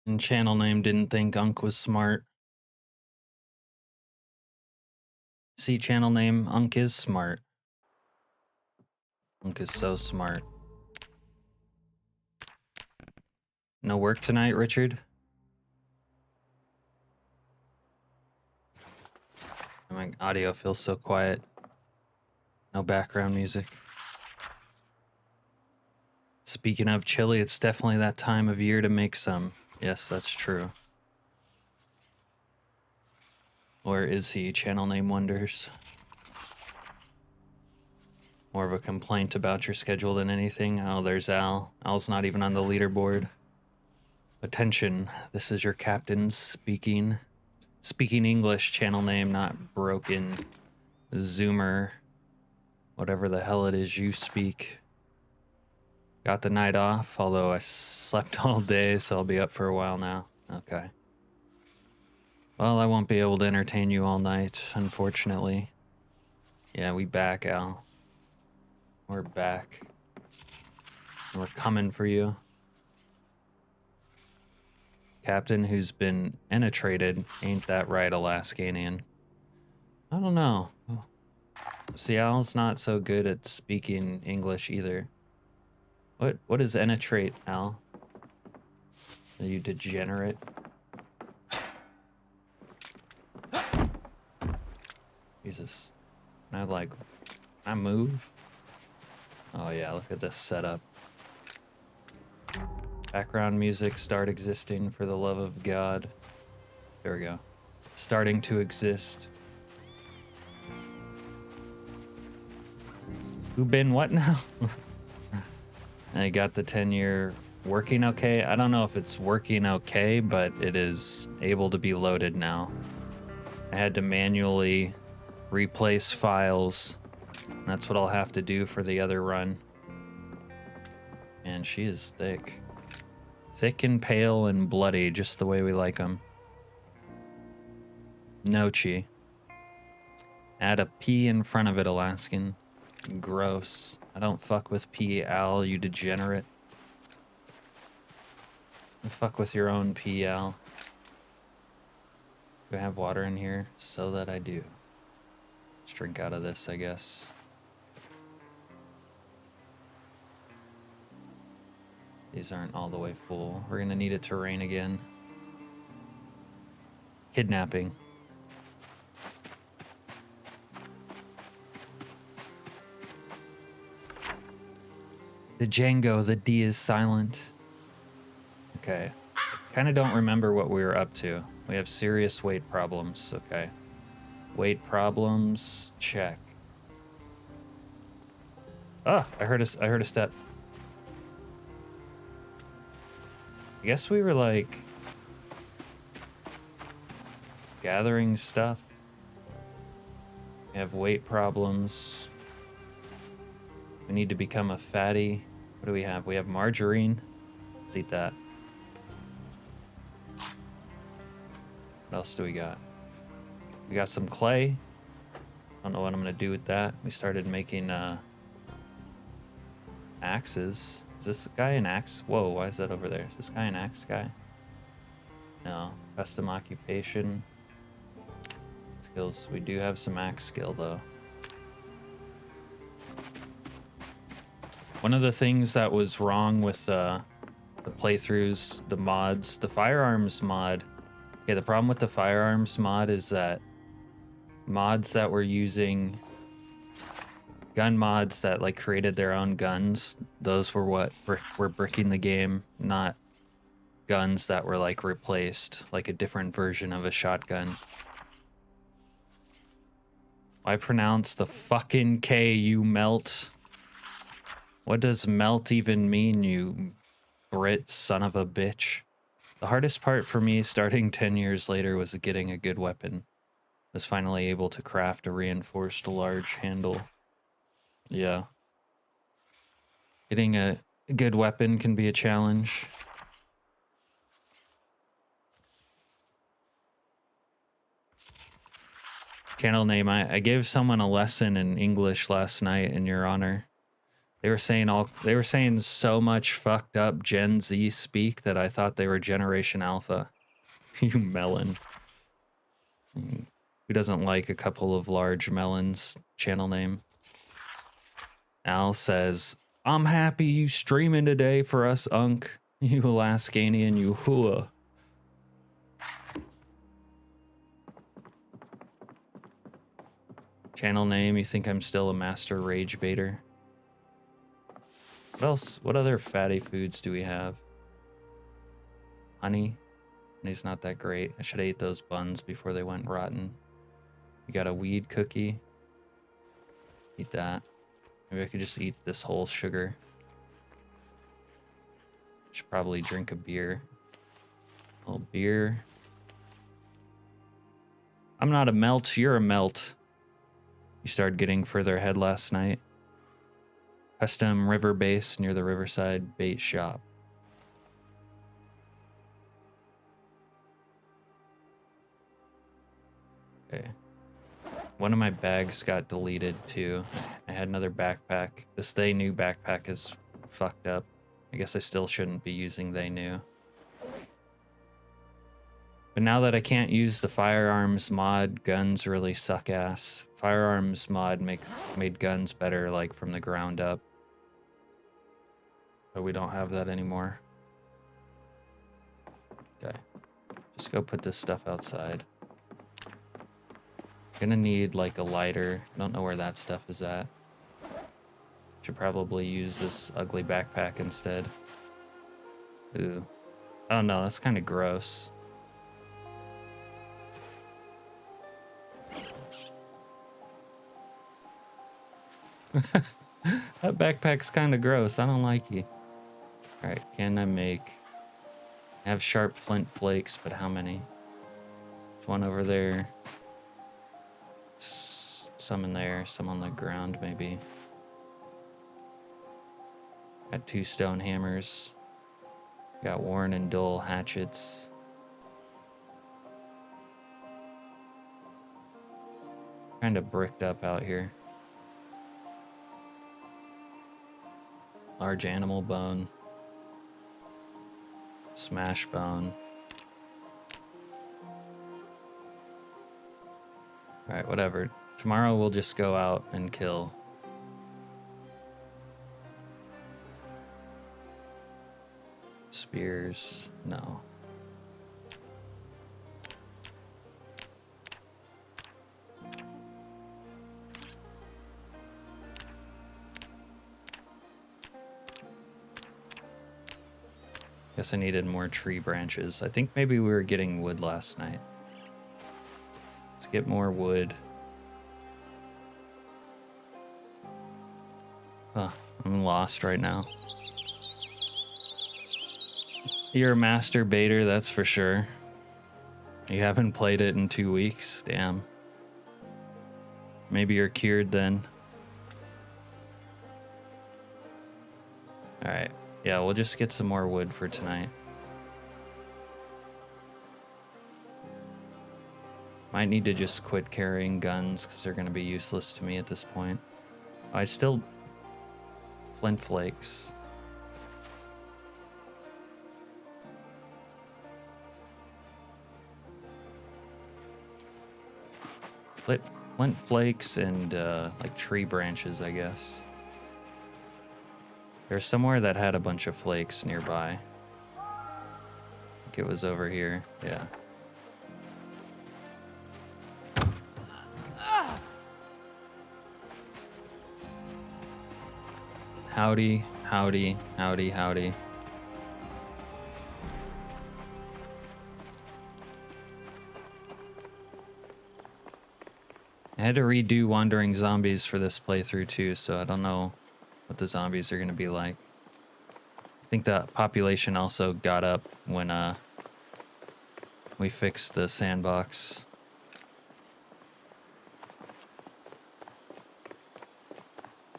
And channel name didn't think Unk was smart. See, channel name, Unk is smart. Unk is so smart. No work tonight, Richard? My audio feels so quiet. No background music. Speaking of chili, it's definitely that time of year to make some. Yes, that's true. Where is he? Channel name wonders. More of a complaint about your schedule than anything. Oh, there's Al. Al's not even on the leaderboard. Attention, this is your captain speaking. Speaking English, channel name, not broken Zoomer. Whatever the hell it is you speak. Got the night off, although I slept all day, so I'll be up for a while now. Okay. Well, I won't be able to entertain you all night, unfortunately. Yeah, we back, Al. We're back. We're coming for you. Captain who's been penetrated, ain't that right, Alaskanian? I don't know. See, Al's not so good at speaking English either. What is penetrate, Al? Are you degenerate? Jesus. Can I move? Oh yeah, look at this setup. Background music, start existing for the love of God. There we go. Starting to exist. Who been what now? I got the 10-year working okay. I don't know if it's working okay, but it is able to be loaded now. I had to manually replace files. That's what I'll have to do for the other run. And she is thick. Thick and pale and bloody, just the way we like them. Nochi. Add a P in front of it, Alaskan. Gross. I don't fuck with P, Al, you degenerate. You fuck with your own P, Al. Do I have water in here? So that I do. Let's drink out of this, I guess. These aren't all the way full. We're gonna need a terrain again. Kidnapping. The Django, the D is silent. Okay. Kind of don't remember what we were up to. We have serious weight problems. Okay. Weight problems. Check. Ah, I heard a step. I guess we were like gathering stuff. We have weight problems. We need to become a fatty. What do we have? We have margarine. Let's eat that. What else do we got? We got some clay. I don't know what I'm gonna do with that. We started making axes. Is this guy an axe? Whoa, why is that over there? Is this guy an axe guy? No. Custom occupation. Skills. We do have some axe skill though. One of the things that was wrong with the playthroughs, the mods, the firearms mod. Okay, the problem with the firearms mod is that mods that were using gun mods that like created their own guns, those were what were bricking the game, not guns that were like replaced, like a different version of a shotgun. I pronounce the fucking K, you melt. What does melt even mean, you Brit son of a bitch? The hardest part for me starting 10 years later was getting a good weapon. I was finally able to craft a reinforced large handle. Yeah. Getting a good weapon can be a challenge. Channel name, I gave someone a lesson in English last night in your honor. They were saying so much fucked up Gen Z speak that I thought they were Generation Alpha. You melon. Who doesn't like a couple of large melons? Channel name. Al says, I'm happy you streaming today for us, Unk. You Alaskanian, you hua. Channel name, you think I'm still a master rage baiter? What else? What other fatty foods do we have? Honey. Honey's not that great. I should have ate those buns before they went rotten. You got a weed cookie. Eat that. Maybe I could just eat this whole sugar. Should probably drink a beer. A little beer. I'm not a melt, you're a melt. You started getting further ahead last night. Custom river base near the Riverside bait shop. Okay. One of my bags got deleted too. I had another backpack. This They New backpack is fucked up. I guess I still shouldn't be using They New. But now that I can't use the firearms mod, guns really suck ass. Firearms mod made guns better, like from the ground up. But we don't have that anymore. Okay. Just go put this stuff outside. Gonna need like a lighter. I don't know where that stuff is at. Should probably use this ugly backpack instead. Ooh. Oh no, that's kind of gross. That backpack's kind of gross. I don't like you. Alright, can I make... I have sharp flint flakes, but how many? There's one over there. Some in there, some on the ground maybe. Got 2 stone hammers. Got worn and dull hatchets. Kind of bricked up out here. Large animal bone. Smash bone. Alright, whatever. Tomorrow we'll just go out and kill. Spears, no. Guess I needed more tree branches. I think maybe we were getting wood last night. Let's get more wood. Huh, I'm lost right now. You're a master baiter, that's for sure. You haven't played it in 2 weeks? Damn. Maybe you're cured then. Alright. Yeah, we'll just get some more wood for tonight. Might need to just quit carrying guns because they're going to be useless to me at this point. I still... Flint flakes. Flint flakes and like tree branches, I guess. There's somewhere that had a bunch of flakes nearby. I think it was over here. Yeah. Howdy, howdy, howdy, howdy. I had to redo Wandering Zombies for this playthrough too, so I don't know what the zombies are going to be like. I think the population also got up when we fixed the sandbox.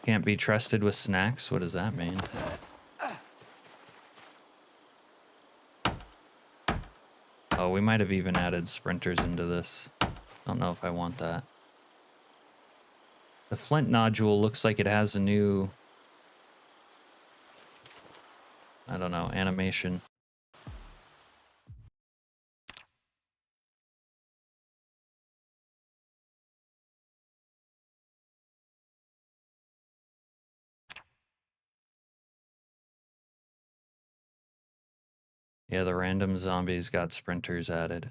Can't be trusted with snacks? What does that mean? Oh, we might have even added sprinters into this. Don't know if I want that. The flint nodule looks like it has a new I don't know, animation. Yeah, the random zombies got sprinters added.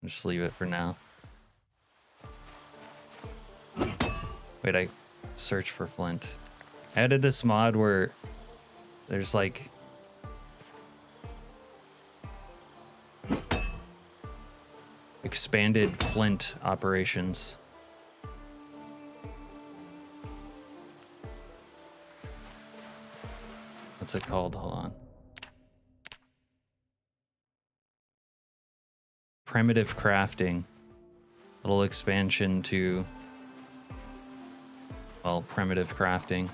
Just leave it for now. Wait, I search for flint. I added this mod where there's like expanded flint operations. What's it called? Hold on. Primitive crafting. Little expansion to, well, primitive crafting.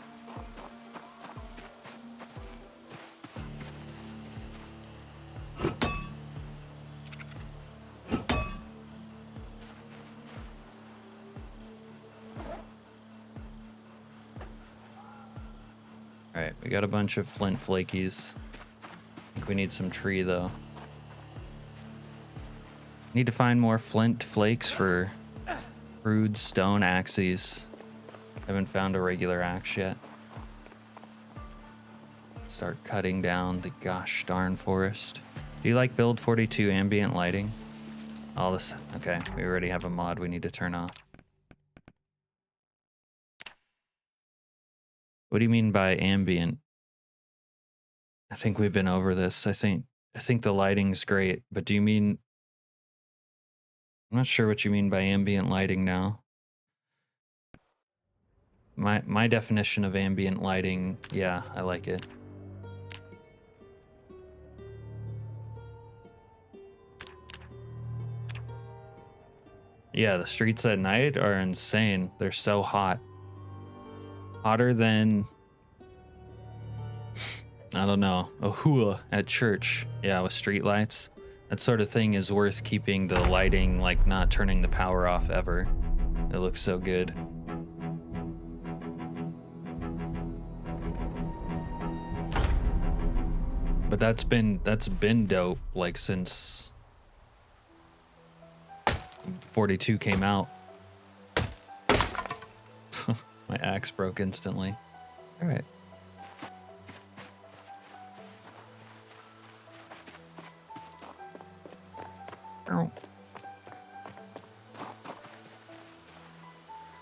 Alright, we got a bunch of flint flakies. I think we need some tree though. Need to find more flint flakes for crude stone axes. Haven't found a regular axe yet. Start cutting down the gosh darn forest. Do you like build 42 ambient lighting? All this, okay, we already have a mod we need to turn off. What do you mean by ambient? I think we've been over this. I think the lighting's great, but do you mean, I'm not sure what you mean by ambient lighting now. My definition of ambient lighting, yeah, I like it. Yeah, the streets at night are insane. They're so hot. Hotter than, I don't know, a hua at church. Yeah, with street lights. That sort of thing is worth keeping the lighting, like not turning the power off ever. It looks so good. But that's been dope, like since 42 came out. My axe broke instantly. All right.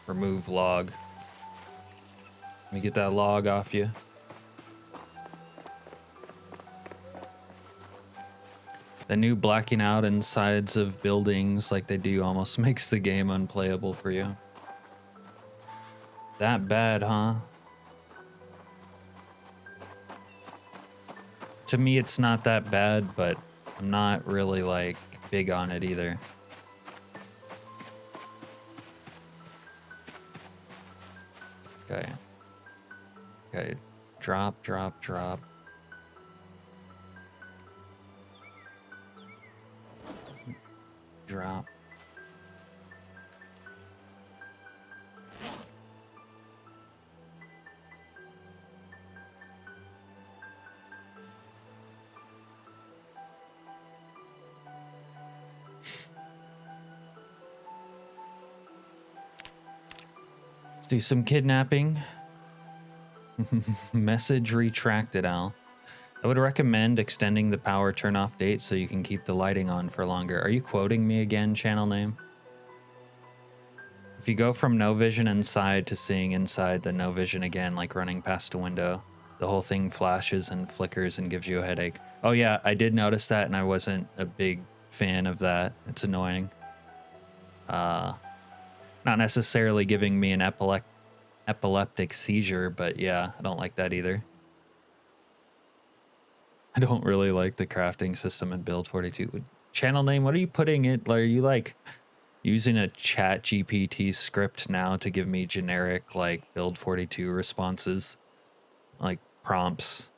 Remove log. Let me get that log off you. The new blacking out insides of buildings like they do almost makes the game unplayable for you. That bad, huh? To me, it's not that bad, but I'm not really like big on it either. Okay. Okay. Drop, drop, drop. Drop. Let's do some kidnapping. Message retracted, Al. I would recommend extending the power turn off date so you can keep the lighting on for longer. Are you quoting me again, channel name? If you go from no vision inside to seeing inside the no vision again, like running past a window, the whole thing flashes and flickers and gives you a headache. Oh yeah, I did notice that and I wasn't a big fan of that. It's annoying. Not necessarily giving me an epileptic seizure, but yeah, I don't like that either. I don't really like the crafting system in build 42. Channel name, what are you putting it? Are you like using a chat GPT script now to give me generic like build 42 responses? Like prompts.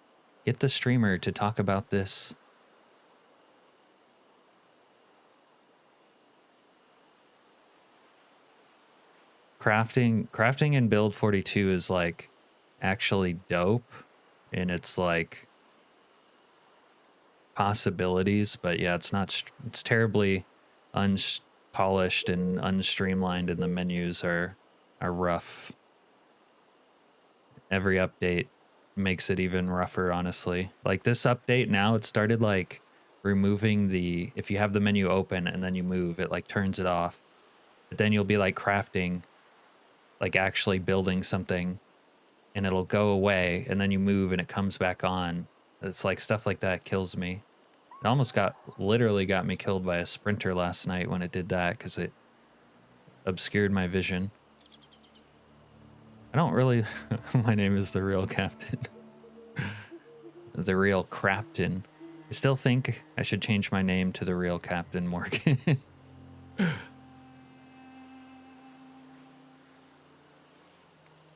Get the streamer to talk about this. Crafting in build 42 is like actually dope, and it's like possibilities, but yeah, it's not. It's terribly unpolished and unstreamlined, and the menus are rough. Every update makes it even rougher, honestly. Like this update now, it started like removing the, if you have the menu open and then you move, it like turns it off. But then you'll be like crafting, like actually building something, and it'll go away, and then you move and it comes back on. It's like stuff like that kills me. It almost literally got me killed by a sprinter last night when it did that, because it obscured my vision. I don't really, my name is the real captain. The real Crapton. I still think I should change my name to the real Captain Morgan.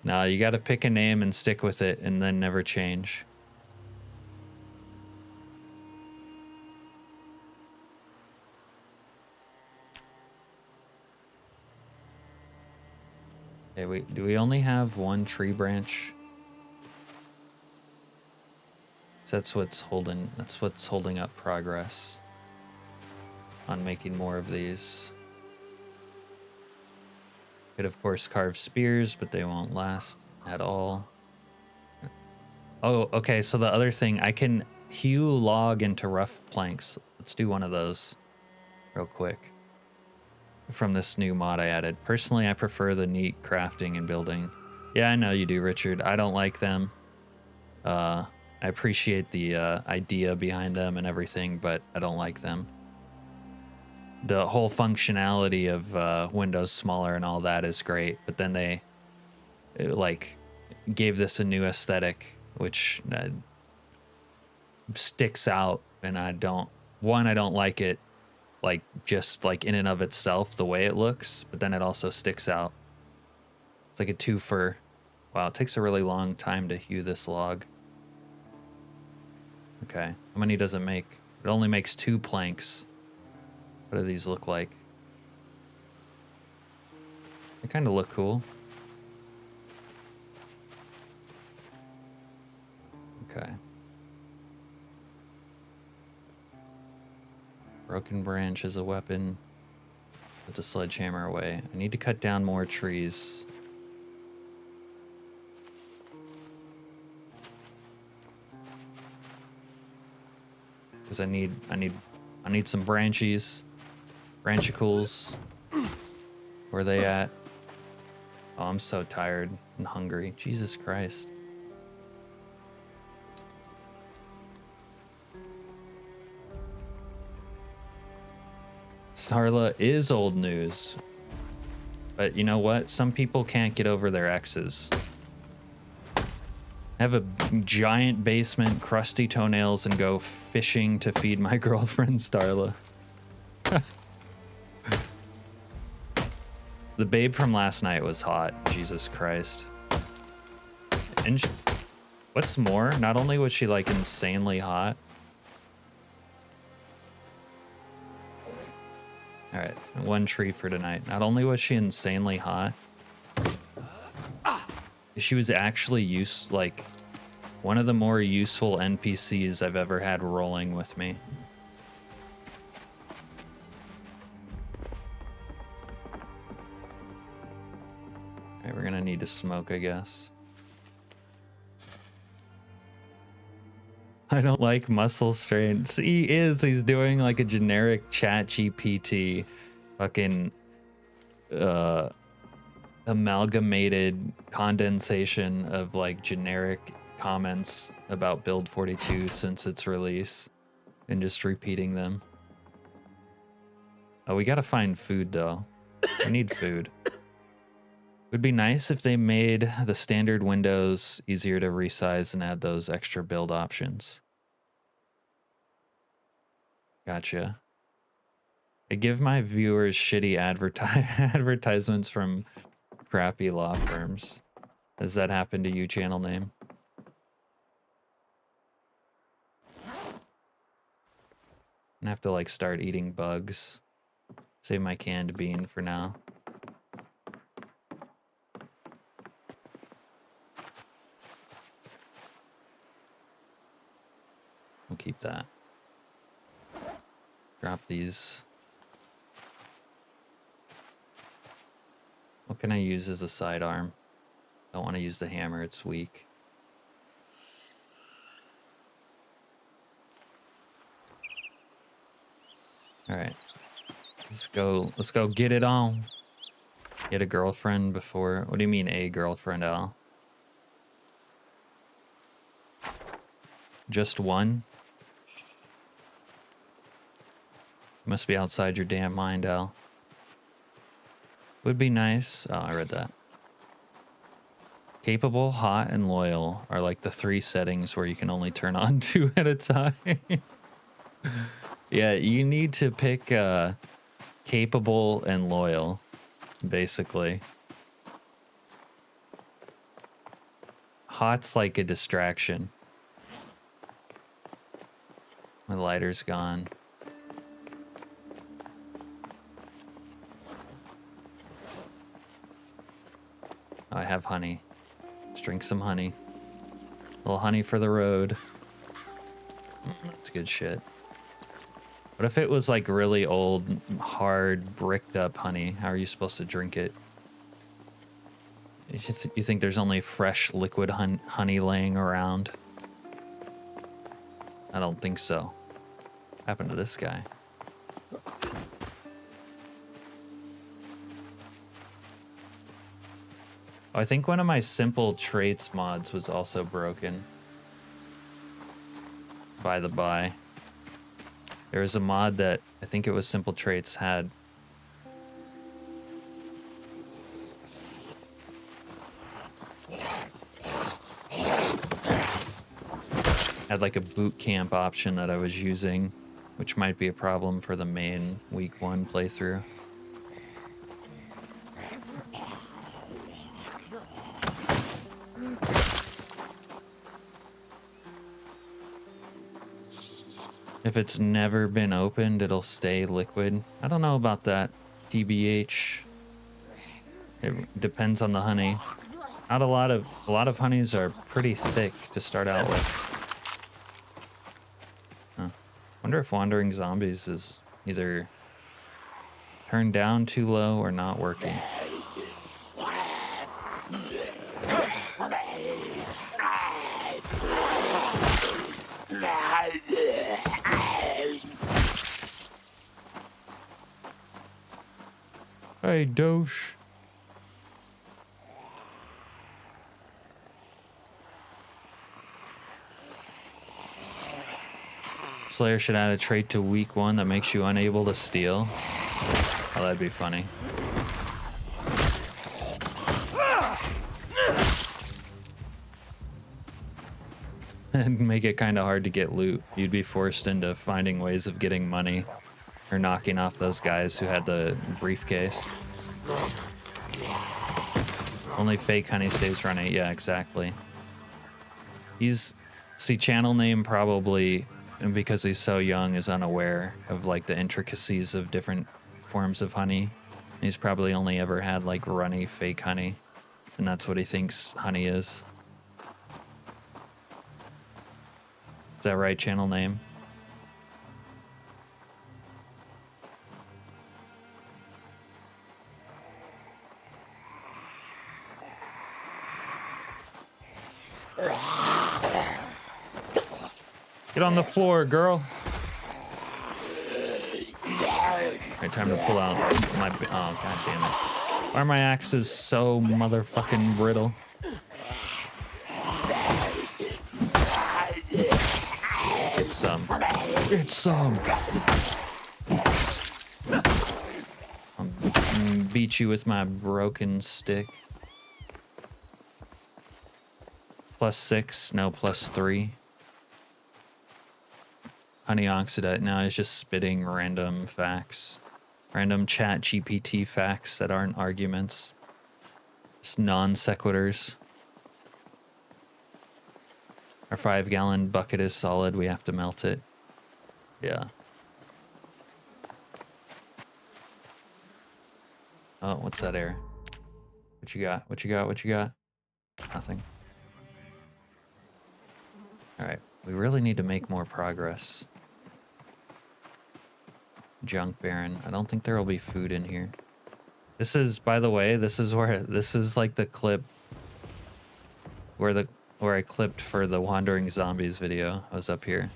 No, you gotta pick a name and stick with it and then never change. Okay, wait, do we only have one tree branch? So that's what's holding up progress on making more of these. Could of course carve spears, but they won't last at all. Oh, okay, so the other thing, I can hew log into rough planks. Let's do one of those real quick. From this new mod I added. Personally, I prefer the neat crafting and building. Yeah, I know you do, Richard. I don't like them. I appreciate the idea behind them and everything, but I don't like them. The whole functionality of Windows smaller and all that is great, but then they like gave this a new aesthetic, which sticks out, and I don't like it, like just like in and of itself the way it looks, but then it also sticks out. It's like a twofer. Wow, it takes a really long time to hew this log. Okay, how many does it make? It only makes 2 planks. What do these look like? They kind of look cool. Okay. Broken branch is a weapon. Put the sledgehammer away. I need to cut down more trees. Because I need some branchies. Branchicles. Where are they at? Oh, I'm so tired and hungry. Jesus Christ. Starla is old news. But you know what? Some people can't get over their exes. Have a giant basement, crusty toenails, and go fishing to feed my girlfriend, Starla. The babe from last night was hot. Jesus Christ. And what's more, not only was she like insanely hot. All right, 1 tree for tonight. Not only was she insanely hot, she was actually like one of the more useful NPCs I've ever had rolling with me. All right, we're gonna need to smoke, I guess. I don't like muscle strains. He's doing like a generic chat GPT fucking amalgamated condensation of like generic comments about build 42 since its release and just repeating them. Oh, we gotta find food though. We need food. Would be nice if they made the standard windows easier to resize and add those extra build options. Gotcha. I give my viewers shitty advertisements from crappy law firms. Does that happen to you, channel name? I have to like start eating bugs. Save my canned bean for now. We'll keep that. Drop these. What can I use as a sidearm? Don't want to use the hammer, it's weak. Alright. Let's go get it on. Get a girlfriend before. What do you mean a girlfriend, Al? Just one? Must be outside your damn mind, Al. Would be nice. Oh, I read that. Capable, hot, and loyal are like the 3 settings where you can only turn on 2 at a time. Yeah, you need to pick capable and loyal, basically. Hot's like a distraction. My lighter's gone. Oh, I have honey. Let's drink some honey. A little honey for the road. That's good shit. What if it was like really old, hard, bricked up honey? How are you supposed to drink it? You think there's only fresh liquid honey laying around? I don't think so. What happened to this guy? Oh, I think one of my simple traits mods was also broken. By the by. There was a mod that I think it was simple traits had. Had like a boot camp option that I was using, which might be a problem for the main week 1 playthrough. If it's never been opened, it'll stay liquid. I don't know about that, TBH. It depends on the honey. Not a lot of honeys are pretty thick to start out with. Huh. Wonder if Wandering Zombies is either turned down too low or not working. Hey, Dosh. Slayer should add a trait to week 1 that makes you unable to steal. Oh, that'd be funny. And make it kind of hard to get loot. You'd be forced into finding ways of getting money. Or knocking off those guys who had the briefcase. Only fake honey stays running. Yeah, exactly. See, channel name probably, and because he's so young, is unaware of like the intricacies of different forms of honey. He's probably only ever had like runny fake honey. And that's what he thinks honey is. Is that right, channel name? Get on the floor, girl. Alright, time to pull out my... Oh, god damn it. Why are my axes so motherfucking brittle? Get some. Get some. I'll beat you with my broken stick. +6, no +3. Honey Oxidite now is just spitting random facts. Random chat GPT facts that aren't arguments. It's non sequiturs. Our 5-gallon bucket is solid. We have to melt it. Yeah. Oh, what's that air? What you got? What you got? What you got? Nothing. All right. We really need to make more progress. Junk Baron. I don't think there will be food in here. This is, by the way, this is like the clip where I clipped for the Wandering Zombies video. I was up here.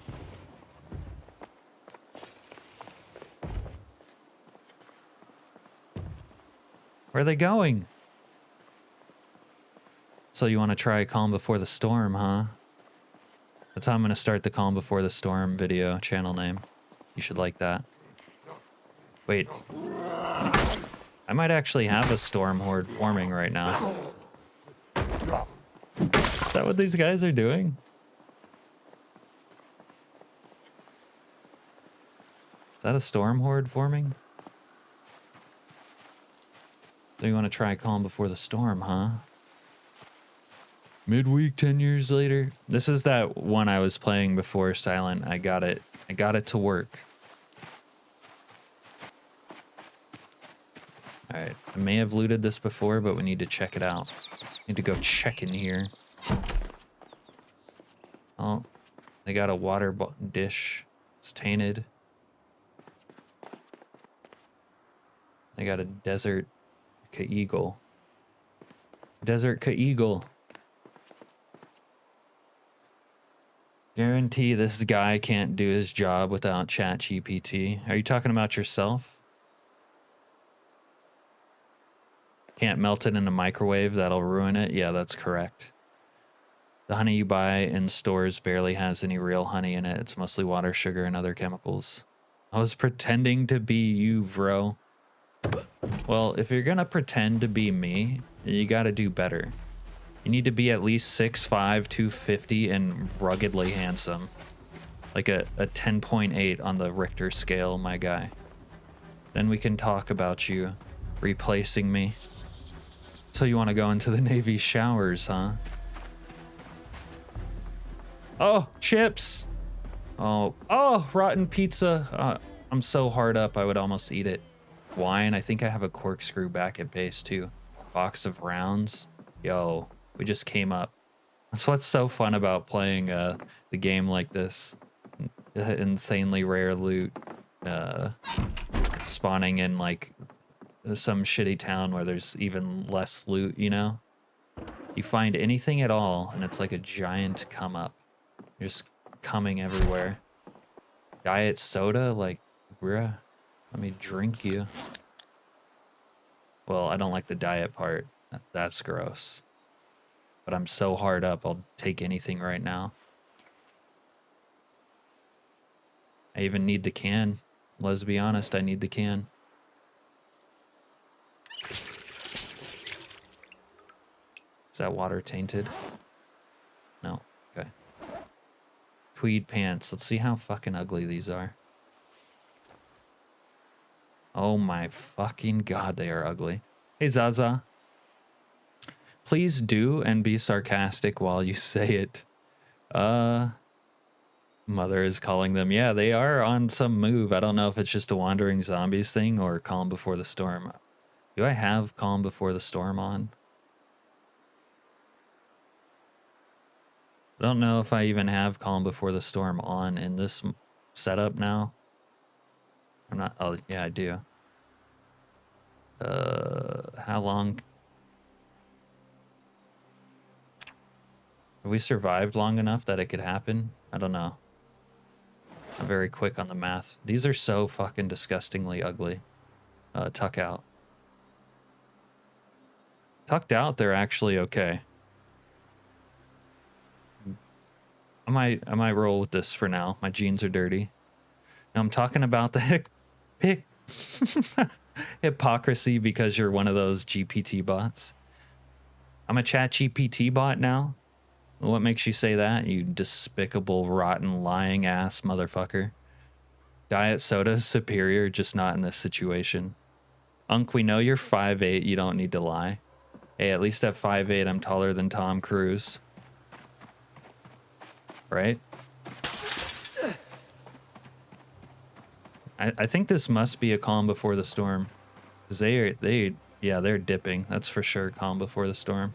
Where are they going? So you want to try Calm Before the Storm, huh? That's how I'm going to start the Calm Before the Storm video channel name. You should like that. Wait. I might actually have a storm horde forming right now. Is that what these guys are doing? Is that a storm horde forming? So you want to try Calm Before the Storm, huh? Midweek 10 years later. This is that one I was playing before Silent. I got it to work. Alright, I may have looted this before, but we need to check it out. Need to go check in here. Oh, they got a water dish. It's tainted. They got a desert Ka-eagle. Desert Ka-eagle. Guarantee this guy can't do his job without ChatGPT. Are you talking about yourself? Can't melt it in a microwave, that'll ruin it. Yeah, that's correct. The honey you buy in stores barely has any real honey in it. It's mostly water, sugar, and other chemicals. I was pretending to be you, bro. Well, if you're gonna pretend to be me, you gotta do better. You need to be at least 6'5", 250, and ruggedly handsome. Like a 10.8 on the Richter scale, my guy. Then we can talk about you replacing me. So you want to go into the Navy showers, huh? Oh, chips! Oh, rotten pizza. I'm so hard up, I would almost eat it. Wine, I think I have a corkscrew back at base, too. Box of rounds. Yo, we just came up. That's what's so fun about playing the game like this. Insanely rare loot. Spawning in, like, some shitty town where there's even less loot, you know? You find anything at all, and it's like a giant come up. You're just coming everywhere. Diet soda? Like, bruh, let me drink you. Well, I don't like the diet part. That's gross. But I'm so hard up, I'll take anything right now. I even need the can. Let's be honest, I need the can. Is that water tainted? No. Okay. Tweed pants. Let's see how fucking ugly these are. Oh my fucking god, they are ugly. Hey, Zaza. Please do and be sarcastic while you say it. Mother is calling them. Yeah, they are on some move. I don't know if it's just a Wandering Zombies thing or Calm Before the Storm. Do I have Calm Before the Storm on? I don't know if I even have Calm Before the Storm on in this setup now. I'm not. Oh, yeah, I do. How long? Have we survived long enough that it could happen? I don't know. I'm very quick on the math. These are so fucking disgustingly ugly. Tuck out. Tucked out, they're actually okay. I might roll with this for now. My jeans are dirty. Now I'm talking about the hypocrisy because you're one of those GPT bots. I'm a chat GPT bot now. What makes you say that, you despicable, rotten, lying ass motherfucker? Diet soda is superior, just not in this situation. Unk, we know you're 5'8", you don't need to lie. Hey, at least at 5'8", I'm taller than Tom Cruise. Right? I think this must be a Calm Before the Storm. Because yeah, they're dipping. That's for sure Calm Before the Storm.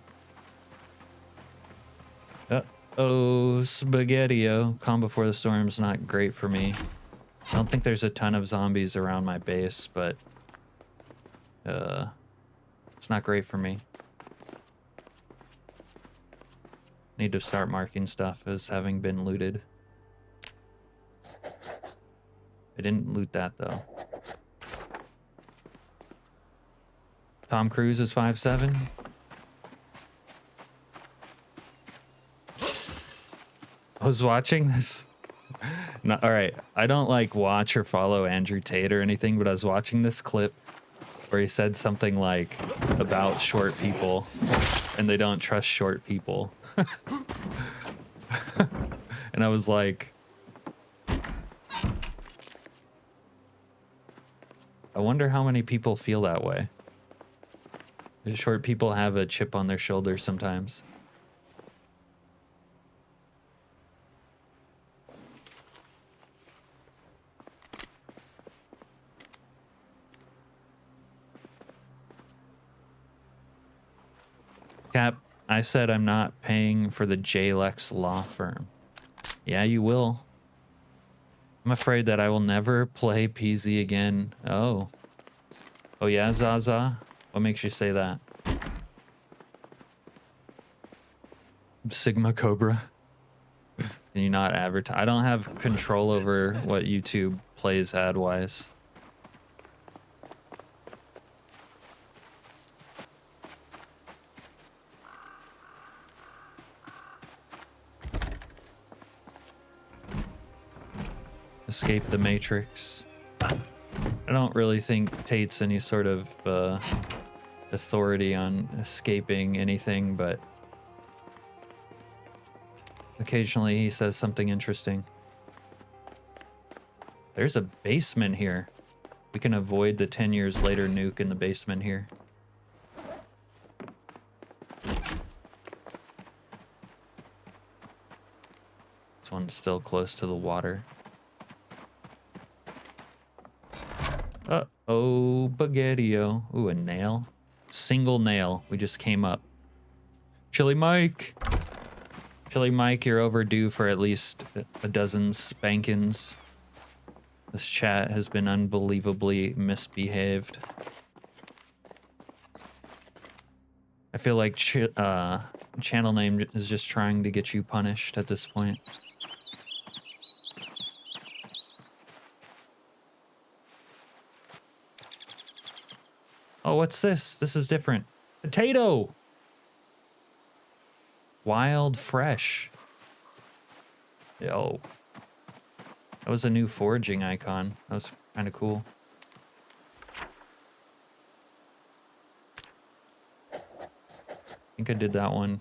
Oh, Spaghetti-O. Calm Before the Storm's not great for me. I don't think there's a ton of zombies around my base, but it's not great for me. Need to start marking stuff as having been looted. I didn't loot that though. Tom Cruise is 5'7". I was watching this. No, all right, I don't like watch or follow Andrew Tate or anything, but I was watching this clip where he said something like about short people and they don't trust short people. And I was like, I wonder how many people feel that way. Short people have a chip on their shoulder sometimes. Cap, I said I'm not paying for the JLEX law firm. Yeah, you will. I'm afraid that I will never play PZ again. Oh. Oh yeah, Zaza? What makes you say that? Sigma Cobra. Can you not advertise? I don't have control over what YouTube plays ad-wise. Escape the Matrix. I don't really think Tate's any sort of authority on escaping anything, but occasionally he says something interesting. There's a basement here. We can avoid the 10 years later nuke in the basement here. This one's still close to the water. Uh-oh, Spaghetti-O. Ooh, a nail. Single nail. We just came up. Chili Mike. Chili Mike, you're overdue for at least a dozen spankings. This chat has been unbelievably misbehaved. I feel like channel name is just trying to get you punished at this point. Oh, what's this? This is different. Potato! Wild fresh. Yo. That was a new foraging icon. That was kind of cool. I think I did that one.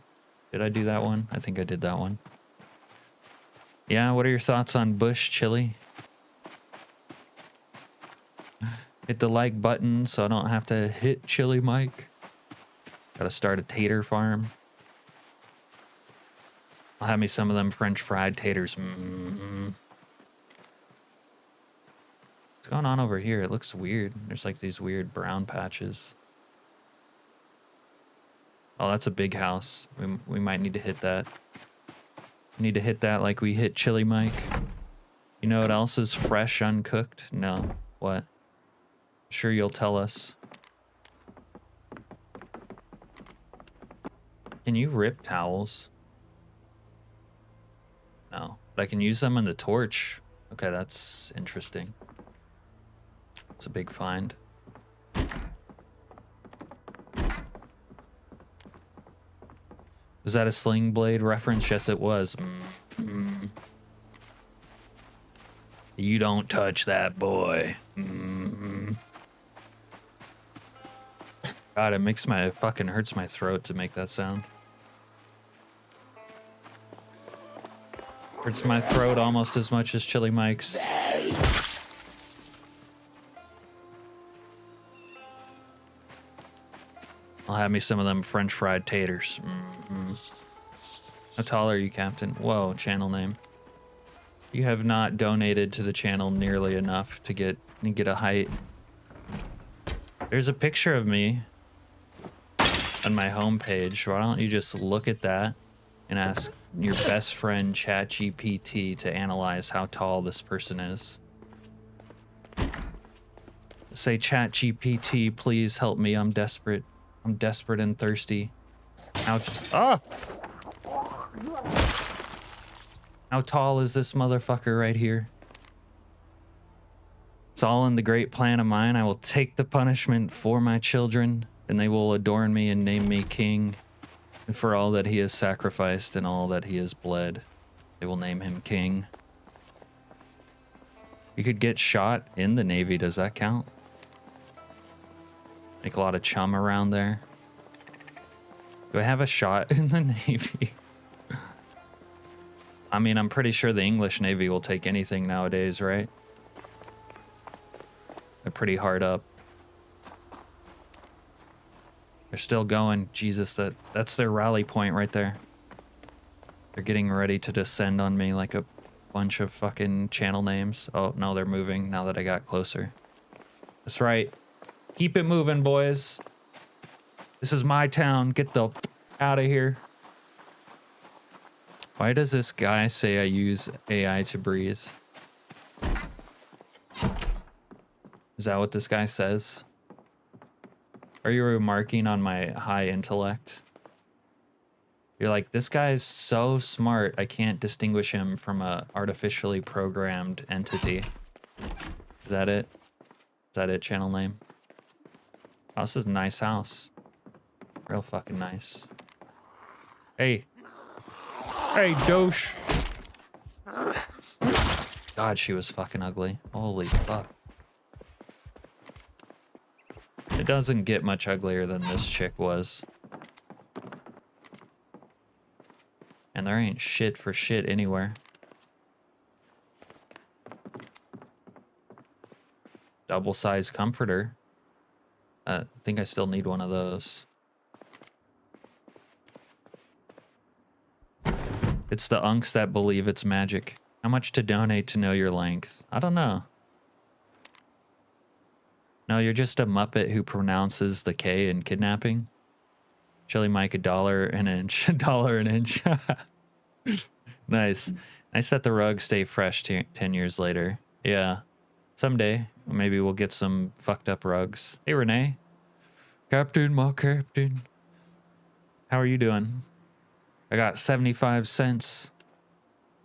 Did I do that one? I think I did that one. Yeah, what are your thoughts on bush chili? Hit the like button so I don't have to hit Chili Mike. Gotta start a tater farm. I'll have me some of them French fried taters. What's going on over here? It looks weird. There's like these weird brown patches. Oh, that's a big house. We might need to hit that. We need to hit that like we hit Chili Mike. You know what else is fresh uncooked? No. What? Sure you'll tell us. Can you rip towels? No, but I can use them in the torch. Okay, that's interesting. It's a big find. Was that a Sling Blade reference? Yes, it was. You don't touch that boy. God, it fucking hurts my throat to make that sound. Hurts my throat almost as much as Chili Mike's. I'll have me some of them French fried taters. How tall are you, Captain? Whoa, channel name. You have not donated to the channel nearly enough to get a height. There's a picture of me on my homepage. Why don't you just look at that and ask your best friend ChatGPT to analyze how tall this person is? Say Chat GPT, please help me. I'm desperate. I'm desperate and thirsty. Ouch. Ah! How tall is this motherfucker right here? It's all in the great plan of mine. I will take the punishment for my children, and they will adorn me and name me king. And for all that he has sacrificed and all that he has bled, they will name him king. You could get shot in the Navy. Does that count? Make a lot of chum around there. Do I have a shot in the Navy? I mean, I'm pretty sure the English Navy will take anything nowadays, right? They're pretty hard up. They're still going. Jesus, that's their rally point right there. They're getting ready to descend on me like a bunch of fucking channel names. Oh, no, they're moving now that I got closer. That's right. Keep it moving, boys. This is my town. Get the out of here. Why does this guy say I use AI to breathe? Is that what this guy says? Are you remarking on my high intellect? You're like, this guy's so smart, I can't distinguish him from a artificially programmed entity. Is that it? Is that it, channel name? Oh, this is a nice house. Real fucking nice. Hey. Hey, douche. God, she was fucking ugly. Holy fuck. It doesn't get much uglier than this chick was. And there ain't shit for shit anywhere. Double-sized comforter. I think I still need one of those. It's the unks that believe it's magic. How much to donate to know your length? I don't know. No, you're just a Muppet who pronounces the K in kidnapping. Chili Mike, $1 an inch. $1 an inch. Nice. Nice that the rugs stay fresh 10 years later. Yeah. Someday, maybe we'll get some fucked up rugs. Hey, Renee. Captain, my captain. How are you doing? I got 75 cents.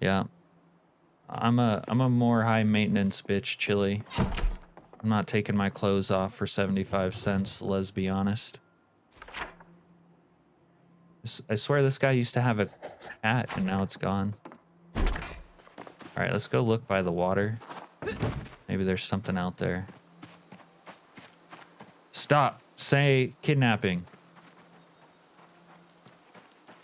Yeah. I'm a more high maintenance bitch, Chili. I'm not taking my clothes off for 75 cents, let's be honest. I swear this guy used to have a hat and now it's gone. Alright, let's go look by the water. Maybe there's something out there. Stop! Say kidnapping.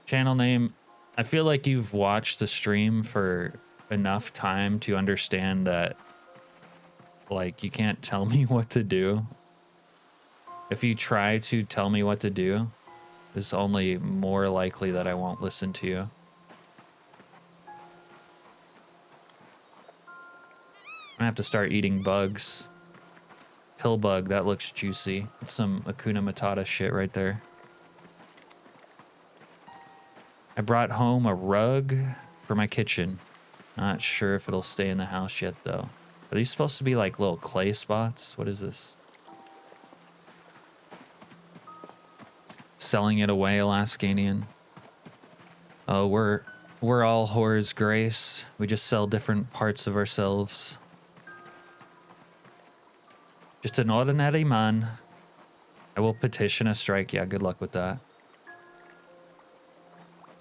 Channel name. I feel like you've watched the stream for enough time to understand that, like, you can't tell me what to do. If you try to tell me what to do, it's only more likely that I won't listen to you. I'm gonna have to start eating bugs. Pill bug, that looks juicy. That's some Hakuna Matata shit right there. I brought home a rug for my kitchen. Not sure if it'll stay in the house yet, though. Are these supposed to be like little clay spots? What is this? Selling it away, Alaskanian. Oh, we're all whores, Grace. We just sell different parts of ourselves. Just an ordinary man. I will petition a strike. Yeah, good luck with that.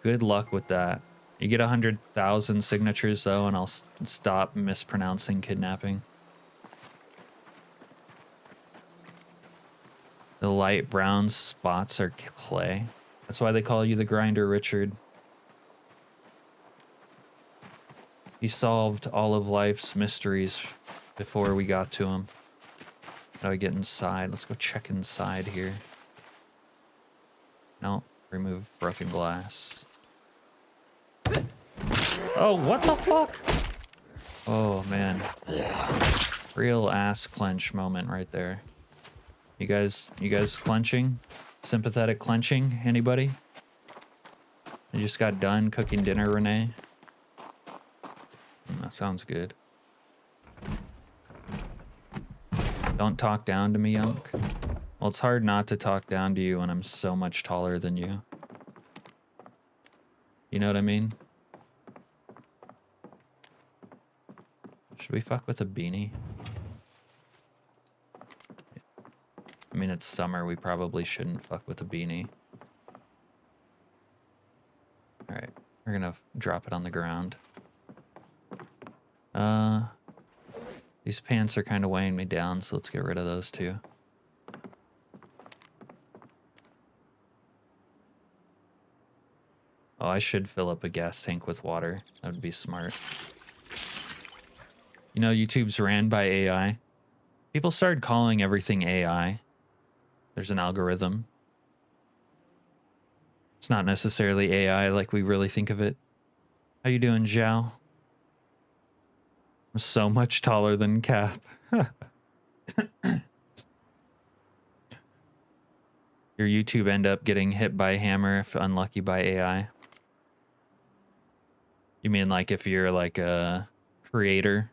Good luck with that. You get 100,000 signatures, though, and I'll stop mispronouncing kidnapping. The light brown spots are clay. That's why they call you the grinder, Richard. He solved all of life's mysteries before we got to him. How do I get inside? Let's go check inside here. No, remove broken glass. Oh, what the fuck? Oh, man. Real ass clench moment right there. You guys clenching? Sympathetic clenching? Anybody? You just got done cooking dinner, Renee? That sounds good. Don't talk down to me, Yunk. Well, it's hard not to talk down to you when I'm so much taller than you. You know what I mean? Should we fuck with a beanie? I mean, it's summer. We probably shouldn't fuck with a beanie. All right. We're gonna drop it on the ground. These pants are kind of weighing me down, so let's get rid of those too. Oh, I should fill up a gas tank with water. That would be smart. You know, YouTube's ran by AI. People started calling everything AI. There's an algorithm. It's not necessarily AI like we really think of it. How you doing, Zhao? I'm so much taller than Cap. Your YouTube end up getting hit by a hammer if unlucky by AI. You mean like if you're like a creator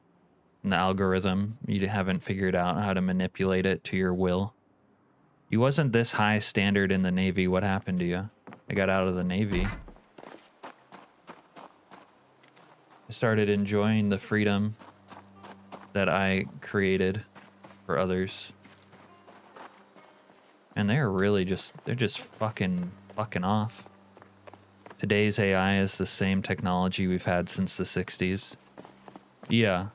in the algorithm, you haven't figured out how to manipulate it to your will? You wasn't this high standard in the Navy. What happened to you? I got out of the Navy. I started enjoying the freedom that I created for others. And they're just fucking off. Today's AI is the same technology we've had since the 60s. Yeah.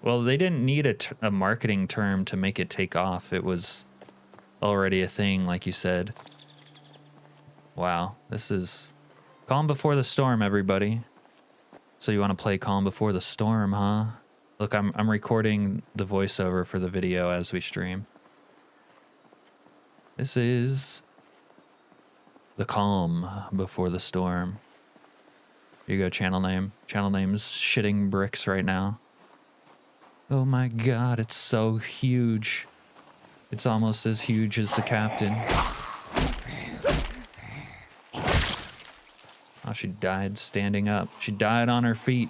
Well, they didn't need a marketing term to make it take off. It was already a thing, like you said. Wow, this is Calm Before the Storm, everybody. So you want to play Calm Before the Storm, huh? Look, I'm recording the voiceover for the video as we stream. This is the Calm Before the Storm. Here you go, channel name. Channel name's shitting bricks right now. Oh my god, it's so huge. It's almost as huge as the captain. Oh, she died standing up. She died on her feet.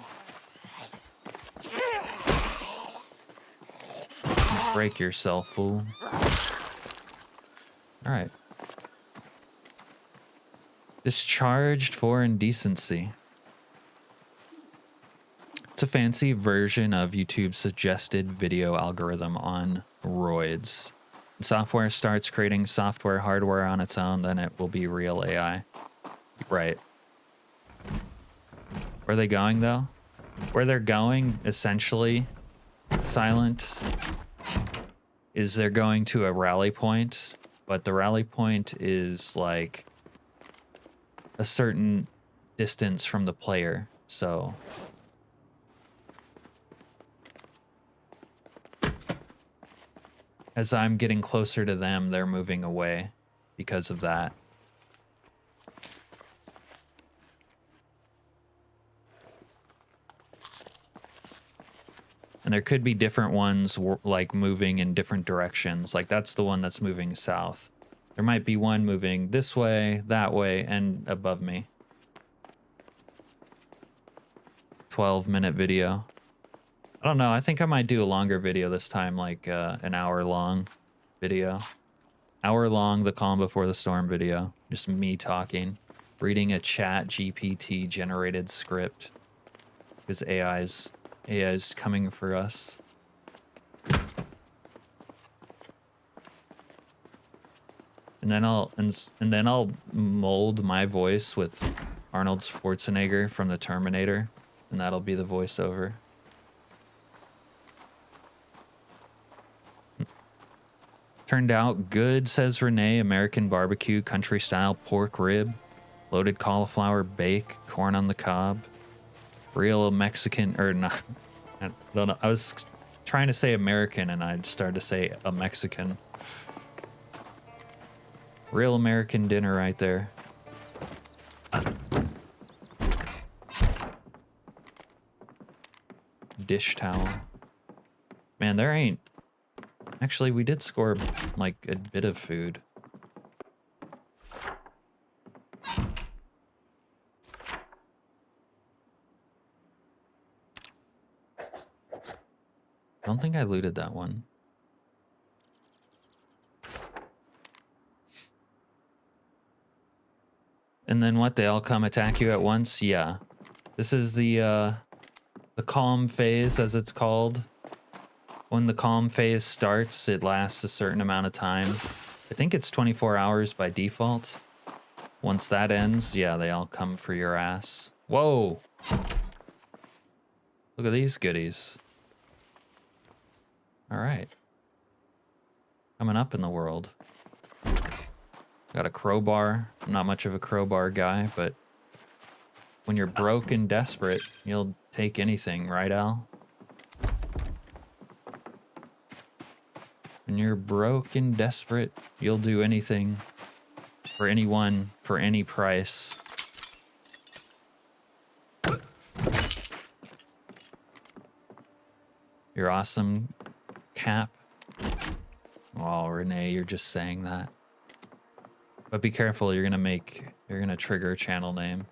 Break yourself, fool. All right. Discharged for indecency. It's a fancy version of YouTube's suggested video algorithm on roids. When software starts creating software hardware on its own, then it will be real AI. Right. Where are they going, though? Where they're going, essentially, Silent, is they're going to a rally point, but the rally point is like a certain distance from the player, so as I'm getting closer to them, they're moving away because of that. And there could be different ones like moving in different directions. Like that's the one that's moving south. There might be one moving this way, that way, and above me. 12-minute video. I don't know. I think I might do a longer video this time, like an hour-long video. Hour-long, the Calm Before the Storm video. Just me talking, reading a chat GPT generated script. Because AI is coming for us. And then I'll mold my voice with Arnold Schwarzenegger from the Terminator, and that'll be the voiceover. Turned out good, says Renee. American barbecue, country style pork rib, loaded cauliflower bake, corn on the cob, real Mexican, or not, I don't know. I was trying to say American and I started to say a Mexican. Real American dinner right there. Dish towel. Man, there ain't... Actually, we did score, like, a bit of food. I don't think I looted that one. And then what? They all come attack you at once? Yeah. This is the calm phase, as it's called. When the calm phase starts, it lasts a certain amount of time. I think it's 24 hours by default. Once that ends, yeah, they all come for your ass. Whoa! Look at these goodies. All right. Coming up in the world. Got a crowbar. I'm not much of a crowbar guy, but when you're broke and desperate, you'll take anything, right, Al? When you're broke and desperate, you'll do anything for anyone for any price. You're awesome, Cap. Oh, Renee, you're just saying that. But be careful, you're gonna trigger a channel name.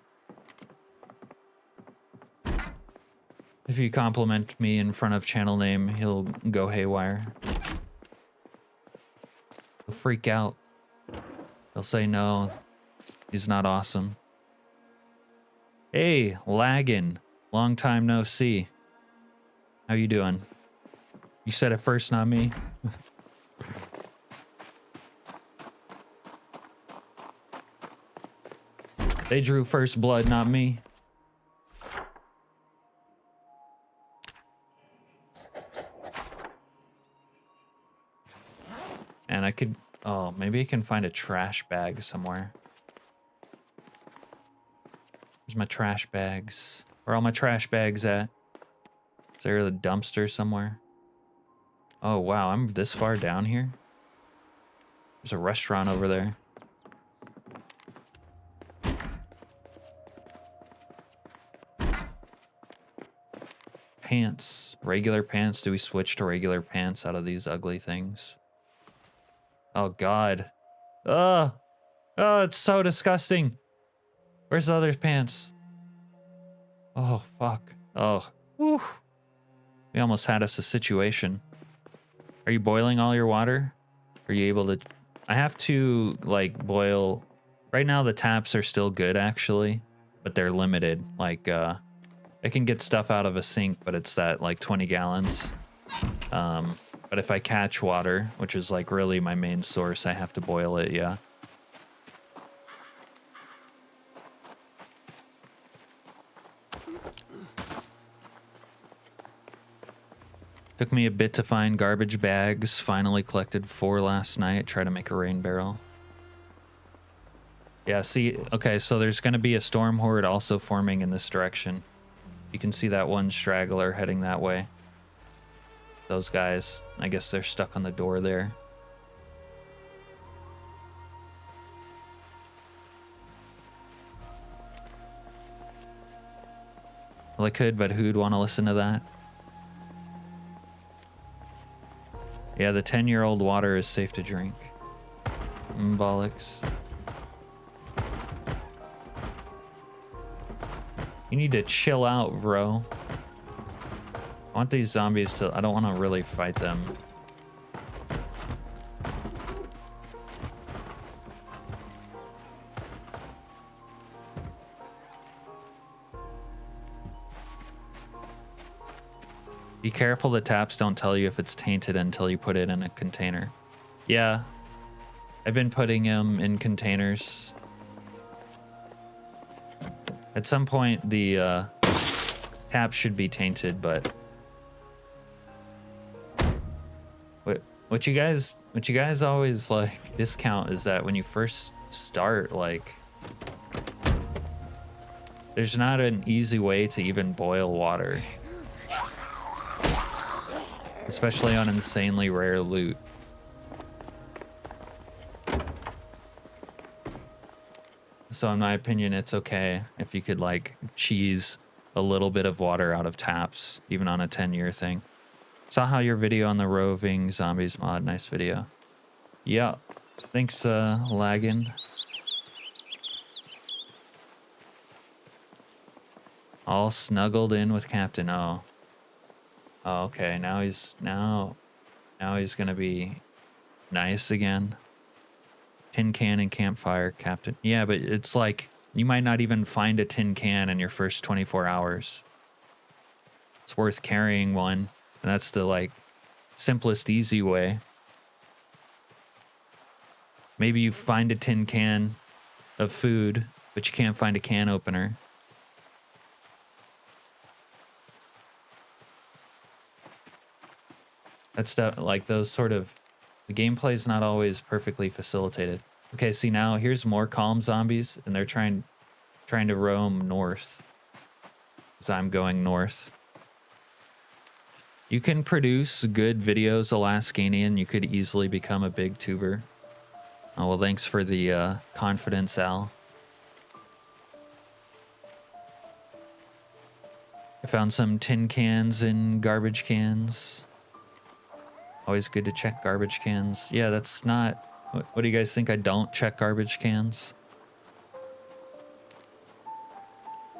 If you compliment me in front of channel name, he'll go haywire. He'll freak out. He'll say no, he's not awesome. Hey, Laggin. Long time no see. How you doing? You said it first, not me. They drew first blood, not me. And I could, oh, maybe I can find a trash bag somewhere. Where's my trash bags? Where are all my trash bags at? Is there a dumpster somewhere? Oh, wow, I'm this far down here? There's a restaurant over there. Pants. Regular pants. Do we switch to regular pants out of these ugly things? Oh, God. Ugh. Oh, it's so disgusting. Where's the other pants? Oh, fuck. Oh. Whew. We almost had us a situation. Are you boiling all your water? Are you able to... I have to, like, boil... Right now, the taps are still good, actually. But they're limited. Like, I can get stuff out of a sink, but it's that, like, 20 gallons. But if I catch water, which is, like, really my main source, I have to boil it, yeah. Took me a bit to find garbage bags. Finally collected 4 last night. Try to make a rain barrel. Yeah, see, okay, so there's going to be a storm horde also forming in this direction. You can see that one straggler heading that way. Those guys, I guess they're stuck on the door there. Well, I could, but who'd want to listen to that? Yeah, the 10-year-old water is safe to drink. Bollocks. You need to chill out, bro. I want these zombies to... I don't want to really fight them. Be careful the taps don't tell you if it's tainted until you put it in a container. Yeah. I've been putting them in containers. At some point, the tap should be tainted, but what you guys always like discount is that when you first start, like, there's not an easy way to even boil water, especially on insanely rare loot. So in my opinion, it's okay if you could, like, cheese a little bit of water out of taps, even on a 10-year thing. Saw how your video on the roving zombies mod, nice video. Yeah, thanks, Laggin. All snuggled in with Captain O. Oh, okay, now he's gonna be nice again. Tin can and campfire, Captain. Yeah, but it's like You might not even find a tin can in your first 24 hours. It's worth carrying one, and that's the like simplest, easy way. Maybe you find a tin can of food, but you can't find a can opener. That's like those sort of, the gameplay is not always perfectly facilitated. Okay, see now here's more calm zombies, and they're trying to roam north. So I'm going north. You can produce good videos, Alaskanian. You could easily become a big tuber. Oh, well, thanks for the confidence, Al. I found some tin cans and garbage cans. Always good to check garbage cans. Yeah, that's not... What do you guys think? I don't check garbage cans?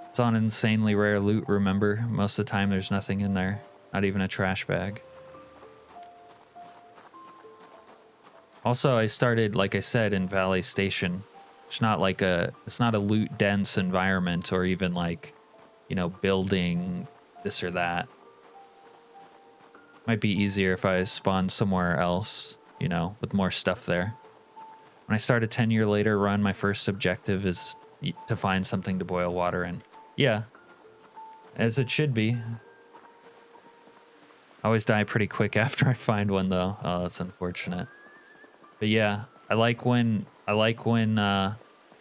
It's on insanely rare loot, remember? Most of the time there's nothing in there. Not even a trash bag. Also, I started, like I said, in Valley Station. It's not like it's not a loot dense environment or even like, you know, building this or that. Might be easier if I spawned somewhere else, you know, with more stuff there. When I start a 10-year later run, my first objective is to find something to boil water in. Yeah, as it should be. I always die pretty quick after I find one, though. Oh, that's unfortunate. But yeah, I like when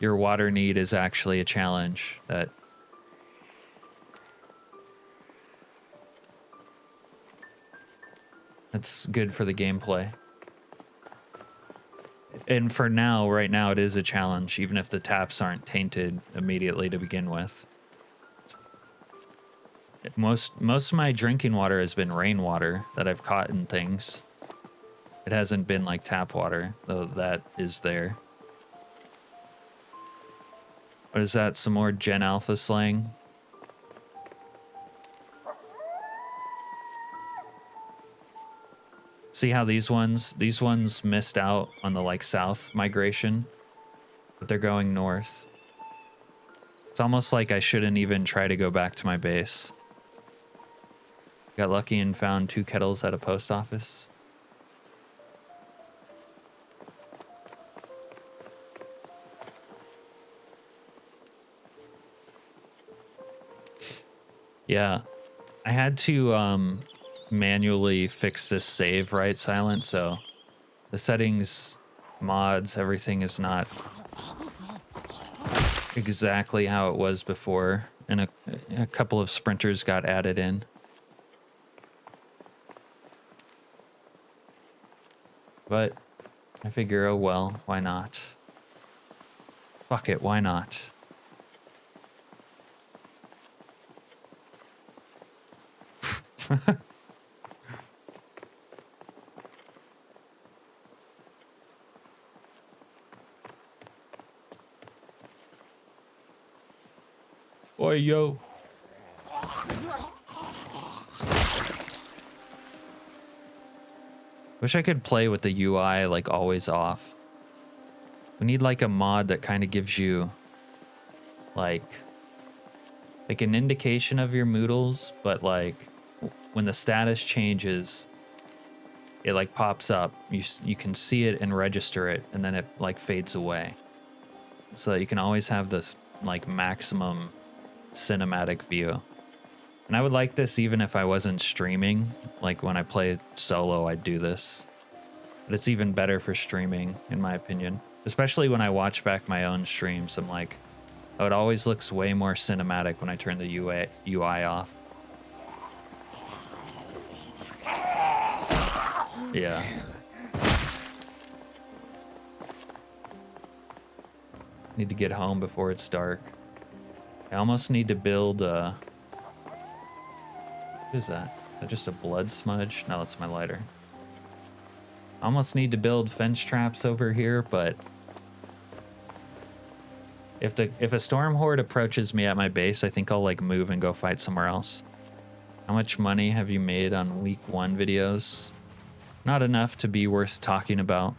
your water need is actually a challenge. That's good for the gameplay. And for now, right now, it is a challenge, even if the taps aren't tainted immediately to begin with. Most of my drinking water has been rainwater that I've caught in things. It hasn't been like tap water, though that is there. What is that? Some more Gen Alpha slang? See how these ones missed out on the like south migration, but they're going north. It's almost like I shouldn't even try to go back to my base. Got lucky and found 2 kettles at a post office. Yeah, I had to manually fix this save, right, Silent? So the settings, mods, everything is not exactly how it was before, and a couple of sprinters got added in. But I figure, oh well, why not? Fuck it, why not? Oi, yo. Wish I could play with the UI like always off. We need like a mod that kind of gives you like an indication of your moodles, but like when the status changes, it like pops up. You can see it and register it, and then it like fades away. So that you can always have this like maximum cinematic view. And I would like this even if I wasn't streaming. Like when I play solo, I'd do this. But it's even better for streaming, in my opinion. Especially when I watch back my own streams, I'm like, oh, it always looks way more cinematic when I turn the UI off. Yeah. Need to get home before it's dark. I almost need to build what is that? Is that just a blood smudge? No, that's my lighter. I almost need to build fence traps over here, but if a storm horde approaches me at my base, I think I'll like move and go fight somewhere else. How much money have you made on week 1 videos? Not enough to be worth talking about.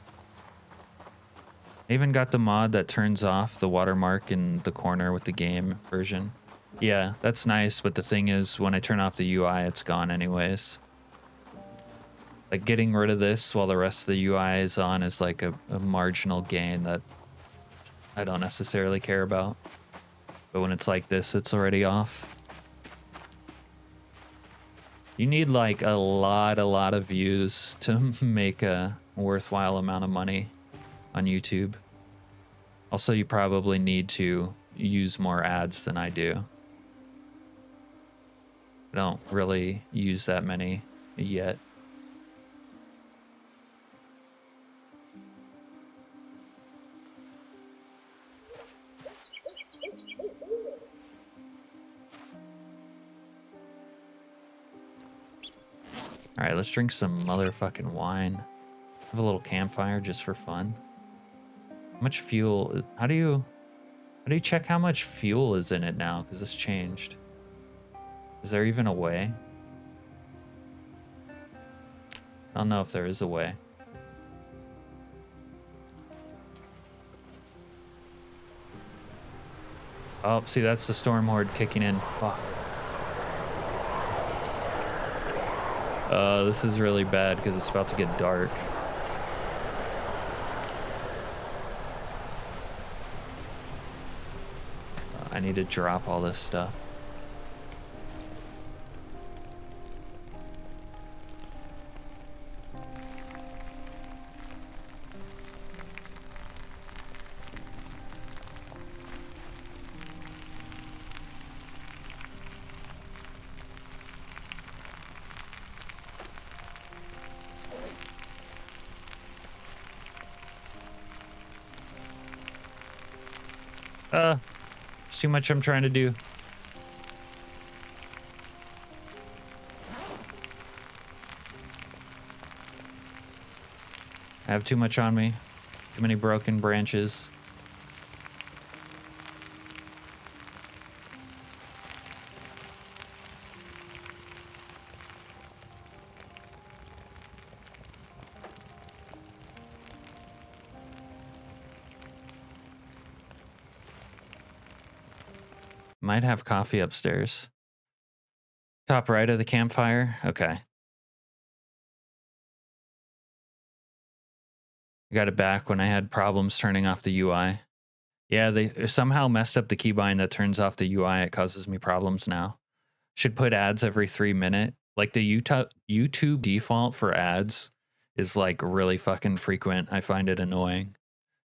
I even got the mod that turns off the watermark in the corner with the game version. Yeah, that's nice, but the thing is, when I turn off the UI, it's gone anyways. Like, getting rid of this while the rest of the UI is on is like a marginal gain that I don't necessarily care about. But when it's like this, it's already off. You need like a lot of views to make a worthwhile amount of money on YouTube. Also, you probably need to use more ads than I do. I don't really use that many yet. All right, let's drink some motherfucking wine. Have a little campfire just for fun. How much fuel? How do you check how much fuel is in it now? Because this changed. Is there even a way? I don't know if there is a way. Oh, see, that's the storm horde kicking in. Fuck. This is really bad because it's about to get dark. I need to drop all this stuff. It's too much I'm trying to do. I have too much on me. Too many broken branches. Might have coffee upstairs. Top right of the campfire. Okay. I got it back when I had problems turning off the UI. Yeah, they somehow messed up the keybind that turns off the UI. It causes me problems now. Should put ads every 3 minutes. Like the YouTube default for ads is like really fucking frequent. I find it annoying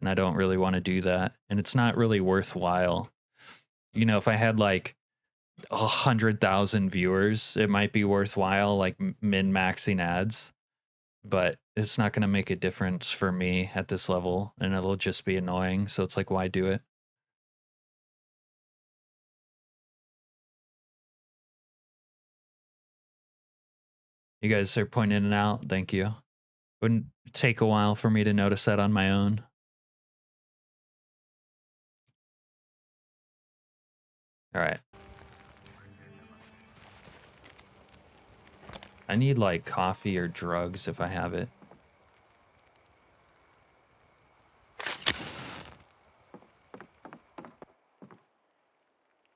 and I don't really want to do that. And it's not really worthwhile. You know, if I had like 100,000 viewers, it might be worthwhile, like min-maxing ads, but it's not going to make a difference for me at this level and it'll just be annoying. So it's like, why do it? You guys are pointing it out. Thank you. Wouldn't take a while for me to notice that on my own. All right. I need like coffee or drugs if I have it.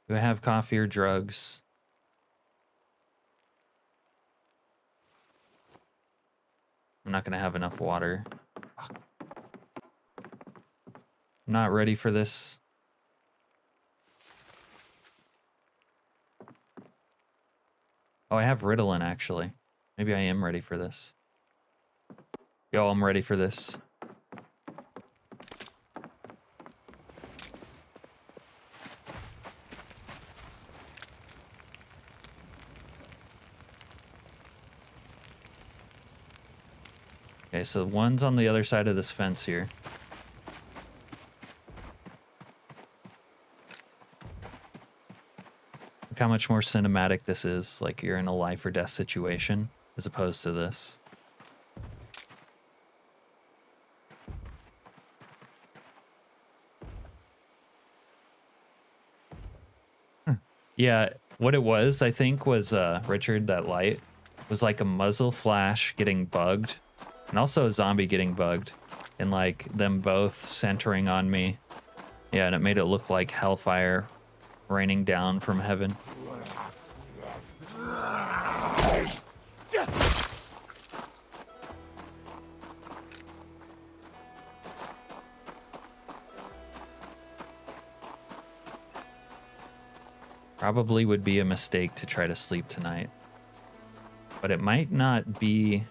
Do I have coffee or drugs? I'm not going to have enough water. I'm not ready for this. Oh, I have Ritalin, actually. Maybe I am ready for this. Yo, I'm ready for this. Okay, so one's on the other side of this fence here. Look how much more cinematic this is. Like you're in a life or death situation as opposed to this. Yeah, what it was, I think, was, Richard, that light, was like a muzzle flash getting bugged, and also a zombie getting bugged. and like them both centering on me. Yeah, and it made it look like hellfire raining down from heaven. Probably would be a mistake to try to sleep tonight. But it might not be.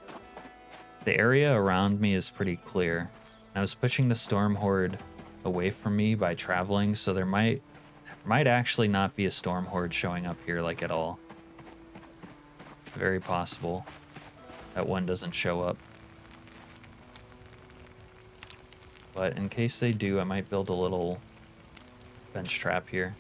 The area around me is pretty clear. I was pushing the storm horde away from me by traveling, so there might actually not be a storm horde showing up here like at all. Very possible that one doesn't show up. But in case they do, I might build a little bench trap here.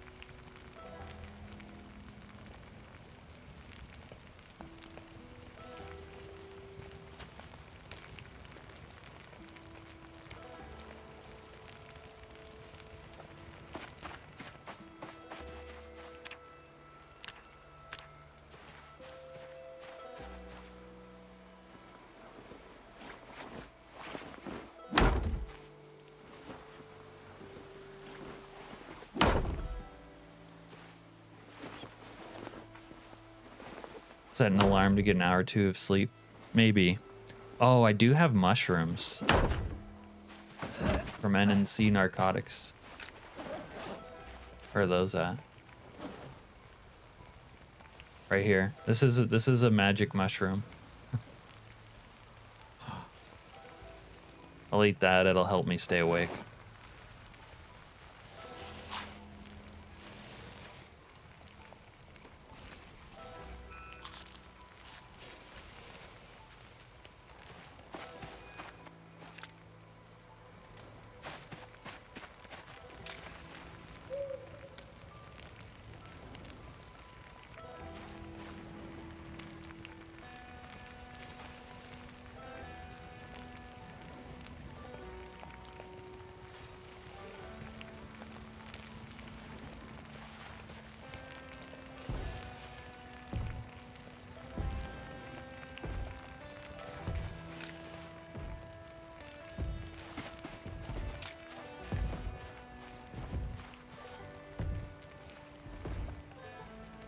Set an alarm to get an hour or two of sleep. Maybe. Oh, I do have mushrooms from NNC Narcotics. Where are those at? Right here. This is a magic mushroom. I'll eat that. It'll help me stay awake.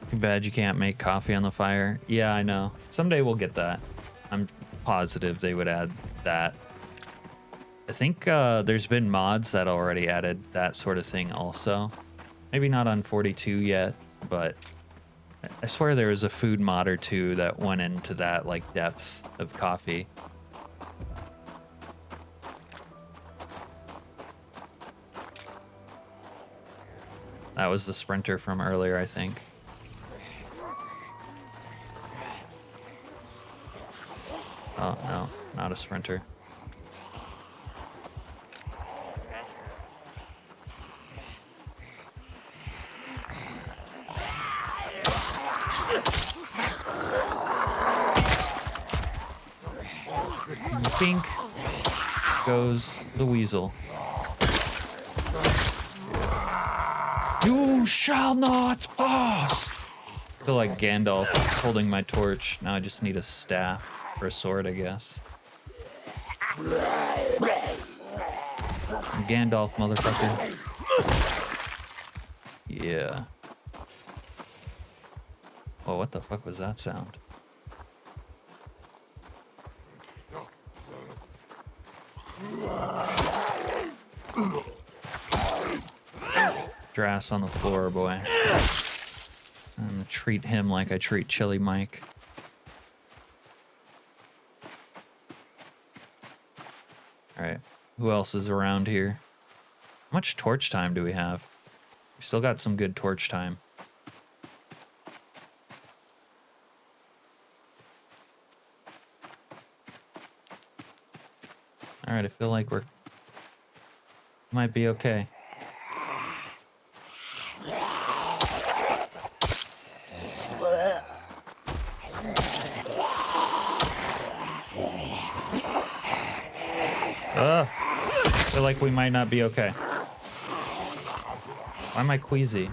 Too bad you can't make coffee on the fire. Yeah, I know. Someday we'll get that. I'm positive they would add that. I think there's been mods that already added that sort of thing also. Maybe not on 42 yet, but I swear there was a food mod or two that went into that like depth of coffee. That was the sprinter from earlier, I think. Oh, no, not a sprinter. Pink goes the weasel. You shall not pass! I feel like Gandalf holding my torch. Now I just need a staff. Or a sword, I guess. Gandalf, motherfucker. Yeah. Oh, what the fuck was that sound? Your ass on the floor, boy. I'm gonna treat him like I treat Chili Mike. Alright, who else is around here? How much torch time do we have? We still got some good torch time. Alright, I feel like we're... might be okay. I feel like we might not be okay. Why am I queasy?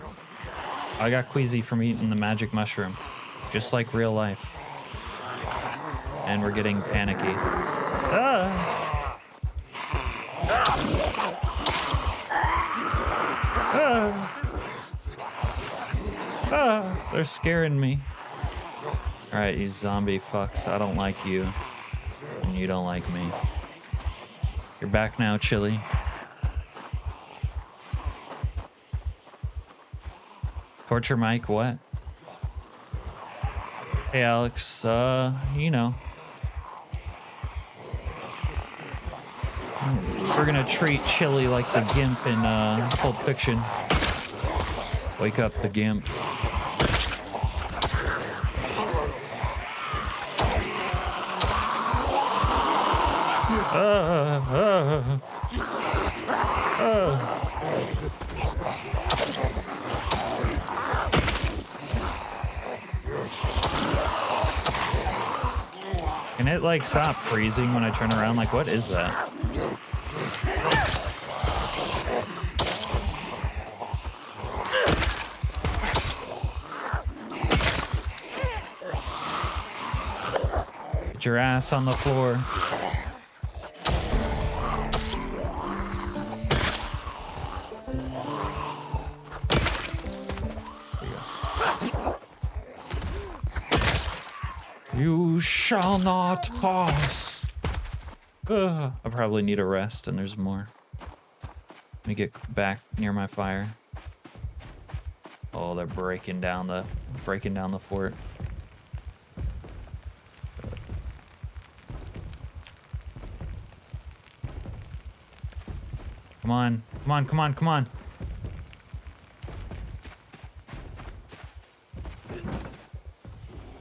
I got queasy from eating the magic mushroom. Just like real life. And we're getting panicky. Ah! They're scaring me. Alright, you zombie fucks. I don't like you. And you don't like me. You're back now, Chili. Torture Mike, what? Hey, Alex, you know. We're gonna treat Chili like the Gimp in Pulp Fiction. Wake up, the Gimp. Can it like stop freezing when I turn around? Like, what is that? Get your ass on the floor. You shall not pass. I probably need a rest, and there's more. Let me get back near my fire. Oh, they're breaking down the fort. Come on, come on, come on, come on.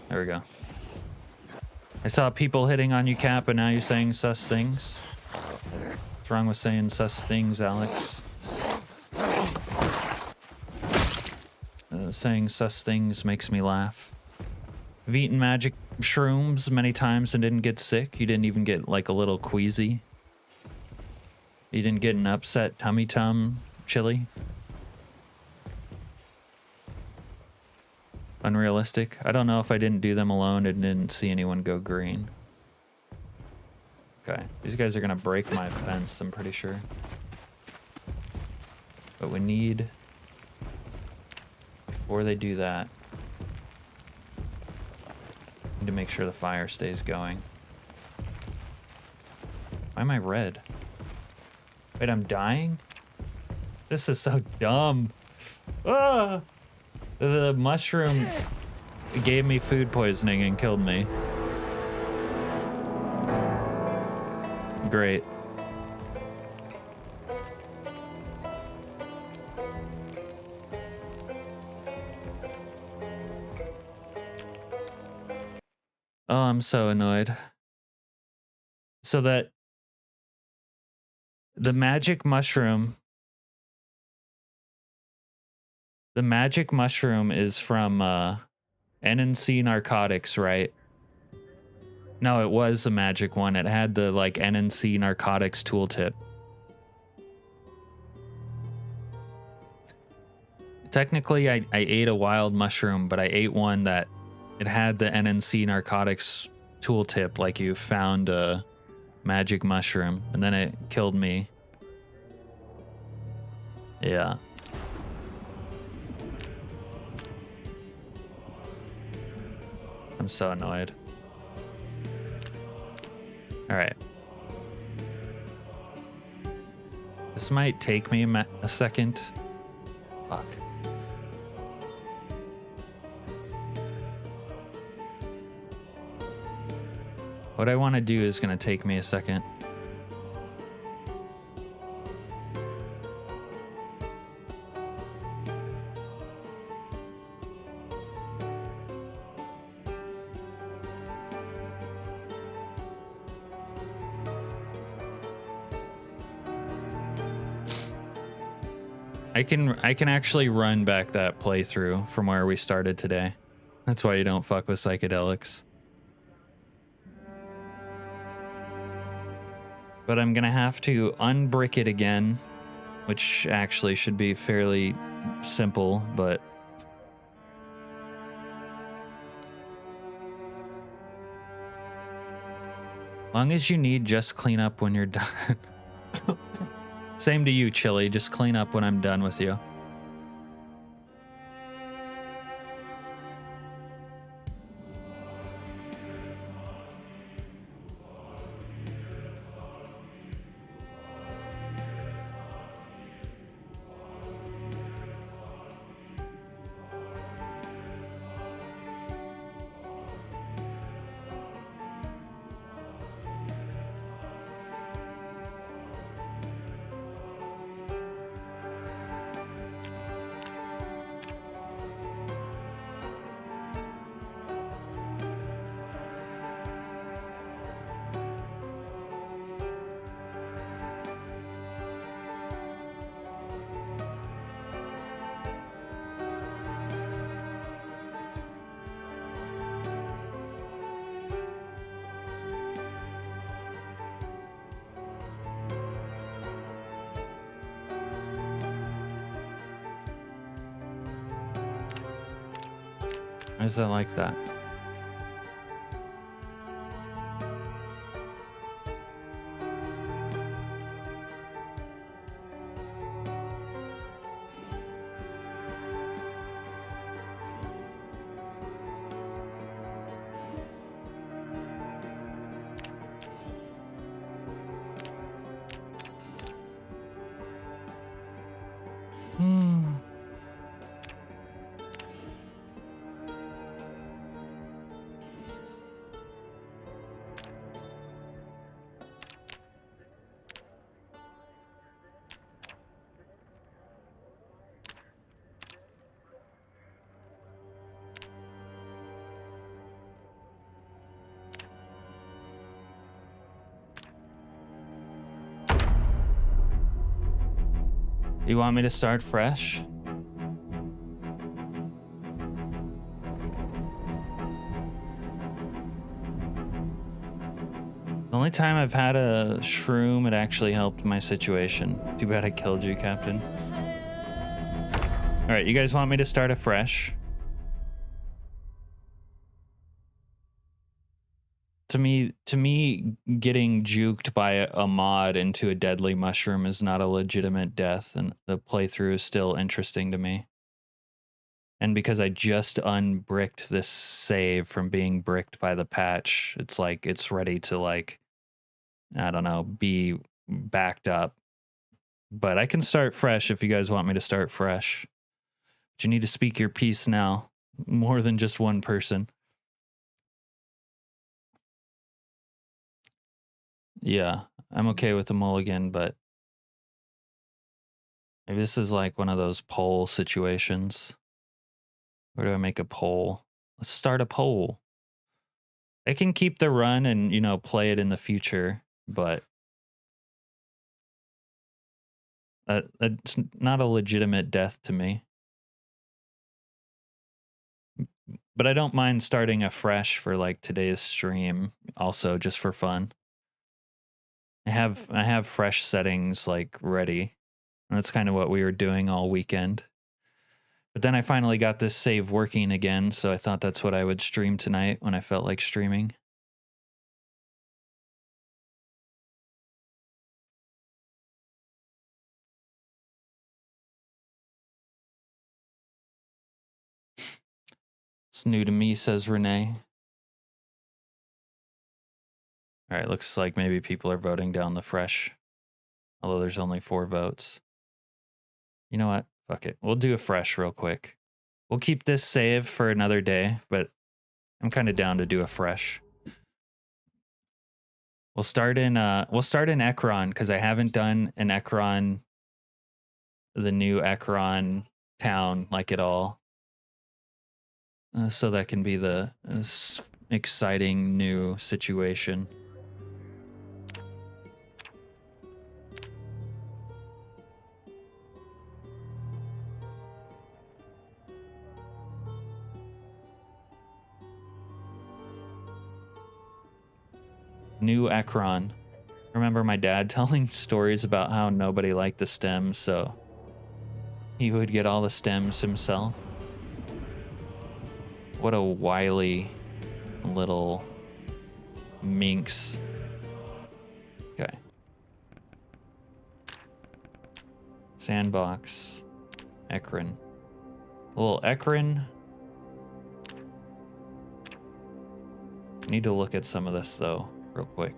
There we go. I saw people hitting on you, Cap, and now you're saying sus things. What's wrong with saying sus things, Alex? Saying sus things makes me laugh. I've eaten magic shrooms many times and didn't get sick. You didn't even get like a little queasy. You didn't get an upset tummy Chili. Unrealistic. I don't know if I didn't do them alone and didn't see anyone go green. Okay, these guys are gonna break my fence, I'm pretty sure. But we need, before they do that, need to make sure the fire stays going. Why am I red? Wait, I'm dying? This is so dumb. Ah! The mushroom gave me food poisoning and killed me. Great. Oh, I'm so annoyed. So that the magic mushroom is from NNC Narcotics, right? No, it was a magic one. It had the like NNC Narcotics tooltip. Technically, I ate a wild mushroom, but I ate one that it had the NNC Narcotics tooltip, like you found a magic mushroom, and then it killed me. Yeah. I'm so annoyed. All right. This might take me a second. Fuck. What I want to do is going to take me a second. I can actually run back that playthrough from where we started today. That's why you don't fuck with psychedelics. But I'm gonna have to unbrick it again, which actually should be fairly simple, but long as you need, just clean up when you're done. Same to you, Chili. Just clean up when I'm done with you. Why is that like that? You want me to start fresh? The only time I've had a shroom, it actually helped my situation. Too bad I killed you, Captain. All right, you guys want me to start afresh? To me, getting juked by a mod into a deadly mushroom is not a legitimate death, and the playthrough is still interesting to me. And because I just unbricked this save from being bricked by the patch, it's like it's ready to, like, I don't know, be backed up. But I can start fresh if you guys want me to start fresh. But you need to speak your piece now. More than just one person. Yeah, I'm okay with the mulligan, but maybe this is like one of those poll situations. Where do I make a poll? Let's start a poll. I can keep the run and, you know, play it in the future, but that's not a legitimate death to me. But I don't mind starting afresh for like today's stream, also just for fun. I have fresh settings like ready. And that's kind of what we were doing all weekend. But then I finally got this save working again, so I thought that's what I would stream tonight when I felt like streaming. It's new to me, says Renee. All right, looks like maybe people are voting down the fresh, although there's only 4 votes. You know what? Fuck it. We'll do a fresh real quick. We'll keep this save for another day, but I'm kind of down to do a fresh. We'll start in Ekron, because I haven't done an Ekron, the new Ekron town, like at all. So that can be the exciting new situation. New Ekron. I remember my dad telling stories about how nobody liked the stems, so he would get all the stems himself. What a wily little minx. Okay. Sandbox. Ekron. Little Ekron. Need to look at some of this though, real quick.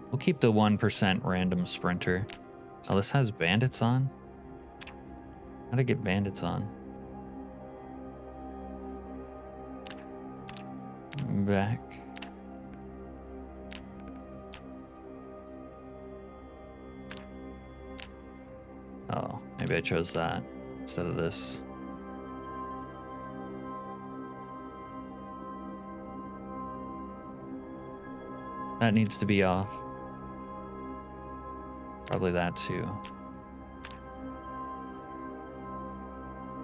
We'll keep the 1% random sprinter. Oh, this has bandits on? How'd I get bandits on? Back. Oh, maybe I chose that instead of this. That needs to be off. Probably that too.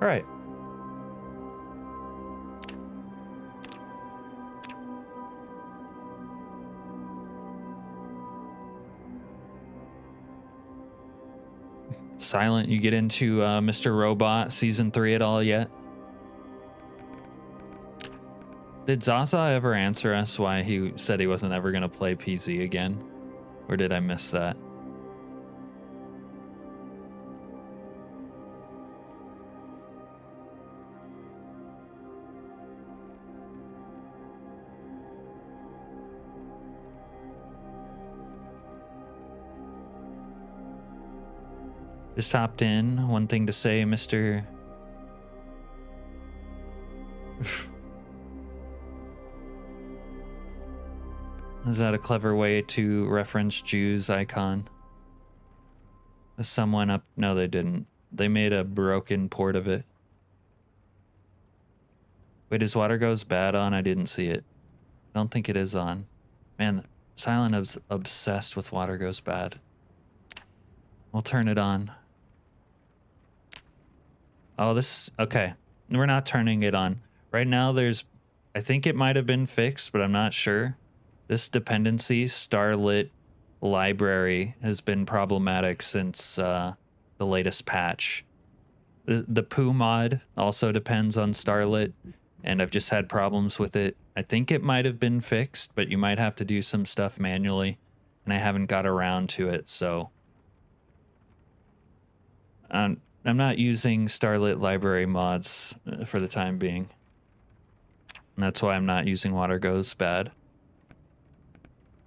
All right, Silent, you get into Mr. Robot Season 3 at all yet? Did Zaza ever answer us why he said he wasn't ever going to play PZ again? Or did I miss that? Just hopped in. One thing to say, Mr. Is that a clever way to reference Jew's icon? Someone up... No, they didn't. They made a broken port of it. Wait, is Water Goes Bad on? I didn't see it. I don't think it is on. Man, Silent is obsessed with Water Goes Bad. We'll turn it on. Oh, this... Okay. We're not turning it on. Right now, there's... I think it might have been fixed, but I'm not sure. This dependency, Starlit Library, has been problematic since the latest patch. The poo mod also depends on Starlit, and I've just had problems with it. I think it might have been fixed, but you might have to do some stuff manually, and I haven't got around to it, so... I'm not using Starlit Library mods for the time being. And that's why I'm not using Water Goes Bad.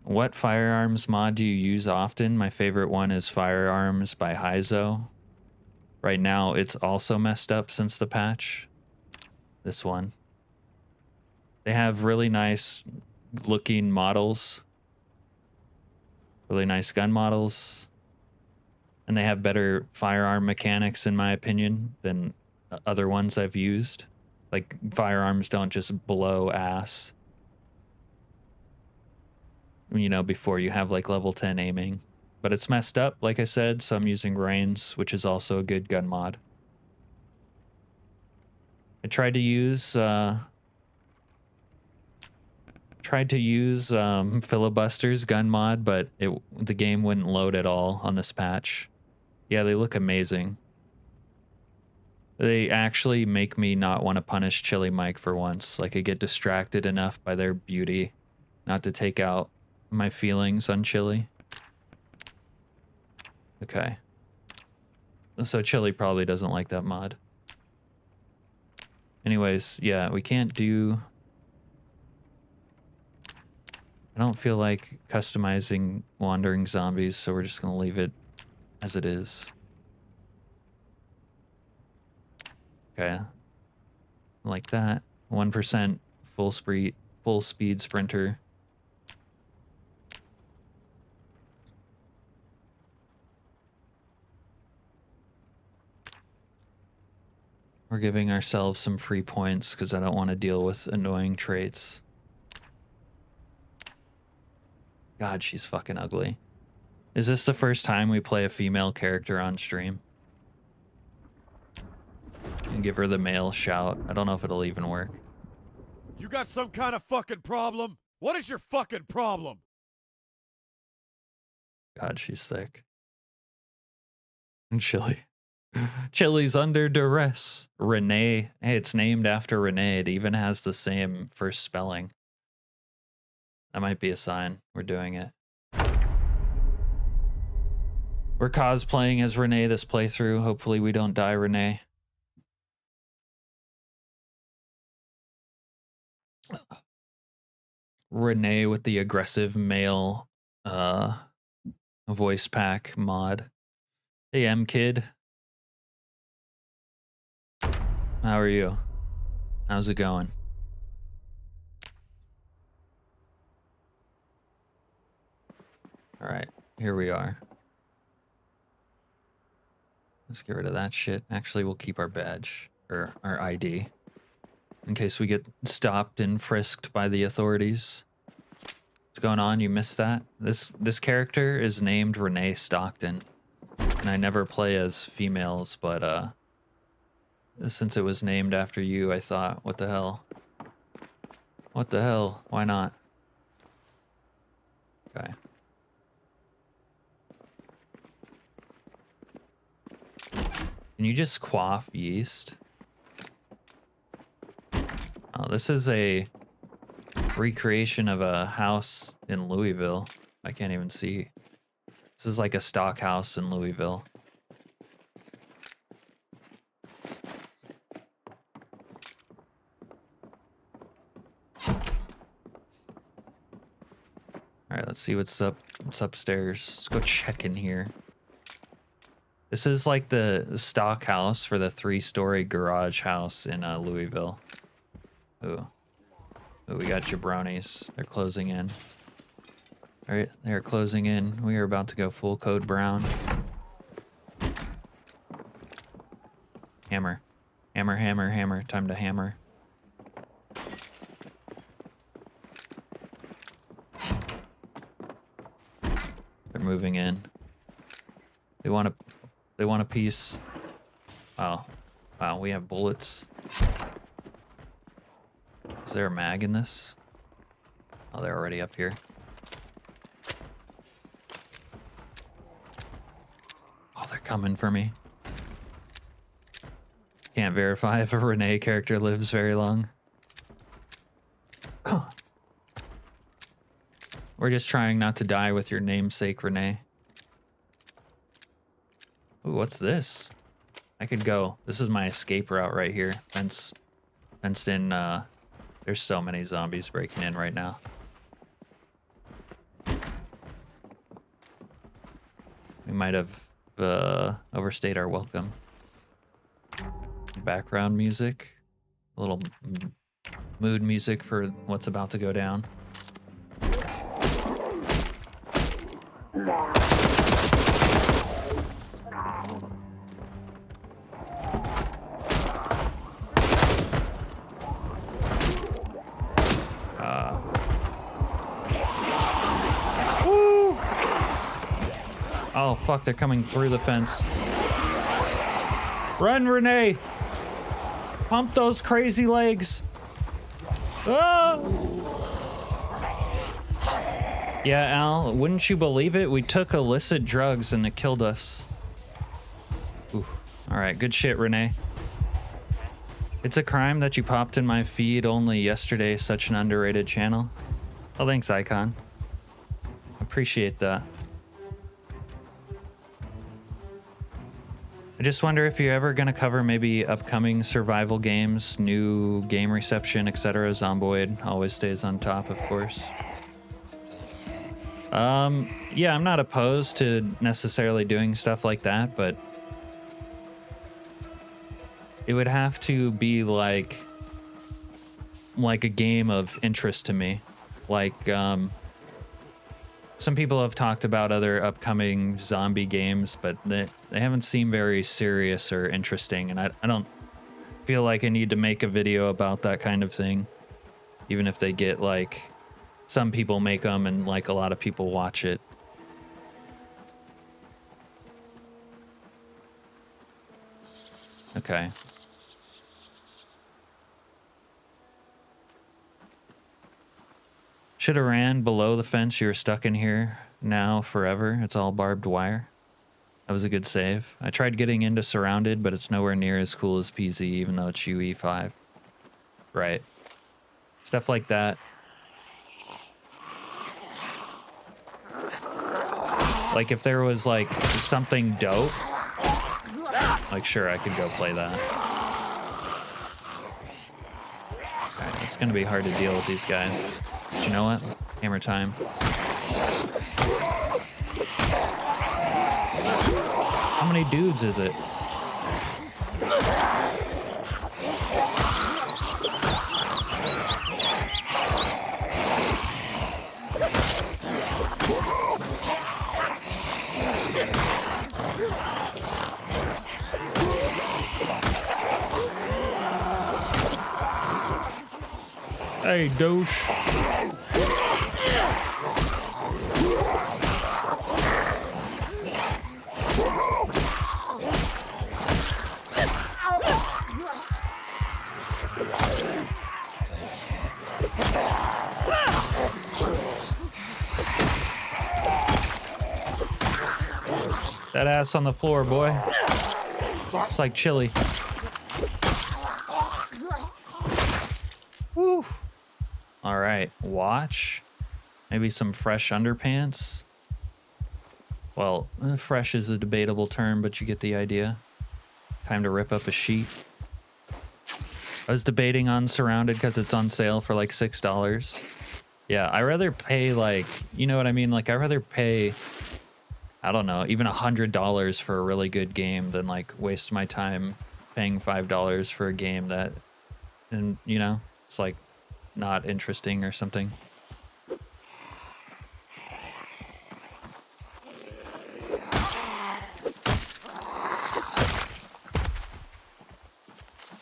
What firearms mod do you use often? My favorite one is Firearms by Hyzo. Right now, it's also messed up since the patch. This one. They have really nice looking models. Really nice gun models. And they have better firearm mechanics, in my opinion, than other ones I've used. Like, firearms don't just blow ass. You know, before you have, like, level 10 aiming. But it's messed up, like I said, so I'm using Reigns, which is also a good gun mod. I tried to use... Filibuster's gun mod, but the game wouldn't load at all on this patch. Yeah, they look amazing. They actually make me not want to punish Chili Mike for once. Like, I get distracted enough by their beauty not to take out my feelings on Chili. Okay. So Chili probably doesn't like that mod. Anyways, yeah, we can't do... I don't feel like customizing wandering zombies, so we're just going to leave it as it is. Okay. Like that. 1% full speed sprinter. We're giving ourselves some free points because I don't want to deal with annoying traits. God, she's fucking ugly. Is this the first time we play a female character on stream? And give her the male shout. I don't know if it'll even work. You got some kind of fucking problem? What is your fucking problem? God, she's thick. And Chili. Chili's under duress. Renee. Hey, it's named after Renee. It even has the same first spelling. That might be a sign we're doing it. We're cosplaying as Renee this playthrough. Hopefully we don't die, Renee. Renee with the aggressive male voice pack mod. Hey, M-Kid. How are you? How's it going? All right, here we are. Let's get rid of that shit. Actually, we'll keep our badge, or our ID, in case we get stopped and frisked by the authorities. What's going on? You missed that? This character is named Renee Stockton, and I never play as females, but since it was named after you, I thought, what the hell? What the hell? Why not? Okay. Can you just quaff yeast? Oh, this is a recreation of a house in Louisville. I can't even see. This is like a stock house in Louisville. All right, let's see what's up. What's upstairs? Let's go check in here. This is like the stock house for the 3-story garage house in Louisville. Ooh. Ooh, we got jabronis. They're closing in. All right, they're closing in. We are about to go full code brown. Hammer. Hammer, hammer, hammer. Time to hammer. They're moving in. They want a piece. Oh. Wow, we have bullets. Is there a mag in this? Oh, they're already up here. Oh, they're coming for me. Can't verify if a Renee character lives very long. We're just trying not to die with your namesake, Renee. Ooh, what's this? I could go. This is my escape route right here. Fenced in, there's so many zombies breaking in right now. We might have overstayed our welcome. Background music. A little mood music for what's about to go down. Oh, fuck, they're coming through the fence. Run, Renee! Pump those crazy legs! Ah! Yeah, Al, wouldn't you believe it? We took illicit drugs and it killed us. Ooh. Alright, good shit, Renee. It's a crime that you popped in my feed only yesterday, such an underrated channel. Oh, thanks, Icon. Appreciate that. I just wonder if you're ever going to cover maybe upcoming survival games, new game reception, etc. Zomboid always stays on top, of course. Yeah, I'm not opposed to necessarily doing stuff like that, but it would have to be like a game of interest to me. Like, some people have talked about other upcoming zombie games, but they haven't seemed very serious or interesting, and I don't feel like I need to make a video about that kind of thing, even if they get, like, some people make them and, like, a lot of people watch it. Okay. Should have ran below the fence. You were stuck in here now forever. It's all barbed wire. That was a good save. I tried getting into Surrounded, but it's nowhere near as cool as PZ, even though it's UE5. Right. Stuff like that. Like, if there was, like, something dope, like, sure, I could go play that. Alright, it's gonna be hard to deal with these guys. But you know what? Hammer time. How many dudes is it? Hey, douche. That ass on the floor, boy. Looks like chili. Woo. All right, watch. Maybe some fresh underpants. Well, fresh is a debatable term, but you get the idea. Time to rip up a sheet. I was debating on Surrounded because it's on sale for like $6. Yeah, I rather pay like, you know what I mean? Like, I rather pay, I don't know, even $100 for a really good game than like waste my time paying $5 for a game that, and you know, it's like not interesting or something.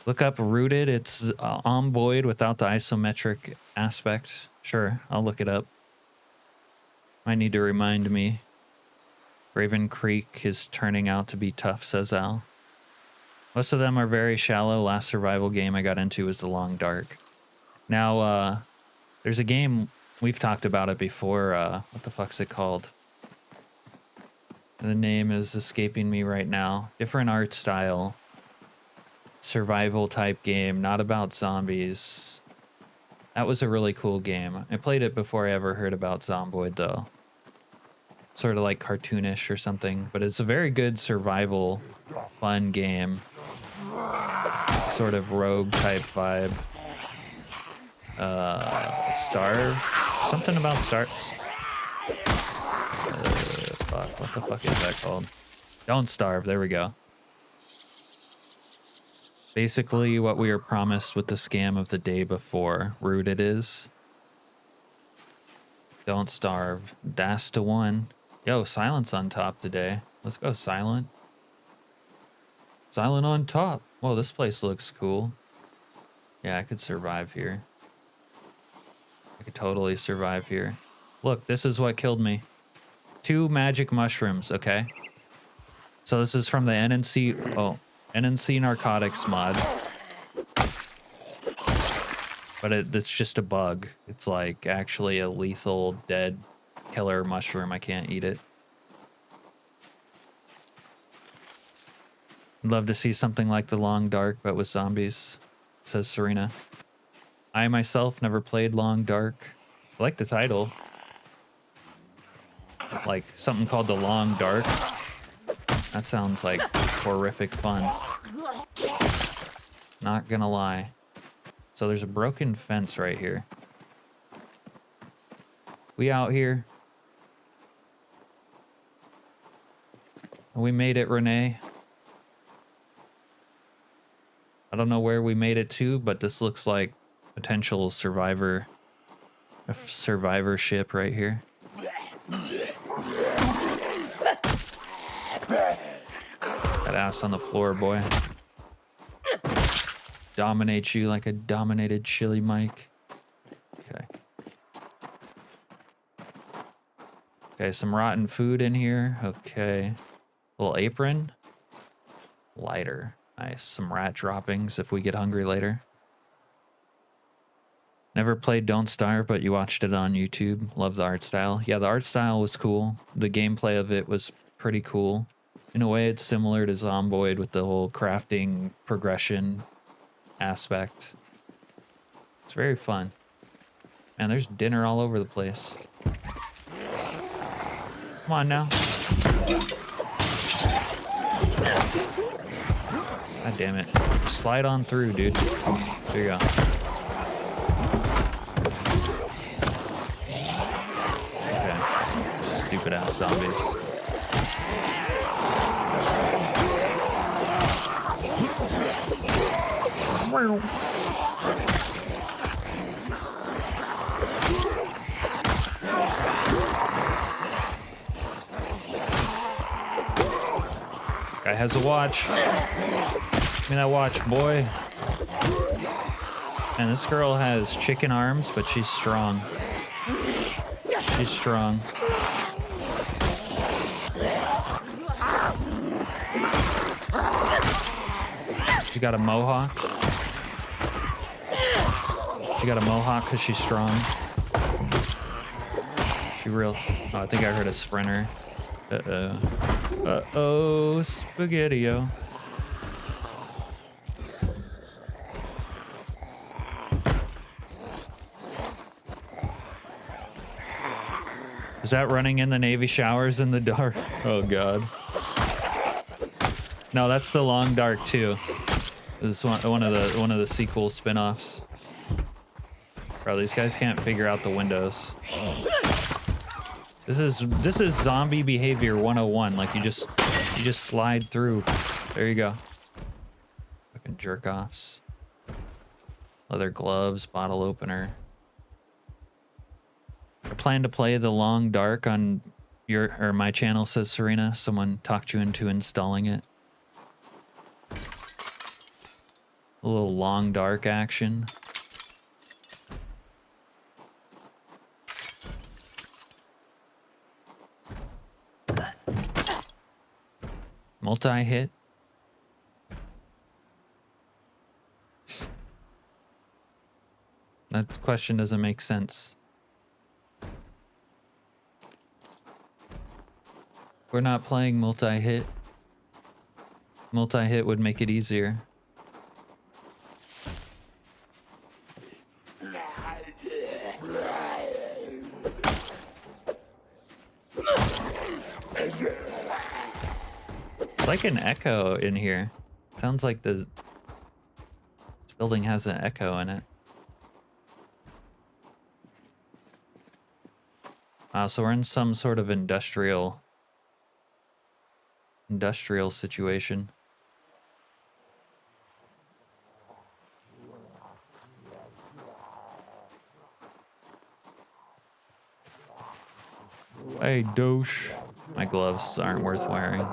Look up Rooted. It's Zomboid without the isometric aspect. Sure, I'll look it up. Might need to remind me. Raven Creek is turning out to be tough, says Al. Most of them are very shallow. Last survival game I got into was The Long Dark. Now, there's a game, we've talked about it before. What the fuck's it called? The name is escaping me right now. Different art style. Survival type game, not about zombies. That was a really cool game. I played it before I ever heard about Zomboid though. Sort of like cartoonish or something, but it's a very good survival fun game. Sort of rogue type vibe. Starve? Something about Starve. Fuck, what the fuck is that called? Don't Starve, there we go. Basically what we were promised with the scam of the day before. Rooted is. Don't Starve. Das to 1. Yo, Silent's on top today. Let's go, Silent. Silent on top. Whoa, this place looks cool. Yeah, I could survive here. I could totally survive here. Look, this is what killed me. 2 magic mushrooms, okay? So this is from the NNC... Oh. NNC Narcotics mod. But it's just a bug. It's like actually a lethal dead killer mushroom. I can't eat it. I'd love to see something like The Long Dark, but with zombies, says Serena. I myself never played Long Dark. I like the title. Like something called The Long Dark. That sounds like horrific fun. Not gonna lie. So there's a broken fence right here. We out here. We made it, Renee. I don't know where we made it to, but this looks like potential survivor. A survivorship right here. That ass on the floor, boy. Dominates you like a dominated chili mic. Okay. Okay, some rotten food in here. Okay. Little apron. Lighter. Nice. Some rat droppings if we get hungry later. Never played Don't Starve, but you watched it on YouTube. Love the art style. Yeah, the art style was cool. The gameplay of it was pretty cool. In a way, it's similar to Zomboid with the whole crafting progression aspect. It's very fun. Man, there's dinner all over the place. Come on now. God damn it. Slide on through, dude. There you go. Okay. Stupid ass zombies. Guy has a watch. Give me that watch, boy. And this girl has chicken arms, but she's strong. She's strong. She got a mohawk. She got a mohawk because she's strong. She real... Oh, I think I heard a sprinter. Uh-oh. Uh-oh, Spaghetti-O. Is that running in the Navy showers in the dark? Oh god. No, that's the Long Dark too. This is one of the sequel spin-offs. Bro, these guys can't figure out the windows. This is zombie behavior 101. Like you just slide through. There you go. Fucking jerk offs. Leather gloves, bottle opener. I plan to play the Long Dark on your or my channel, says Serena. Someone talked you into installing it. A little Long Dark action. Multi-hit. That question doesn't make sense. We're not playing multi-hit. Multi-hit would make it easier. It's like an echo in here. Sounds like this building has an echo in it. So we're in some sort of industrial situation. Hey, douche. My gloves aren't worth wearing.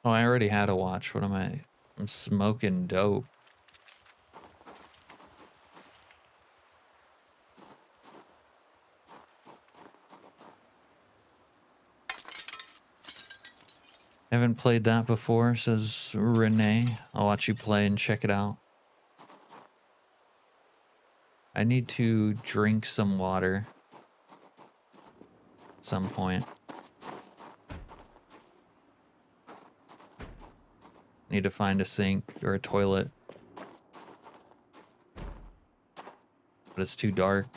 Oh, I already had a watch. What am I? I'm smoking dope. Haven't played that before, says Renee. I'll watch you play and check it out. I need to drink some water at some point. Need to find a sink or a toilet. But it's too dark.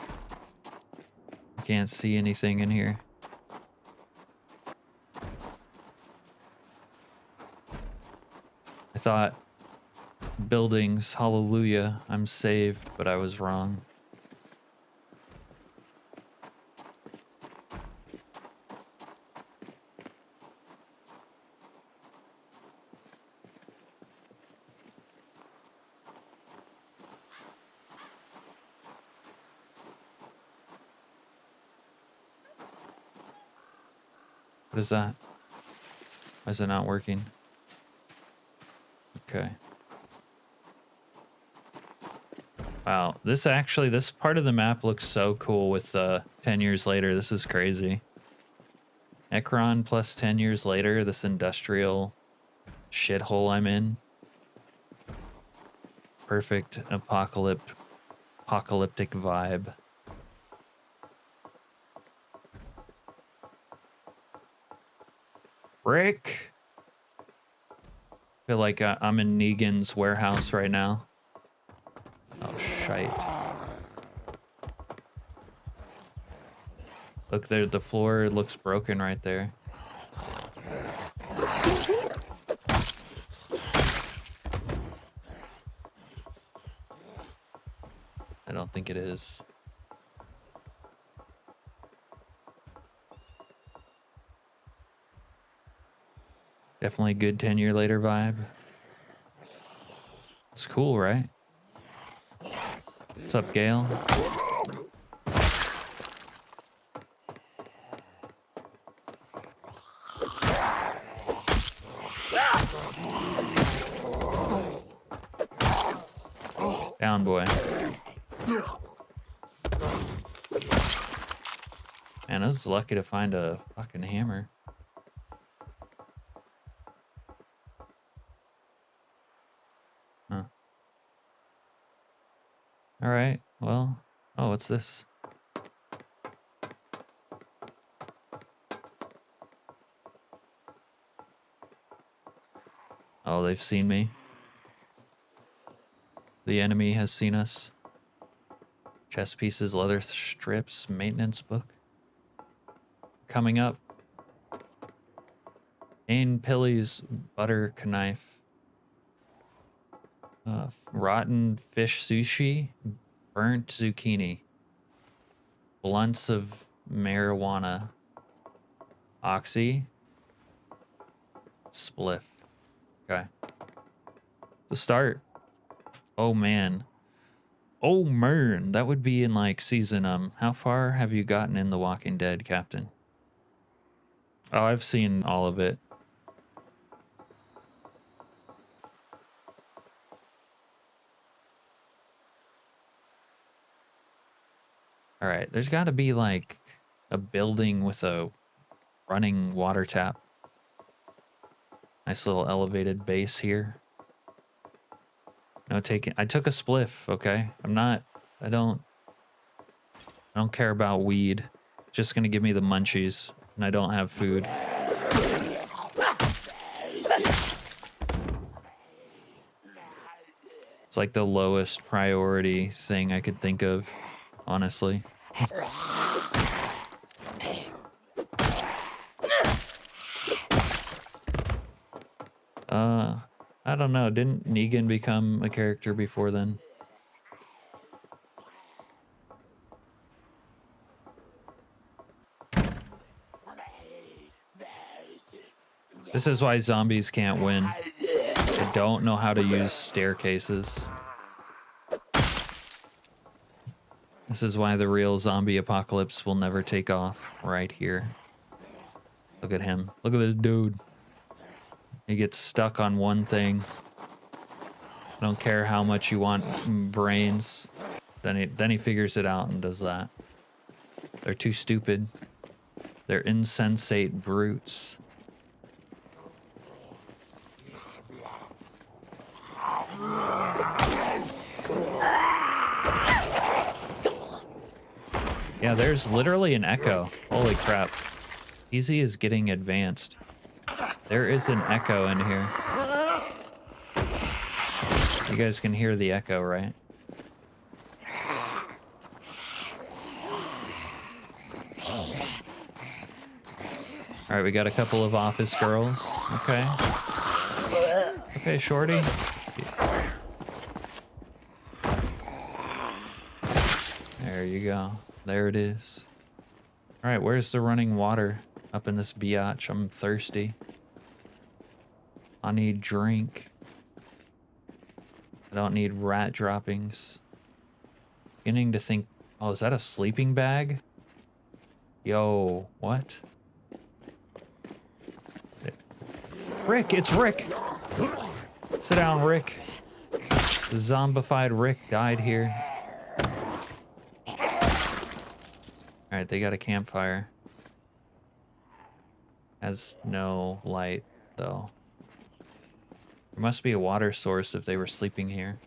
I can't see anything in here. I thought buildings, hallelujah, I'm saved, but I was wrong. What is that? Why is it not working? Okay. Wow, this part of the map looks so cool with 10 years later. This is crazy. Ekron plus 10 years later, this industrial shithole I'm in. Perfect apocalyptic vibe. Rick! Feel like I'm in Negan's warehouse right now. Oh, shite. Look there, the floor looks broken right there. I don't think it is. Definitely good 10-year later vibe. It's cool, right? What's up, Gail? Down, boy. Man, I was lucky to find a fucking hammer. Huh. All right, well, oh, what's this? Oh, they've seen me. The enemy has seen us. Chess pieces, leather strips, maintenance book. Coming up. Ain Pilly's butter knife. Rotten fish sushi. Burnt zucchini. Blunts of marijuana. Oxy. Spliff. Okay. To start. Oh man. Oh man. That would be in like season, how far have you gotten in The Walking Dead, Captain? Oh, I've seen all of it. All right, there's got to be like a building with a running water tap. Nice little elevated base here. No taking. I took a spliff, okay? I don't care about weed. It's just gonna give me the munchies, and I don't have food. It's like the lowest priority thing I could think of, honestly. I don't know. Didn't Negan become a character before then? This is why zombies can't win. They don't know how to use staircases. This is why the real zombie apocalypse will never take off right here. Look at him. Look at this dude. He gets stuck on one thing. I don't care how much you want brains. Then he figures it out and does that. They're too stupid. They're insensate brutes. Yeah, there's literally an echo. Holy crap. Easy is getting advanced. There is an echo in here. You guys can hear the echo, right? All right, we got a couple of office girls. Okay. Okay, shorty. There you go. There it is. All right, where's the running water up in this biatch? I'm thirsty. I need drink. I don't need rat droppings. Beginning to think, oh, is that a sleeping bag? Yo, what? Rick, it's Rick. Sit down, Rick. The zombified Rick died here. All right, they got a campfire. Has no light, though. There must be a water source if they were sleeping here.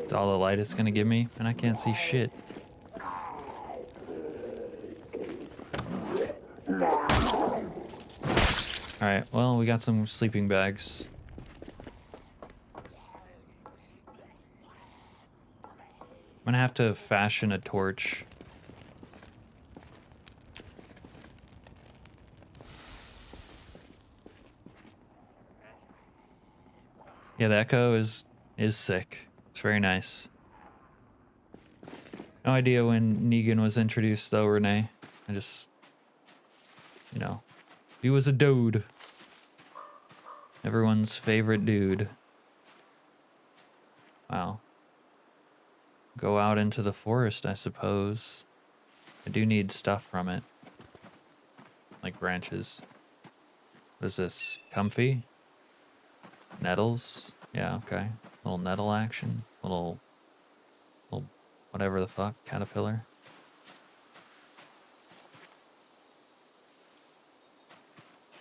It's all the light it's gonna give me, and I can't see shit. Alright, well, we got some sleeping bags. I'm gonna have to fashion a torch. Yeah, the echo is sick. It's very nice. No idea when Negan was introduced though, Renee. I just you know, he was a dude. Everyone's favorite dude. Wow. Go out into the forest, I suppose. I do need stuff from it. Like branches. What is this? Comfy? Nettles? Yeah, okay. Little nettle action. Little whatever the fuck. Caterpillar.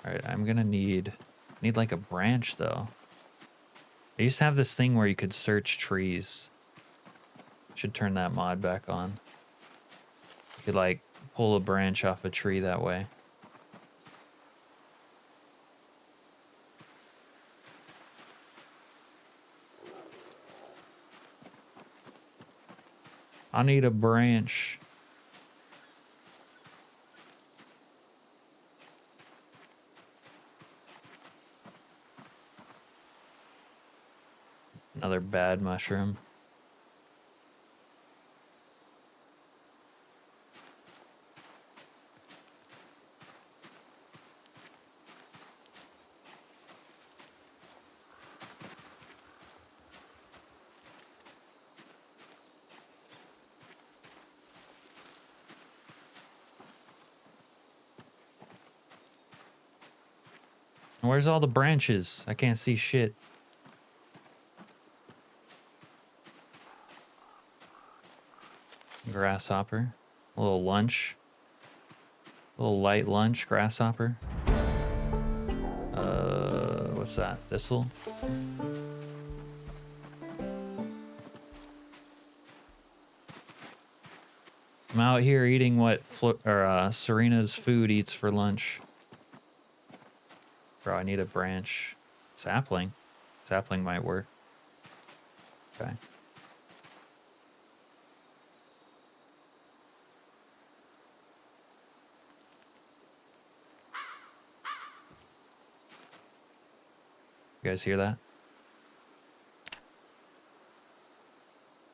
Alright, I'm gonna need like a branch though. I used to have this thing where you could search trees. Should turn that mod back on. You could like pull a branch off a tree that way. I need a branch. Another bad mushroom. Where's all the branches? I can't see shit. Grasshopper. A little lunch. A little light lunch, grasshopper. What's that? Thistle? I'm out here eating what Serena's food eats for lunch. Bro, I need a branch. Sapling. Sapling might work. Okay. You guys hear that?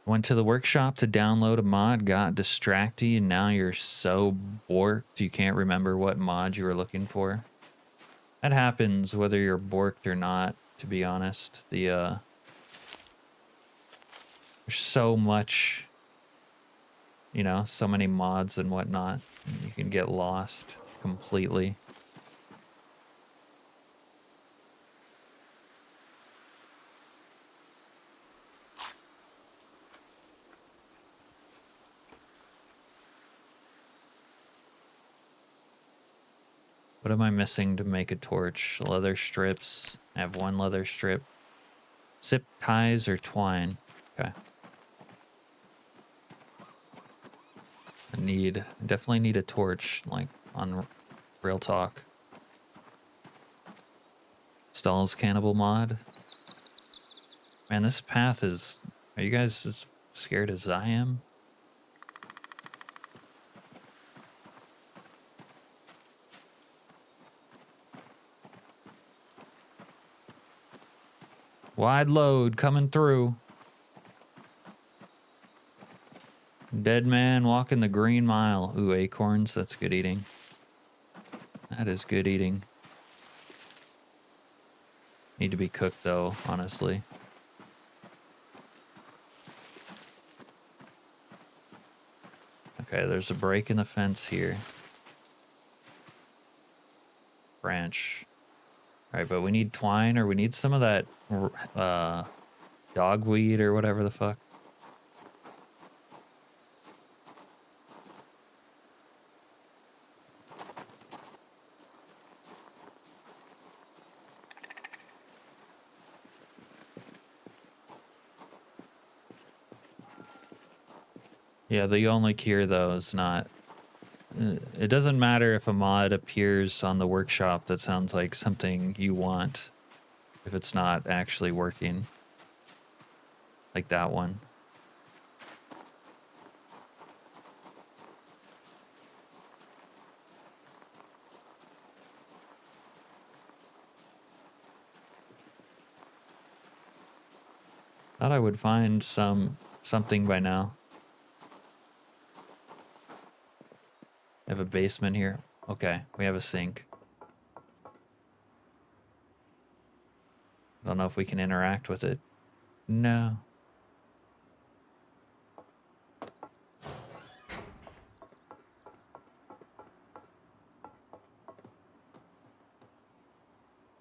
Went to the workshop to download a mod, got distracted, and now you're so borked you can't remember what mod you were looking for. That happens whether you're borked or not, to be honest. There's so much, you know, so many mods and whatnot. You can get lost completely. What am I missing to make a torch? Leather strips. I have one leather strip. Zip ties or twine. Okay. I definitely need a torch, like on real talk. Stalls cannibal mod. Man, this path is... Are you guys as scared as I am? Wide load coming through. Dead man walking the green mile. Ooh, acorns. That's good eating. That is good eating. Need to be cooked though, honestly. Okay, there's a break in the fence here. Branch. Alright, but we need twine, or we need some of that dogweed or whatever the fuck. Yeah, the only cure though is not... It doesn't matter if a mod appears on the workshop that sounds like something you want if it's not actually working. Like that one. Thought I would find something by now. I have a basement here. Okay, we have a sink. Don't know if we can interact with it. No.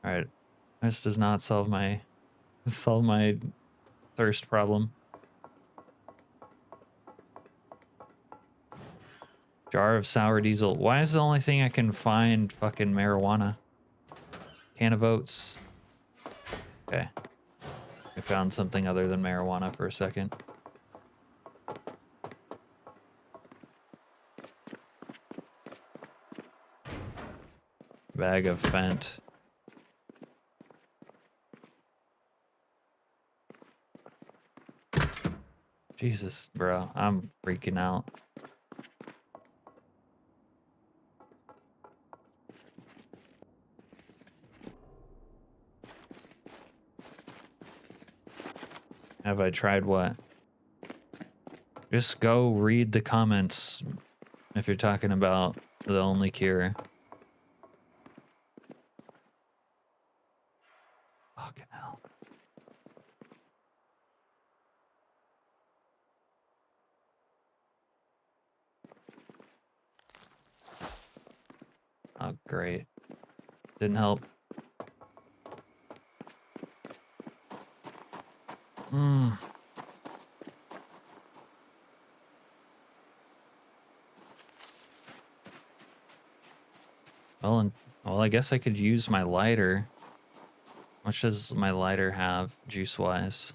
All right. This does not solve my thirst problem. Jar of sour diesel. Why is the only thing I can find fucking marijuana? Can of oats. Okay. I found something other than marijuana for a second. Bag of Fent. Jesus, bro. I'm freaking out. Have I tried what? Just go read the comments if you're talking about the only cure. Fucking hell. Oh, great. Didn't help. Well, I guess I could use my lighter. How much does my lighter have, juice-wise?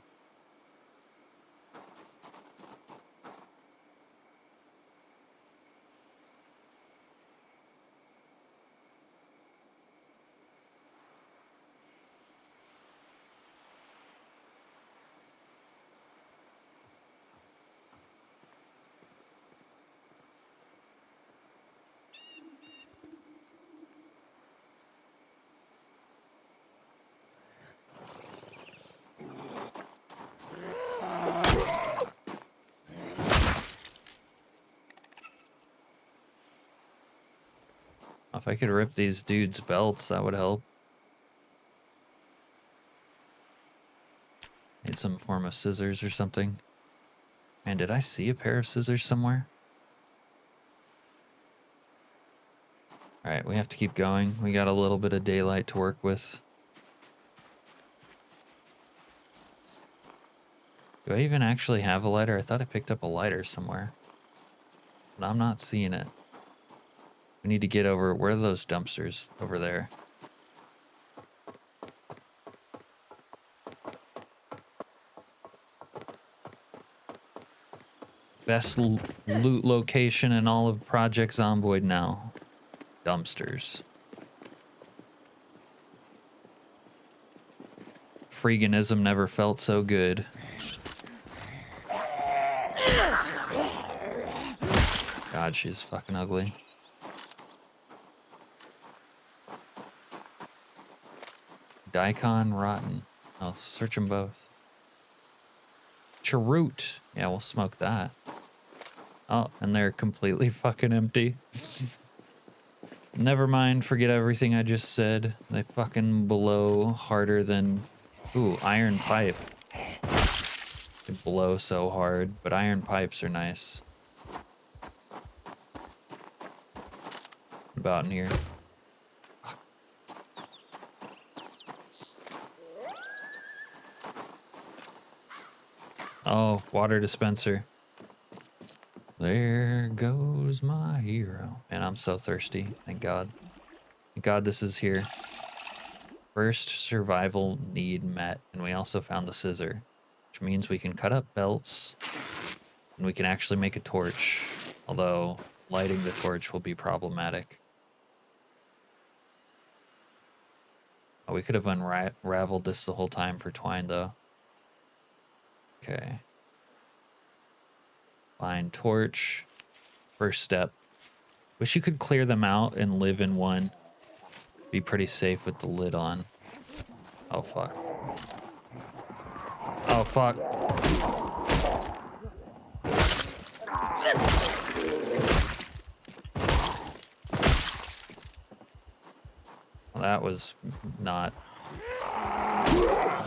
If I could rip these dudes' belts, that would help. Need some form of scissors or something. Man, did I see a pair of scissors somewhere? Alright, we have to keep going. We got a little bit of daylight to work with. Do I even actually have a lighter? I thought I picked up a lighter somewhere. But I'm not seeing it. We need to get over... Where are those dumpsters? Over there. Best loot location in all of Project Zomboid now. Dumpsters. Freeganism never felt so good. God, she's fucking ugly. Daikon rotten. I'll search them both. Cheroot. Yeah, we'll smoke that. Oh, and they're completely fucking empty. Never mind, forget everything I just said. They fucking blow harder than... Ooh, iron pipe. They blow so hard, but iron pipes are nice. What about in here? Oh, water dispenser. There goes my hero. Man, I'm so thirsty. Thank God. Thank God this is here. First survival need met. And we also found the scissor, which means we can cut up belts and we can actually make a torch. Although lighting the torch will be problematic. Oh, we could have unraveled this the whole time for twine though. Okay. Find torch. First step. Wish you could clear them out and live in one. Be pretty safe with the lid on. Oh, fuck. Oh, fuck. that was not...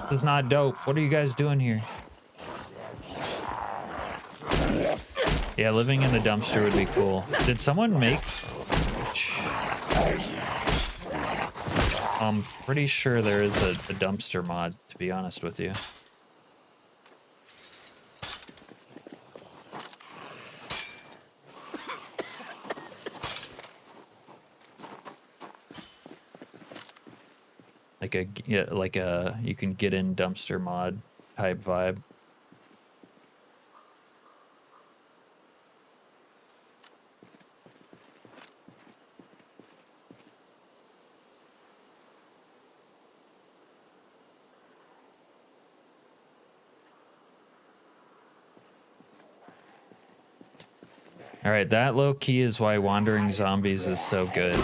This is not dope. What are you guys doing here? Yeah, living in the dumpster would be cool. Did someone make... I'm pretty sure there is a dumpster mod, to be honest with you. Like a you can get in dumpster mod type vibe. All right, that low key is why Wandering Zombies is so good.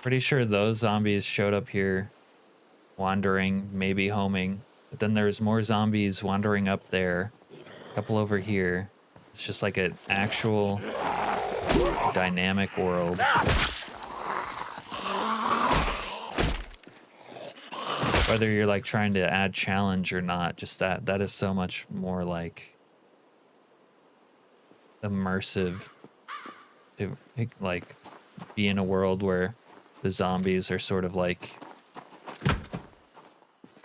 Pretty sure those zombies showed up here, wandering, maybe homing. But then there's more zombies wandering up there, a couple over here. It's just like an actual dynamic world. Whether you're like trying to add challenge or not, just that is so much more like immersive to like be in a world where the zombies are sort of like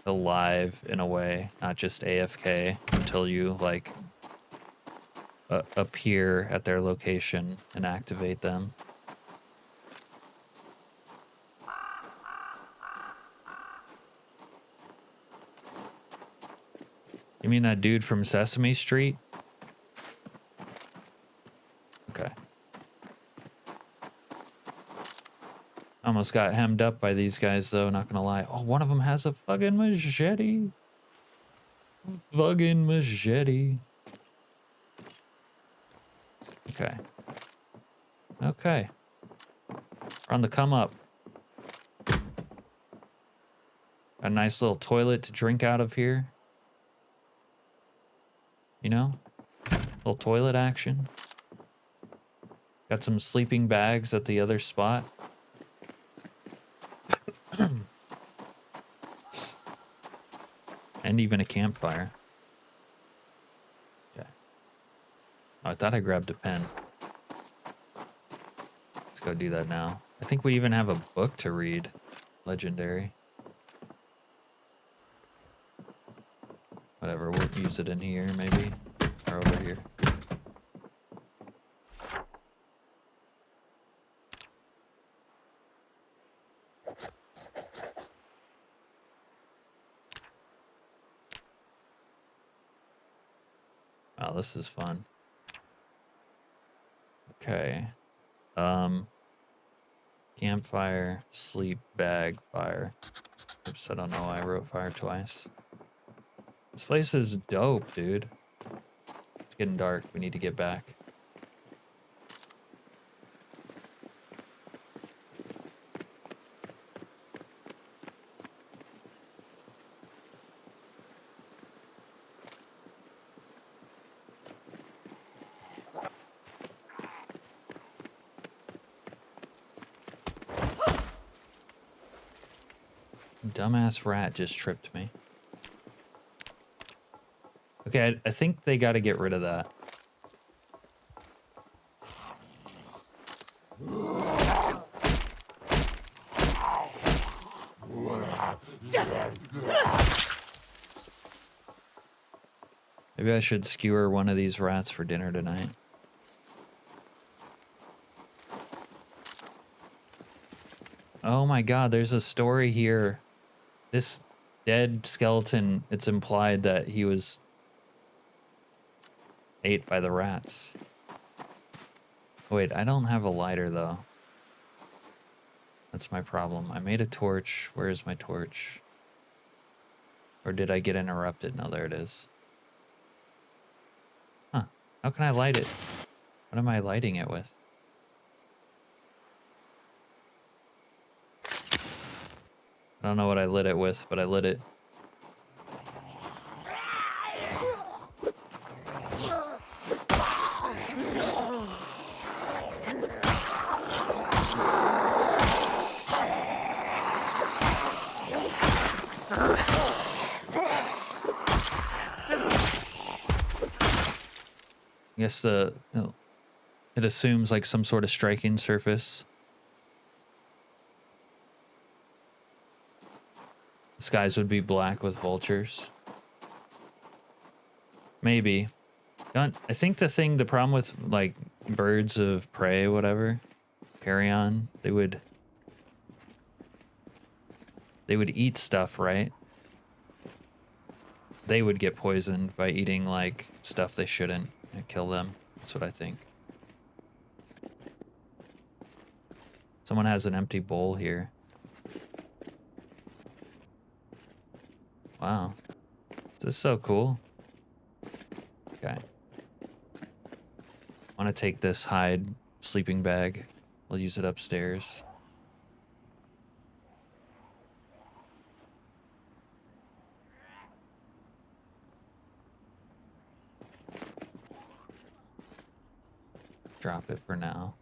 alive in a way, not just AFK until you like appear at their location and activate them. You mean that dude from Sesame Street? Okay. Almost got hemmed up by these guys, though, not gonna lie. Oh, one of them has a fucking machete. Fucking machete. Okay. Okay. We're on the come up. A nice little toilet to drink out of here. You know? Little toilet action. Got some sleeping bags at the other spot. And even a campfire. Okay. Oh, I thought I grabbed a pen. Let's go do that now. I think we even have a book to read. Legendary. Whatever, we'll use it in here maybe. Or over here. Wow, this is fun. Okay. Campfire, sleep, bag, fire. Oops, I don't know why I wrote fire twice. This place is dope, dude. It's getting dark. We need to get back. Dumbass rat just tripped me. Okay, I think they got to get rid of that. Maybe I should skewer one of these rats for dinner tonight. Oh my god, there's a story here. This dead skeleton, it's implied that he was ate by the rats. Wait, I don't have a lighter though. That's my problem. I made a torch. Where is my torch? Or did I get interrupted? No, there it is. Huh. How can I light it? What am I lighting it with? I don't know what I lit it with, but I lit it. I guess it assumes like some sort of striking surface. The skies would be black with vultures. Maybe. I think the problem with like birds of prey, whatever, carrion, they would eat stuff, right? They would get poisoned by eating like stuff they shouldn't and kill them. That's what I think. Someone has an empty bowl here. Wow. This is so cool. Okay. I want to take this hide sleeping bag. We'll use it upstairs. Drop it for now.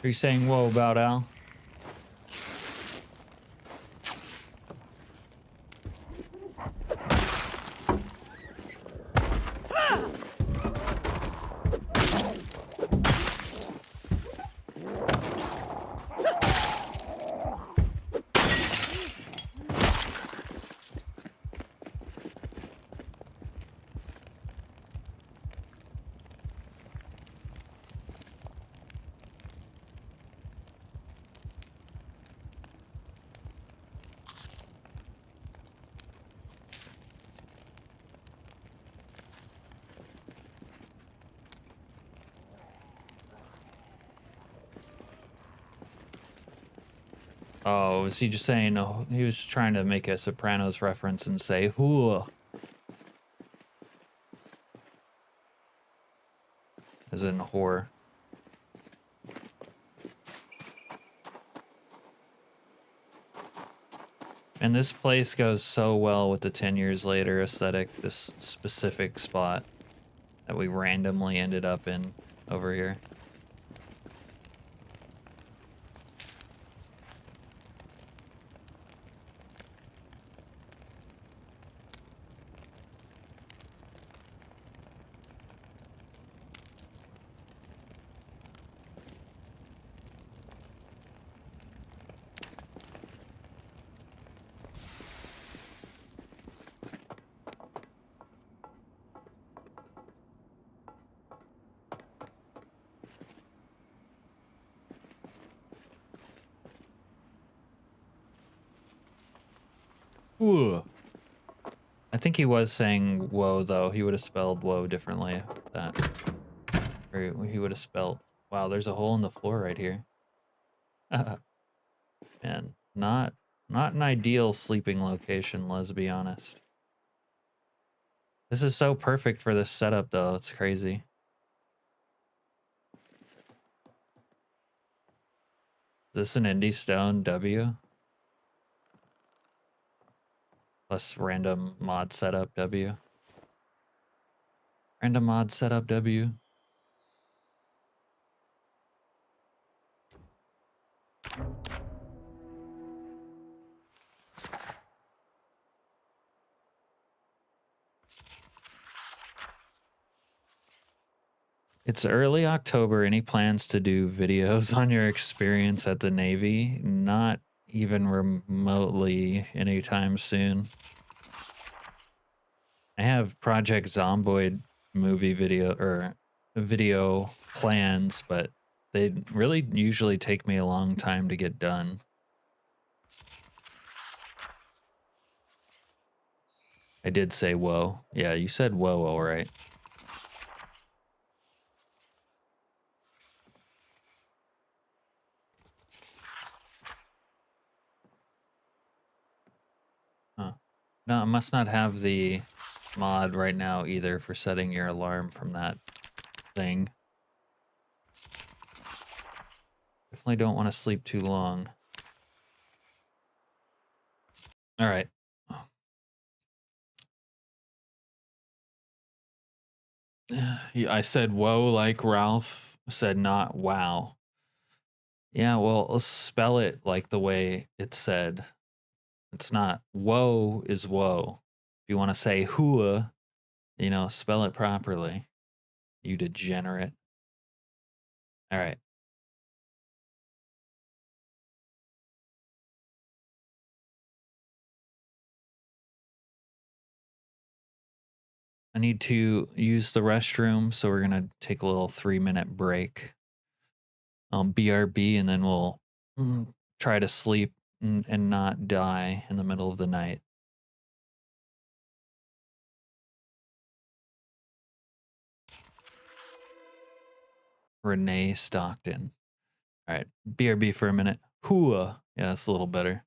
Are you saying whoa about Al? Oh, was he just saying, oh, he was trying to make a Sopranos reference and say, whoa. As in whore. And this place goes so well with the 10 years later aesthetic, this specific spot that we randomly ended up in over here. Ooh. I think he was saying whoa, though. He would have spelled whoa differently. That. Or he would have spelled, wow, there's a hole in the floor right here. Man, not an ideal sleeping location, let's be honest. This is so perfect for this setup, though. It's crazy. Is this an indie stone W? Plus random mod setup W. Random mod setup W. It's early October. Any plans to do videos on your experience at the Navy? Not even remotely anytime soon. I have Project Zomboid movie video or video plans, but they really usually take me a long time to get done. I did say whoa. Yeah, you said whoa, all right. Huh. No, I must not have the mod right now either for setting your alarm from that thing. Definitely don't want to sleep too long. All right. Yeah, I said whoa like Ralph said not wow. Yeah, well, let's spell it like the way it's said. It's not whoa is whoa. If you want to say hua, you know, spell it properly. You degenerate. All right. I need to use the restroom, so we're gonna take a little 3-minute break. BRB, and then we'll try to sleep and not die in the middle of the night. Renee Stockton. All right, BRB for a minute. Hua. Yeah, that's a little better.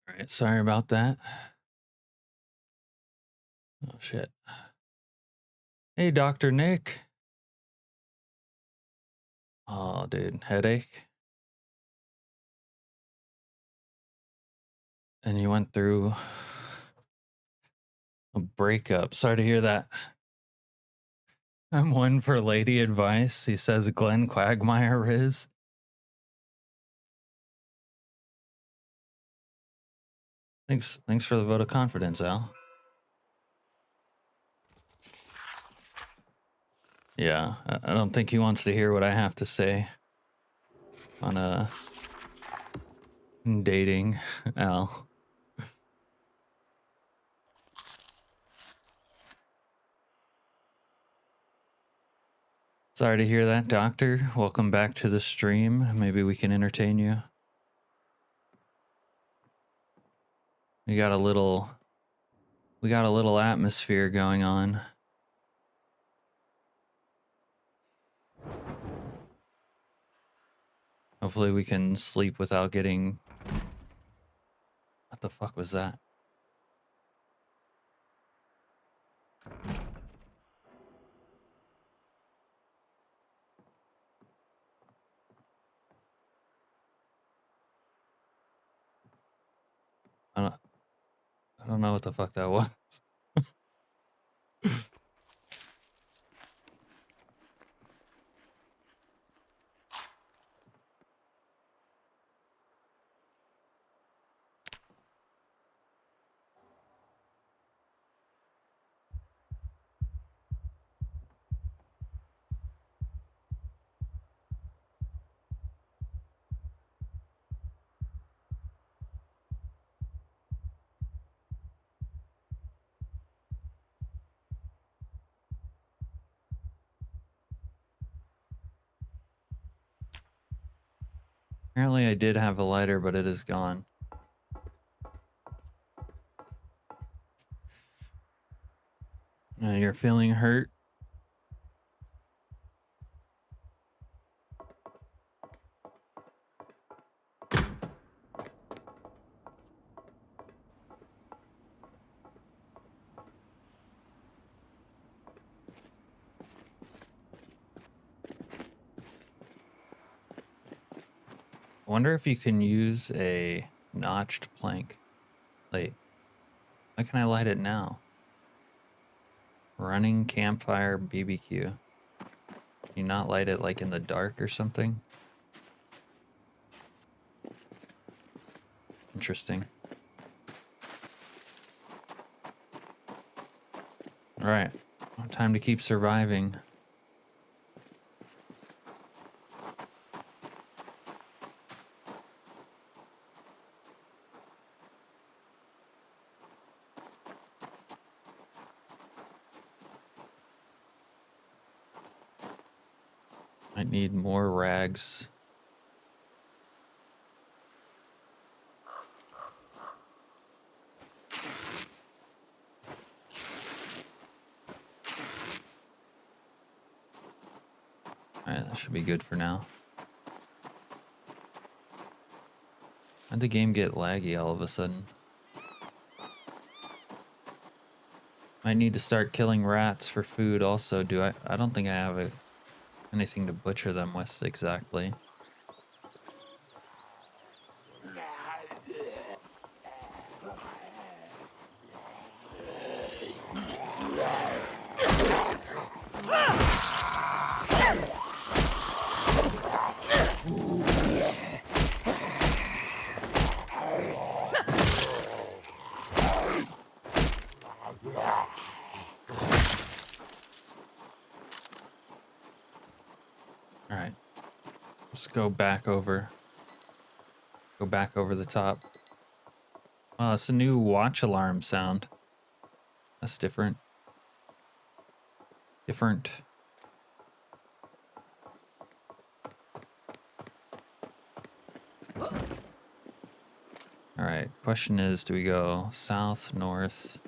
All right, sorry about that. Oh, shit. Hey, Dr. Nick. Oh, dude, headache. And you went through a breakup. Sorry to hear that. I'm one for lady advice. He says Glenn Quagmire is. Thanks for the vote of confidence, Al. Yeah, I don't think he wants to hear what I have to say on dating, Al. Sorry to hear that, Doctor. Welcome back to the stream. Maybe we can entertain you. We got a little atmosphere going on. Hopefully we can sleep without getting... What the fuck was that? I don't know what the fuck that was. Apparently I did have a lighter, but it is gone. You're feeling hurt? I wonder if you can use a notched plank. Wait, why can I light it now? Running campfire BBQ. Can you not light it like in the dark or something? Interesting. All right, time to keep surviving. Might need more rags. Alright, that should be good for now. How'd the game get laggy all of a sudden? Might need to start killing rats for food also. I don't think I have anything to butcher them with exactly. Alright. Let's go back over. Go back over the top. Oh, it's a new watch alarm sound. That's different. Different. Alright, question is, do we go south, north?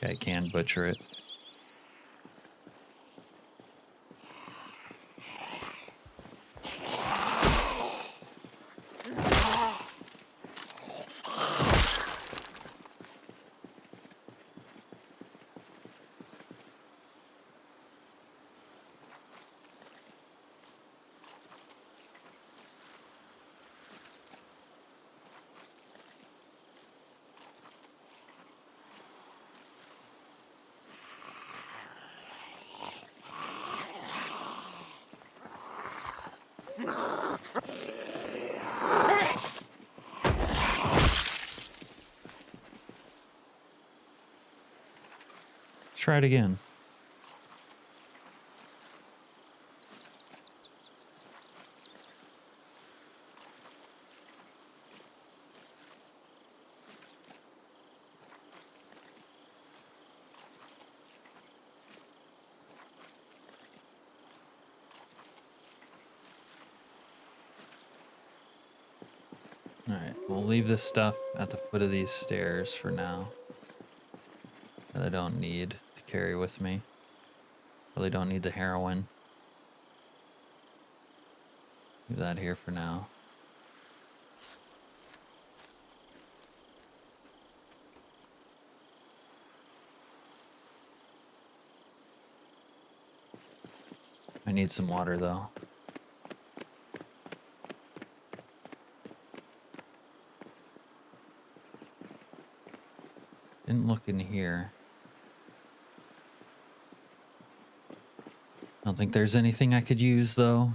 I can butcher it. Let's try it again. Alright, we'll leave this stuff at the foot of these stairs for now. That I don't need to carry with me. Really don't need the heroin. Leave that here for now. I need some water though. Didn't look in here. I don't think there's anything I could use though.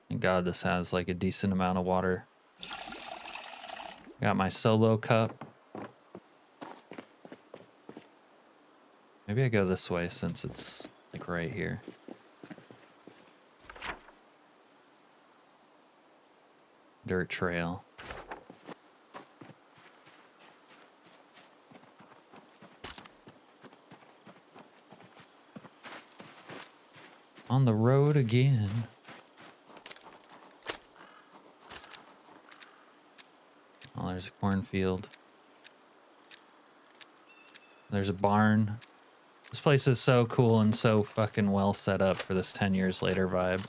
Thank God this has like a decent amount of water. Got my solo cup. Maybe I go this way since it's like right here. Dirt trail. On the road again. Oh, there's a cornfield. There's a barn. This place is so cool and so fucking well set up for this 10 years later vibe.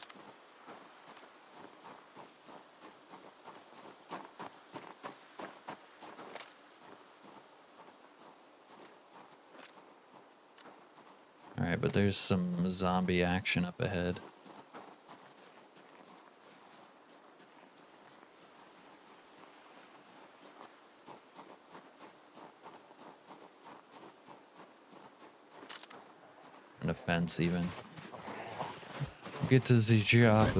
Alright, but there's some zombie action up ahead. And a fence even. Get to the job.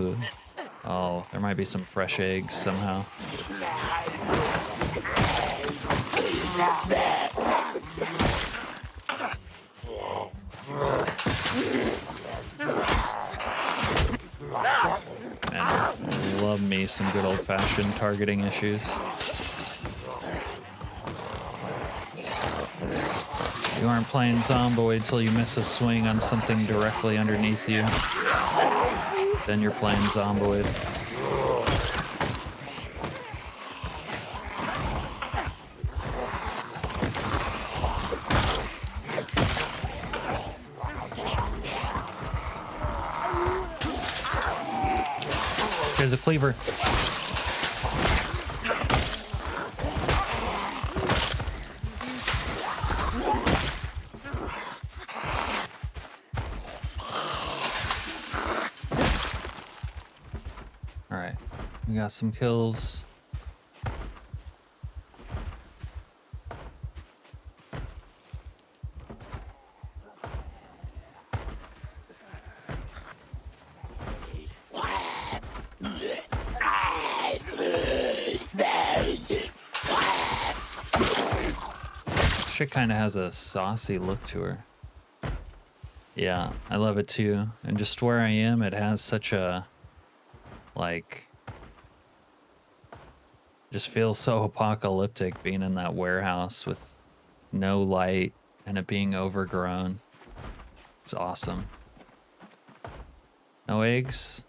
Oh, there might be some fresh eggs somehow. And love me some good old-fashioned targeting issues. You aren't playing Zomboid till you miss a swing on something directly underneath you. Then you're playing Zomboid. There's a cleaver. Alright, we got some kills. Shit kind of has a saucy look to her. Yeah, I love it too. And just where I am, it has such a, like, just feels so apocalyptic being in that warehouse with no light and it being overgrown. It's awesome. No eggs?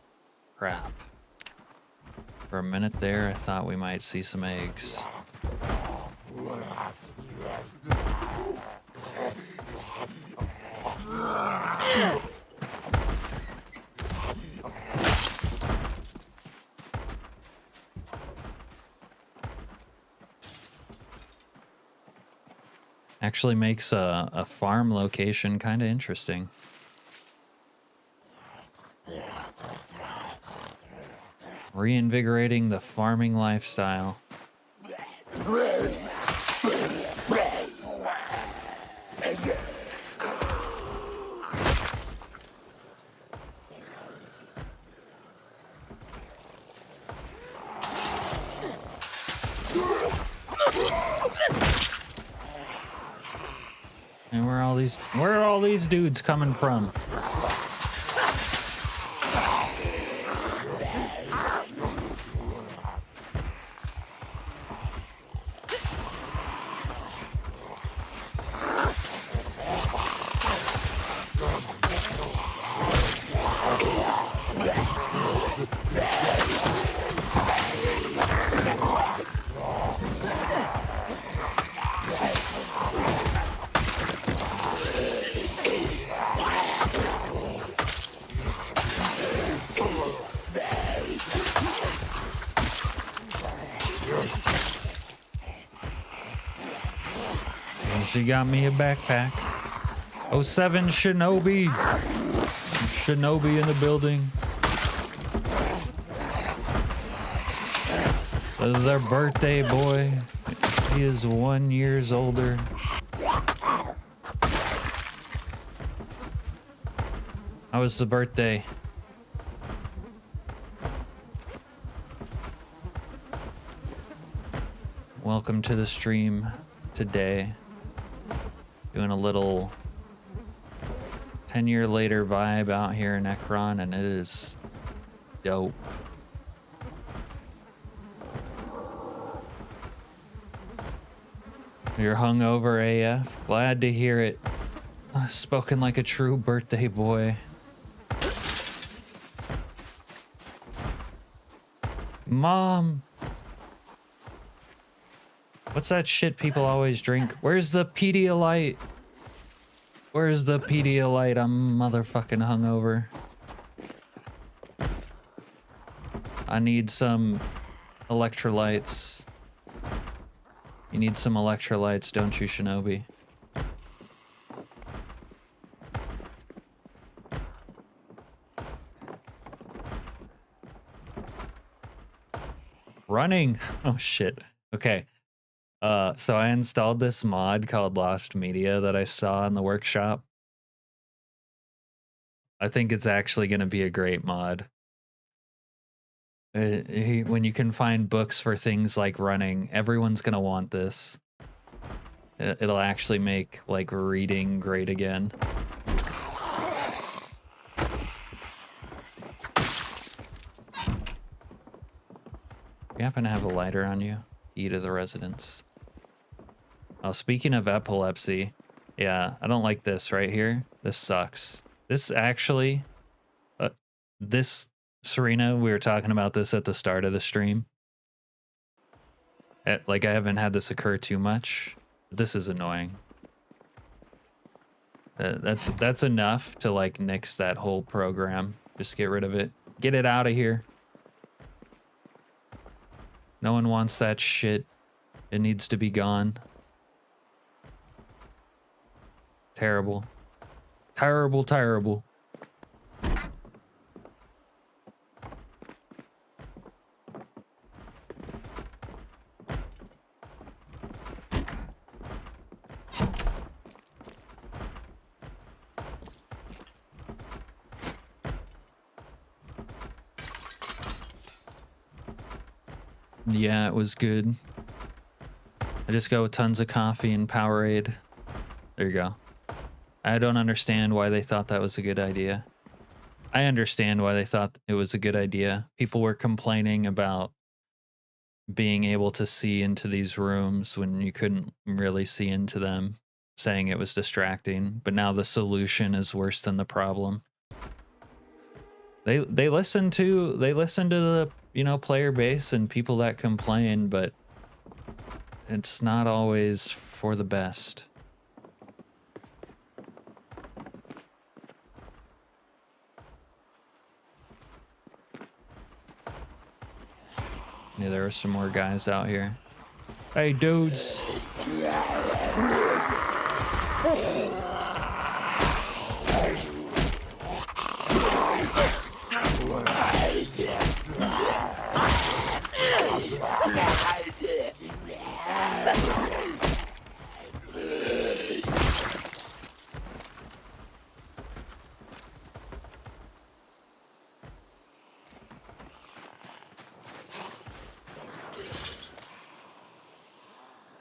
Crap. For a minute there, I thought we might see some eggs. Actually makes a farm location kind of interesting. Reinvigorating the farming lifestyle. And where are all these dudes coming from? She got me a backpack. 07 Shinobi. Shinobi in the building. Their birthday boy. He is 1 year older. How was the birthday? Welcome to the stream today. Doing a little 10-year later vibe out here in Ekron, and it is dope. You're hungover AF. Glad to hear it. Spoken like a true birthday boy. Mom. What's that shit people always drink? Where's the Pedialyte? Where's the Pedialyte? I'm motherfucking hungover. I need some electrolytes. You need some electrolytes, don't you, Shinobi? Running. Oh shit. Okay. So I installed this mod called Lost Media that I saw in the workshop. I think it's actually going to be a great mod. When you can find books for things like running, everyone's going to want this. It'll actually make like reading great again. You happen to have a lighter on you? Key to the residence. Oh, speaking of epilepsy, yeah, I don't like this right here. This sucks. This actually, this, Serena, we were talking about this at the start of the stream. Like, I haven't had this occur too much. This is annoying. That's enough to, like, nix that whole program. Just get rid of it. Get it out of here. No one wants that shit. It needs to be gone. Terrible. Terrible, terrible. Yeah, it was good. I just go with tons of coffee and Powerade. There you go. I don't understand why they thought that was a good idea. I understand why they thought it was a good idea. People were complaining about being able to see into these rooms when you couldn't really see into them. saying it was distracting, but now the solution is worse than the problem. They listen to the, you know, player base and people that complain, but it's not always for the best. Yeah, there are some more guys out here. Hey, dudes.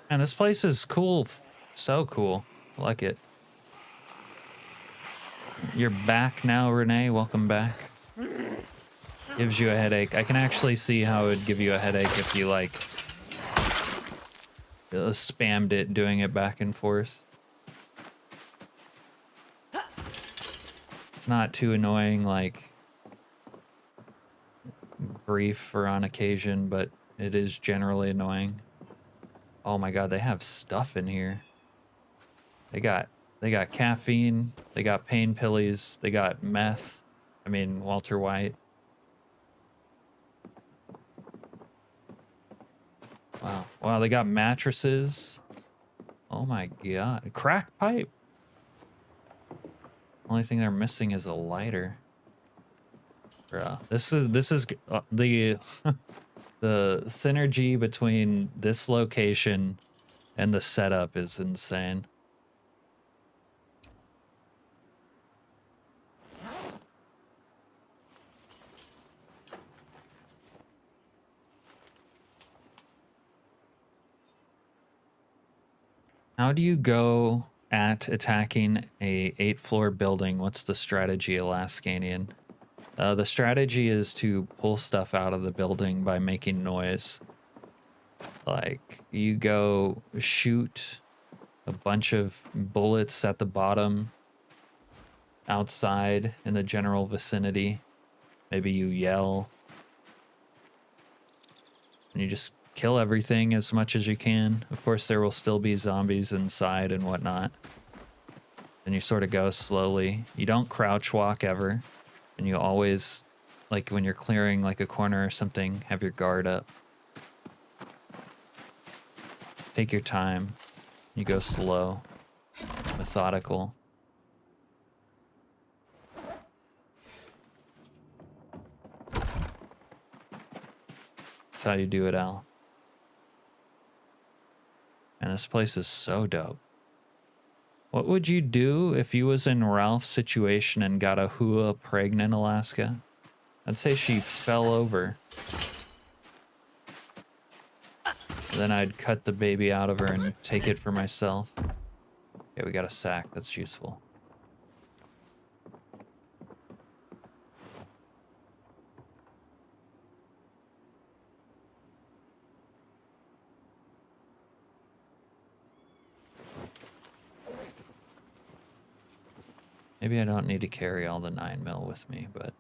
And this place is cool. So cool. I like it. You're back now, Renee. Welcome back. Gives you a headache. I can actually see how it would give you a headache if you, like, spammed it, doing it back and forth. It's not too annoying, like, brief or on occasion, but it is generally annoying. Oh my god, they have stuff in here. They got caffeine, they got pain pillies, they got meth. I mean, Walter White. Wow. Wow, they got mattresses. Oh my god. Crack pipe. Only thing they're missing is a lighter. Bruh. This is the the synergy between this location and the setup is insane. How do you go at attacking a 8-floor building? What's the strategy, Alaskanian? The strategy is to pull stuff out of the building by making noise. Like, you go shoot a bunch of bullets at the bottom, outside in the general vicinity. Maybe you yell. And you just kill everything as much as you can. Of course, there will still be zombies inside and whatnot. And you sort of go slowly. You don't crouch walk ever. And you always, like when you're clearing like a corner or something, have your guard up. Take your time. You go slow, methodical. That's how you do it, Al. And this place is so dope. What would you do if you was in Ralph's situation and got a hua pregnant, Alaska? I'd say she fell over. Then I'd cut the baby out of her and take it for myself. Okay, we got a sack. That's useful. Maybe I don't need to carry all the 9mm with me, but...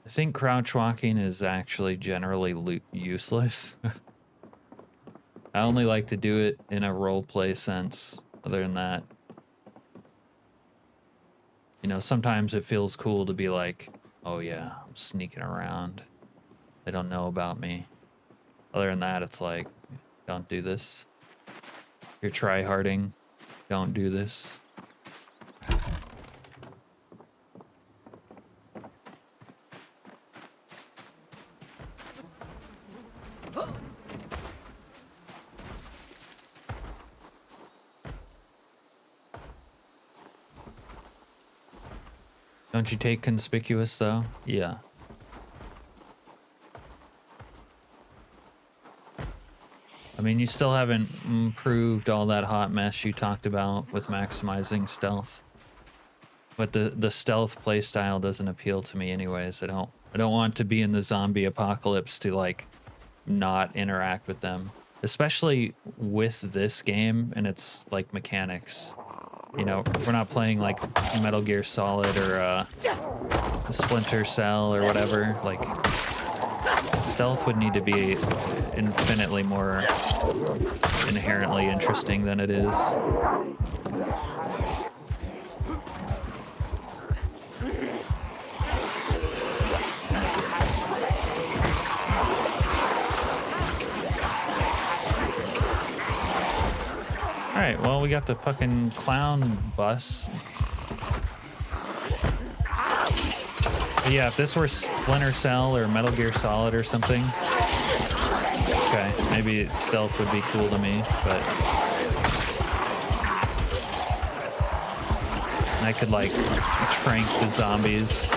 I think crouch walking is actually generally useless. I only like to do it in a roleplay sense. Other than that, you know, sometimes it feels cool to be like, oh yeah, I'm sneaking around. They don't know about me. Other than that, it's like, don't do this. You're try-harding. Don't do this. Don't you take conspicuous though? Yeah. I mean, you still haven't improved all that hot mess you talked about with maximizing stealth. But the stealth playstyle doesn't appeal to me anyways. I don't want to be in the zombie apocalypse to like not interact with them. Especially with this game and its like mechanics. You know, we're not playing like Metal Gear Solid or Splinter Cell or whatever. Like, stealth would need to be infinitely more inherently interesting than it is. Alright, well, we got the fucking clown bus. But yeah, if this were Splinter Cell or Metal Gear Solid or something, okay, maybe stealth would be cool to me, but I could like trank the zombies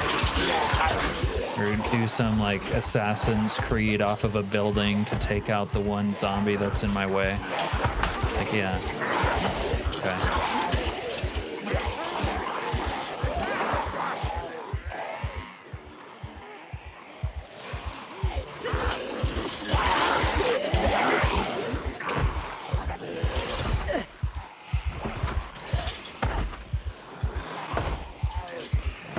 or do some like Assassin's Creed off of a building to take out the one zombie that's in my way. Like, yeah. Okay.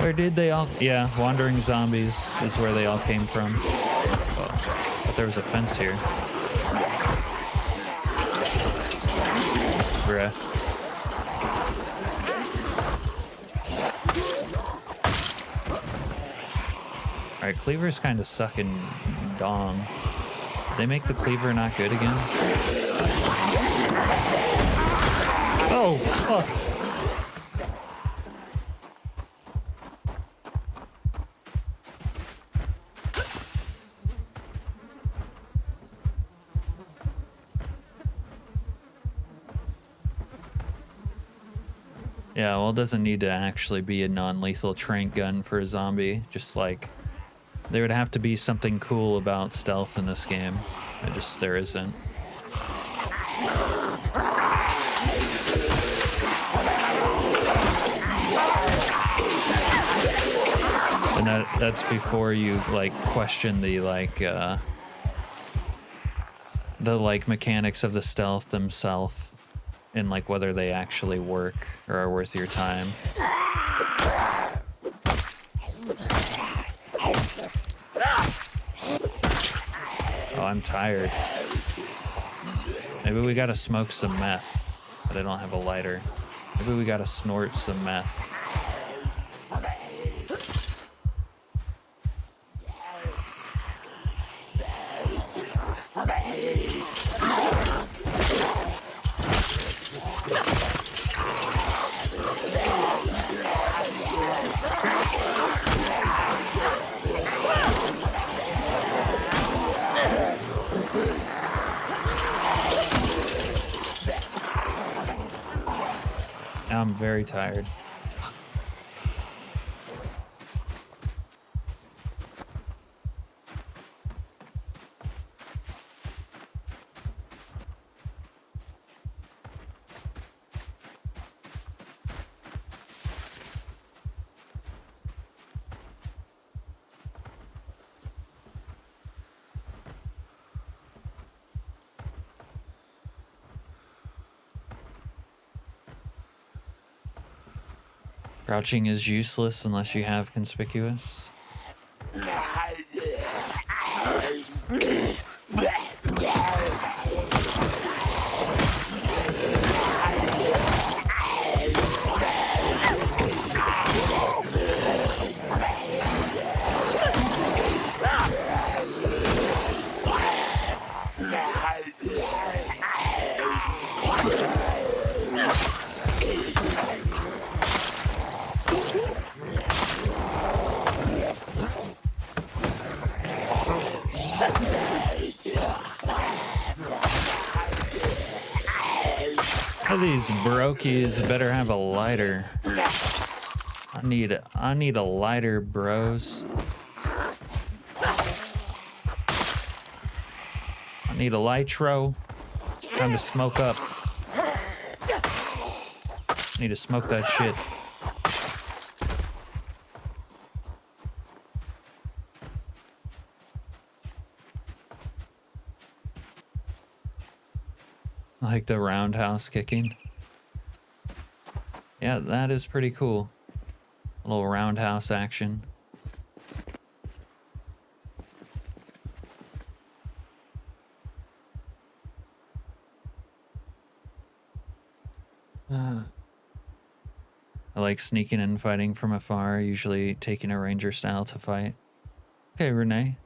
Where did they all... Yeah, wandering zombies is where they all came from. Oh, but there was a fence here. Bruh. Alright, Cleaver's kind of sucking dong. Did they make the Cleaver not good again? Oh, fuck. Yeah, well, it doesn't need to actually be a non-lethal trank gun for a zombie. Just like, there would have to be something cool about stealth in this game. There isn't. And that's before you like question the mechanics of the stealth themselves. And like whether they actually work or are worth your time. Oh, I'm tired. Maybe we gotta smoke some meth, but I don't have a lighter. Maybe we gotta snort some meth. I'm very tired. Crouching is useless unless you have conspicuous. These brokies better have a lighter. I need a lighter, bros. I need a litro. Time to smoke up. Need to smoke that shit. Like the roundhouse kicking. Yeah, that is pretty cool. A little roundhouse action. I like sneaking and fighting from afar, usually taking a ranger style to fight. Okay, Renee.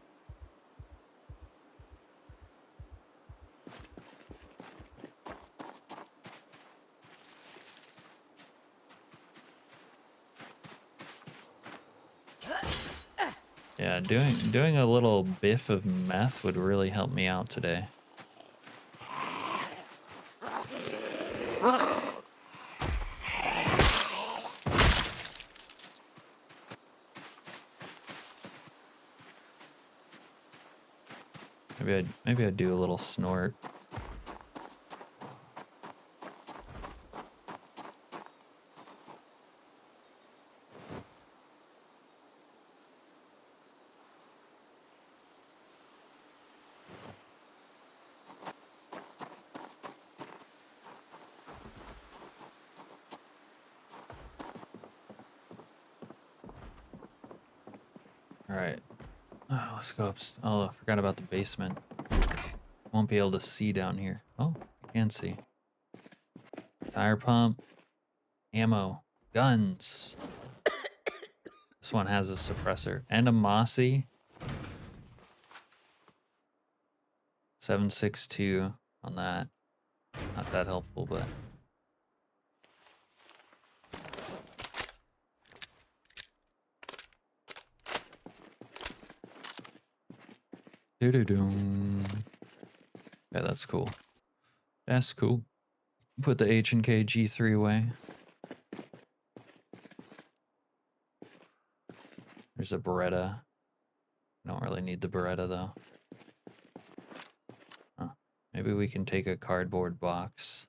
Yeah, doing a little biff of meth would really help me out today. Maybe I'd do a little snort. All right. Oh, let's go up. Oh, I forgot about the basement. Won't be able to see down here. Oh, I can see. Tire pump, ammo, guns. This one has a suppressor and a Mossy. 7.62 on that. Not that helpful, but. Doo-doo-doo. Yeah, that's cool. That's cool. Put the H&K G3 away. There's a Beretta. Don't really need the Beretta though. Huh. Maybe we can take a cardboard box.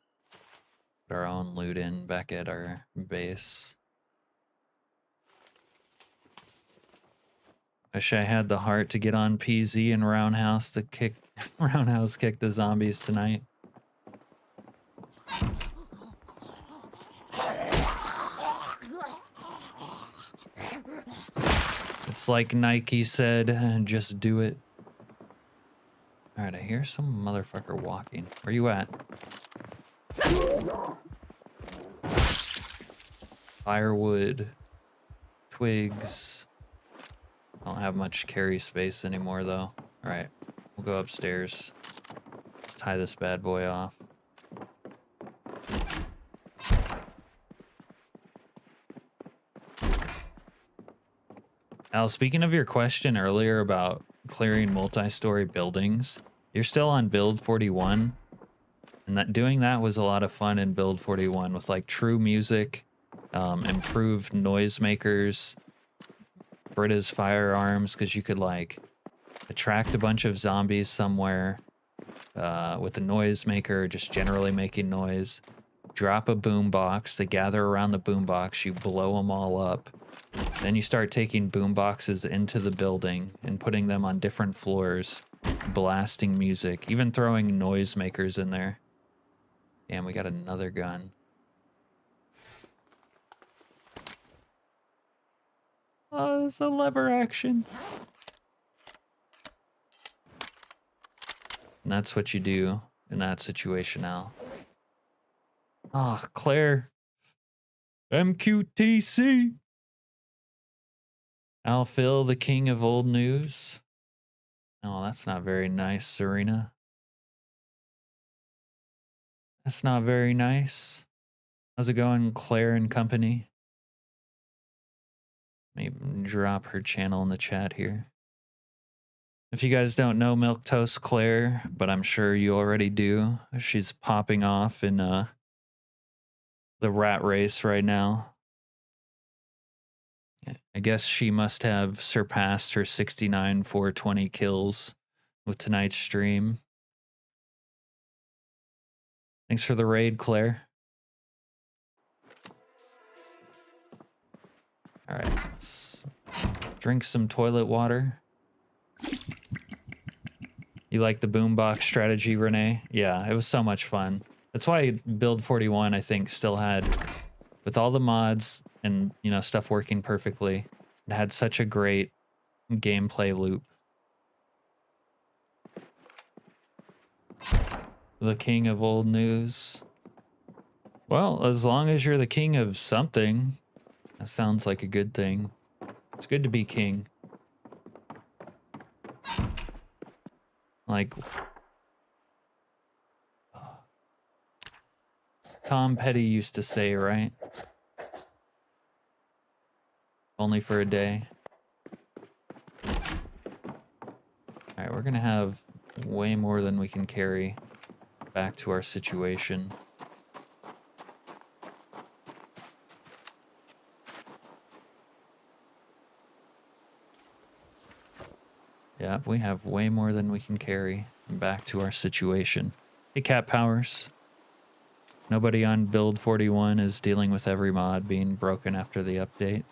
Put our own loot in back at our base. Wish I had the heart to get on PZ and roundhouse to kick roundhouse kick the zombies tonight. It's like Nike said, just do it. All right, I hear some motherfucker walking. Where you at? Firewood, twigs. I don't have much carry space anymore though. All right, we'll go upstairs. Let's tie this bad boy off. Al, speaking of your question earlier about clearing multi-story buildings, you're still on build 41, and doing that was a lot of fun in build 41 with like true music, improved noisemakers, Brita's firearms, because you could like attract a bunch of zombies somewhere with the noisemaker just generally making noise. Drop a boombox, they gather around the boombox, you blow them all up. Then you start taking boomboxes into the building and putting them on different floors, blasting music, even throwing noisemakers in there. Damn, we got another gun. Oh, it's a lever action. And that's what you do in that situation, Al. Ah, oh, Claire. MQTC. Al Phil, the king of old news. Oh, that's not very nice, Serena. That's not very nice. How's it going, Claire and company? Maybe drop her channel in the chat here. If you guys don't know Milquetoast Claire, but I'm sure you already do, she's popping off in the rat race right now. I guess she must have surpassed her 69 420 kills with tonight's stream. Thanks for the raid, Claire. All right, let's drink some toilet water. You like the boombox strategy, Renee? Yeah, it was so much fun. That's why Build 41, I think, still had, with all the mods and, you know, stuff working perfectly, it had such a great gameplay loop. The king of old news. Well, as long as you're the king of something, that sounds like a good thing. It's good to be king. Like Tom Petty used to say, right? Only for a day. Alright, we're gonna have way more than we can carry back to our situation. Yep, we have way more than we can carry back to our situation. Hey, Cat Powers. Nobody on Build 41 is dealing with every mod being broken after the update.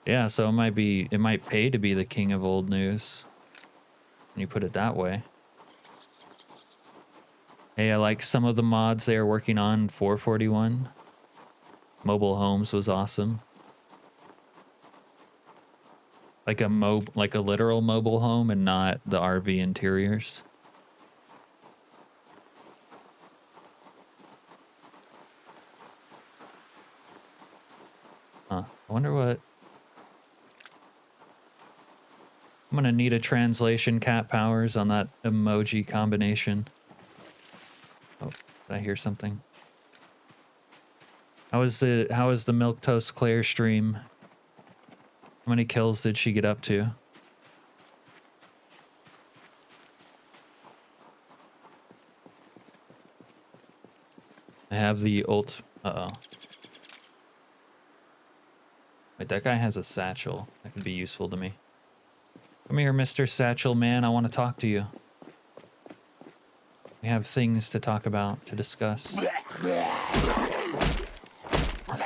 Yeah, so it might pay to be the king of old news. When you put it that way. Hey, I like some of the mods they are working on for 41. Mobile homes was awesome. Like a literal mobile home and not the RV interiors. Huh. I wonder what. I'm gonna need a translation, Cat Powers, on that emoji combination. Oh, did I hear something? How was the Milquetoast Claire stream? How many kills did she get up to? I have the ult. Uh-oh. Wait, that guy has a satchel. That could be useful to me. Come here, Mr. Satchel Man. I want to talk to you. We have things to talk about, to discuss.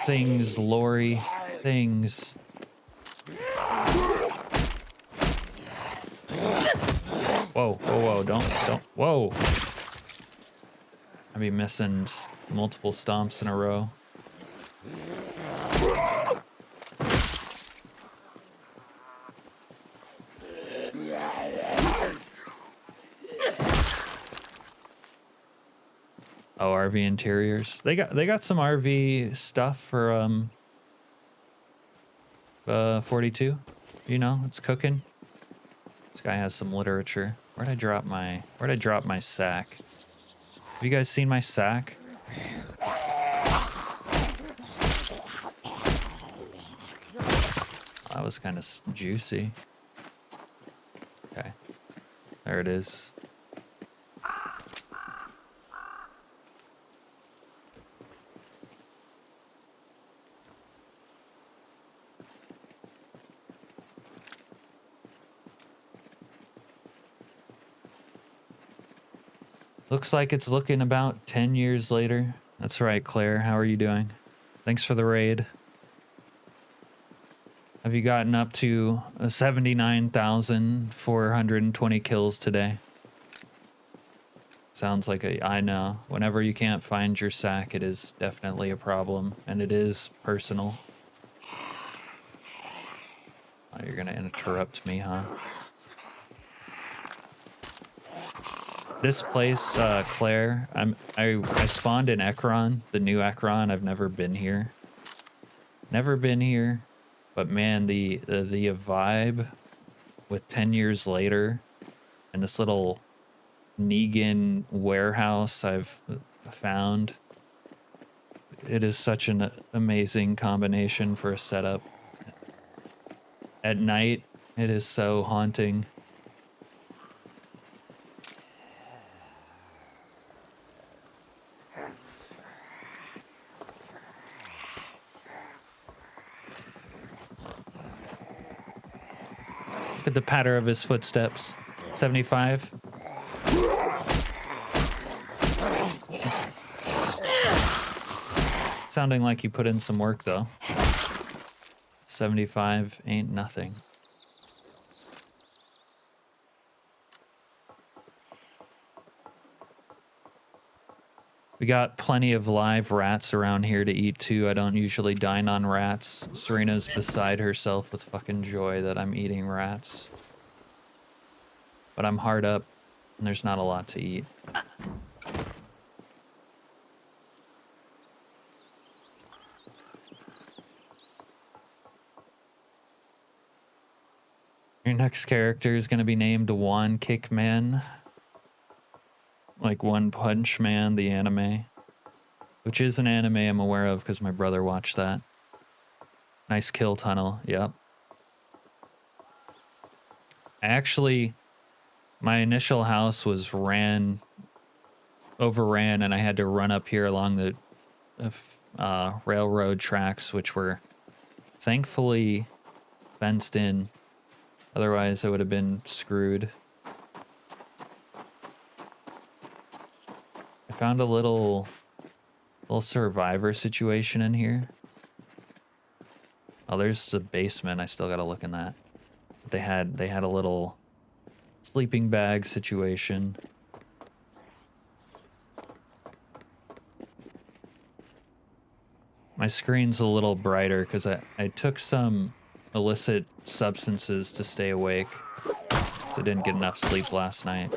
Things, Lori. Things. Whoa, whoa, whoa, don't, whoa. I'd be missing multiple stomps in a row. Oh, RV interiors. They got some RV stuff for 42. You know, it's cooking. This guy has some literature. Where'd I drop my sack? Have you guys seen my sack? That was kind of juicy. Okay. There it is. Looks like it's looking about 10 years later. That's right, Claire. How are you doing? Thanks for the raid. Have you gotten up to 79,420 kills today? Sounds like I know. Whenever you can't find your sack, it is definitely a problem, and it is personal. Oh, you're gonna interrupt me, huh? This place, Claire, I spawned in Ekron, the new Ekron. I've never been here. Never been here, but man, the vibe with 10 years later and this little Negan warehouse I've found. It is such an amazing combination for a setup. At night, it is so haunting. Look at the patter of his footsteps. 75. Sounding like you put in some work, though. 75 ain't nothing. We got plenty of live rats around here to eat, too. I don't usually dine on rats. Serena's beside herself with fucking joy that I'm eating rats. But I'm hard up, and there's not a lot to eat. Your next character is going to be named One Kick Man. Like One Punch Man, the anime. Which is an anime I'm aware of because my brother watched that. Nice kill tunnel, yep. Actually, my initial house was overran, and I had to run up here along the railroad tracks, which were thankfully fenced in. Otherwise, I would have been screwed. I found a little survivor situation in here. Oh, there's the basement. I still gotta look in that. They had a little sleeping bag situation. My screen's a little brighter because I took some illicit substances to stay awake. So I didn't get enough sleep last night.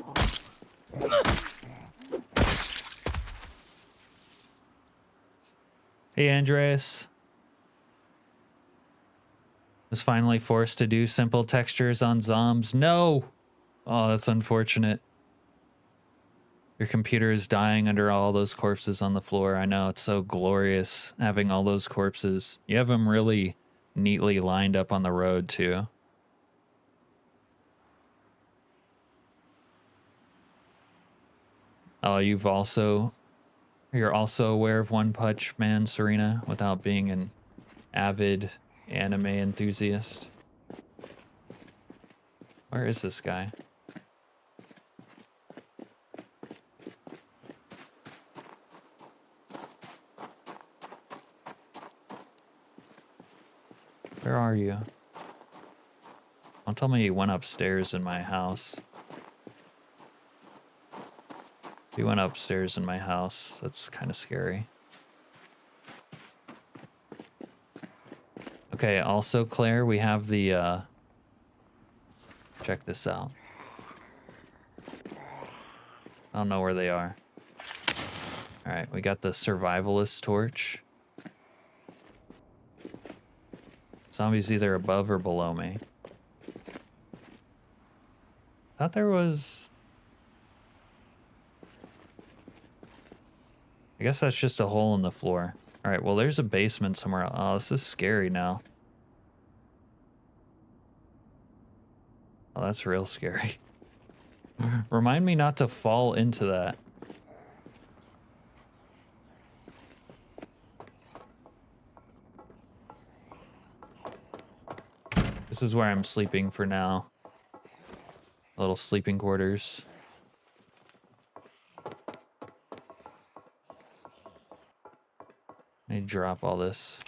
Hey, Andreas. Was finally forced to do simple textures on Zombs. No! Oh, that's unfortunate. Your computer is dying under all those corpses on the floor. I know, it's so glorious having all those corpses. You have them really neatly lined up on the road, too. Oh, you're also aware of One Punch Man, Serena, without being an avid anime enthusiast. Where is this guy? Where are you? Don't tell me you went upstairs in my house. If you went upstairs in my house, that's kind of scary. Okay, also, Claire, we have the, check this out. I don't know where they are. Alright, we got the survivalist torch. Zombies either above or below me. Thought there was... I guess that's just a hole in the floor. Alright, well there's a basement somewhere. Oh, this is scary now. Oh, that's real scary. Remind me not to fall into that. This is where I'm sleeping for now. Little sleeping quarters. Let me drop all this.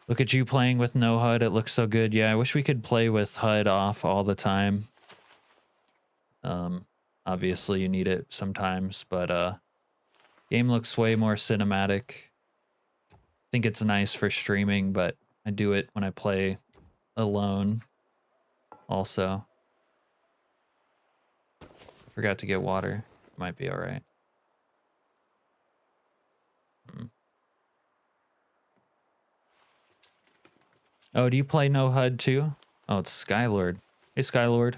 Look at you playing with no HUD. It looks so good. Yeah, I wish we could play with HUD off all the time. Obviously you need it sometimes, but game looks way more cinematic. I think it's nice for streaming, but I do it when I play alone also. Forgot to get water. Might be all right. Oh, do you play no HUD too? Oh, it's Skylord. Hey, Skylord.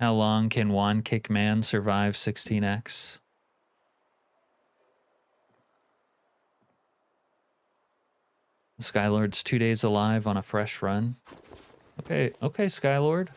How long can One Kick Man survive 16x? Skylord's 2 days alive on a fresh run. Okay, Skylord.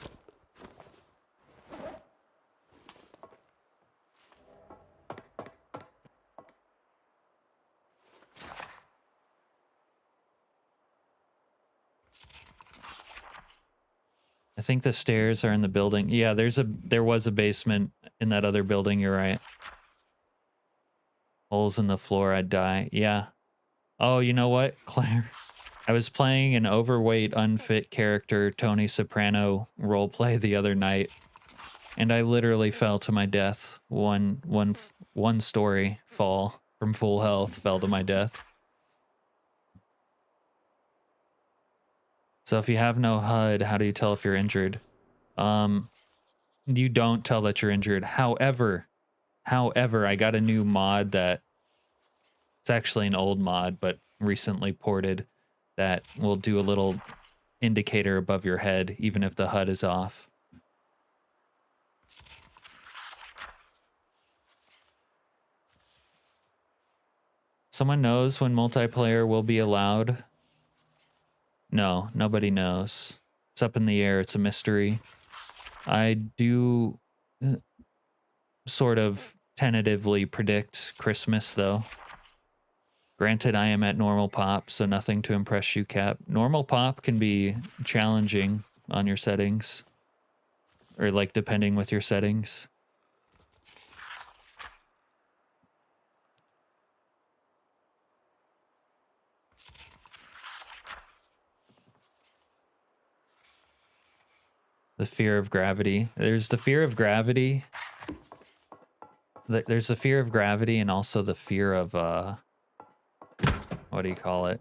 I think the stairs are in the building. Yeah, there was a basement in that other building, you're right. Holes in the floor, I'd die. Yeah. Oh, you know what, Claire? I was playing an overweight, unfit character, Tony Soprano roleplay the other night, and I literally fell to my death. One story fall from full health fell to my death. So if you have no HUD, how do you tell if you're injured? You don't tell that you're injured. However, I got a new mod that it's actually an old mod, but recently ported, that will do a little indicator above your head, even if the HUD is off. Someone knows when multiplayer will be allowed? No, nobody knows. It's up in the air. It's a mystery. I do sort of tentatively predict Christmas, though. Granted, I am at normal pop, so nothing to impress you, Cap. Normal pop can be challenging on your settings. Or, like, depending with your settings. The fear of gravity. There's the fear of gravity. There's the fear of gravity and also the fear of, what do you call it?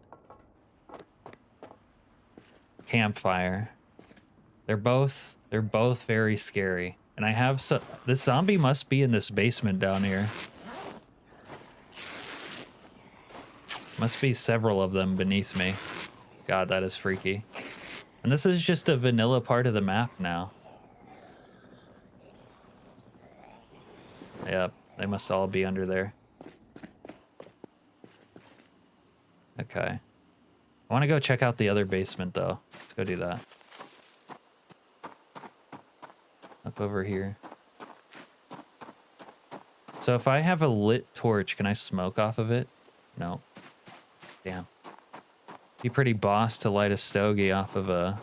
Campfire. They're both very scary. And I have this zombie must be in this basement down here. Must be several of them beneath me. God, that is freaky. And this is just a vanilla part of the map now. Yep, they must all be under there. Okay. I want to go check out the other basement, though. Let's go do that. Up over here. So if I have a lit torch, can I smoke off of it? No. Damn. Be pretty boss to light a stogie off of a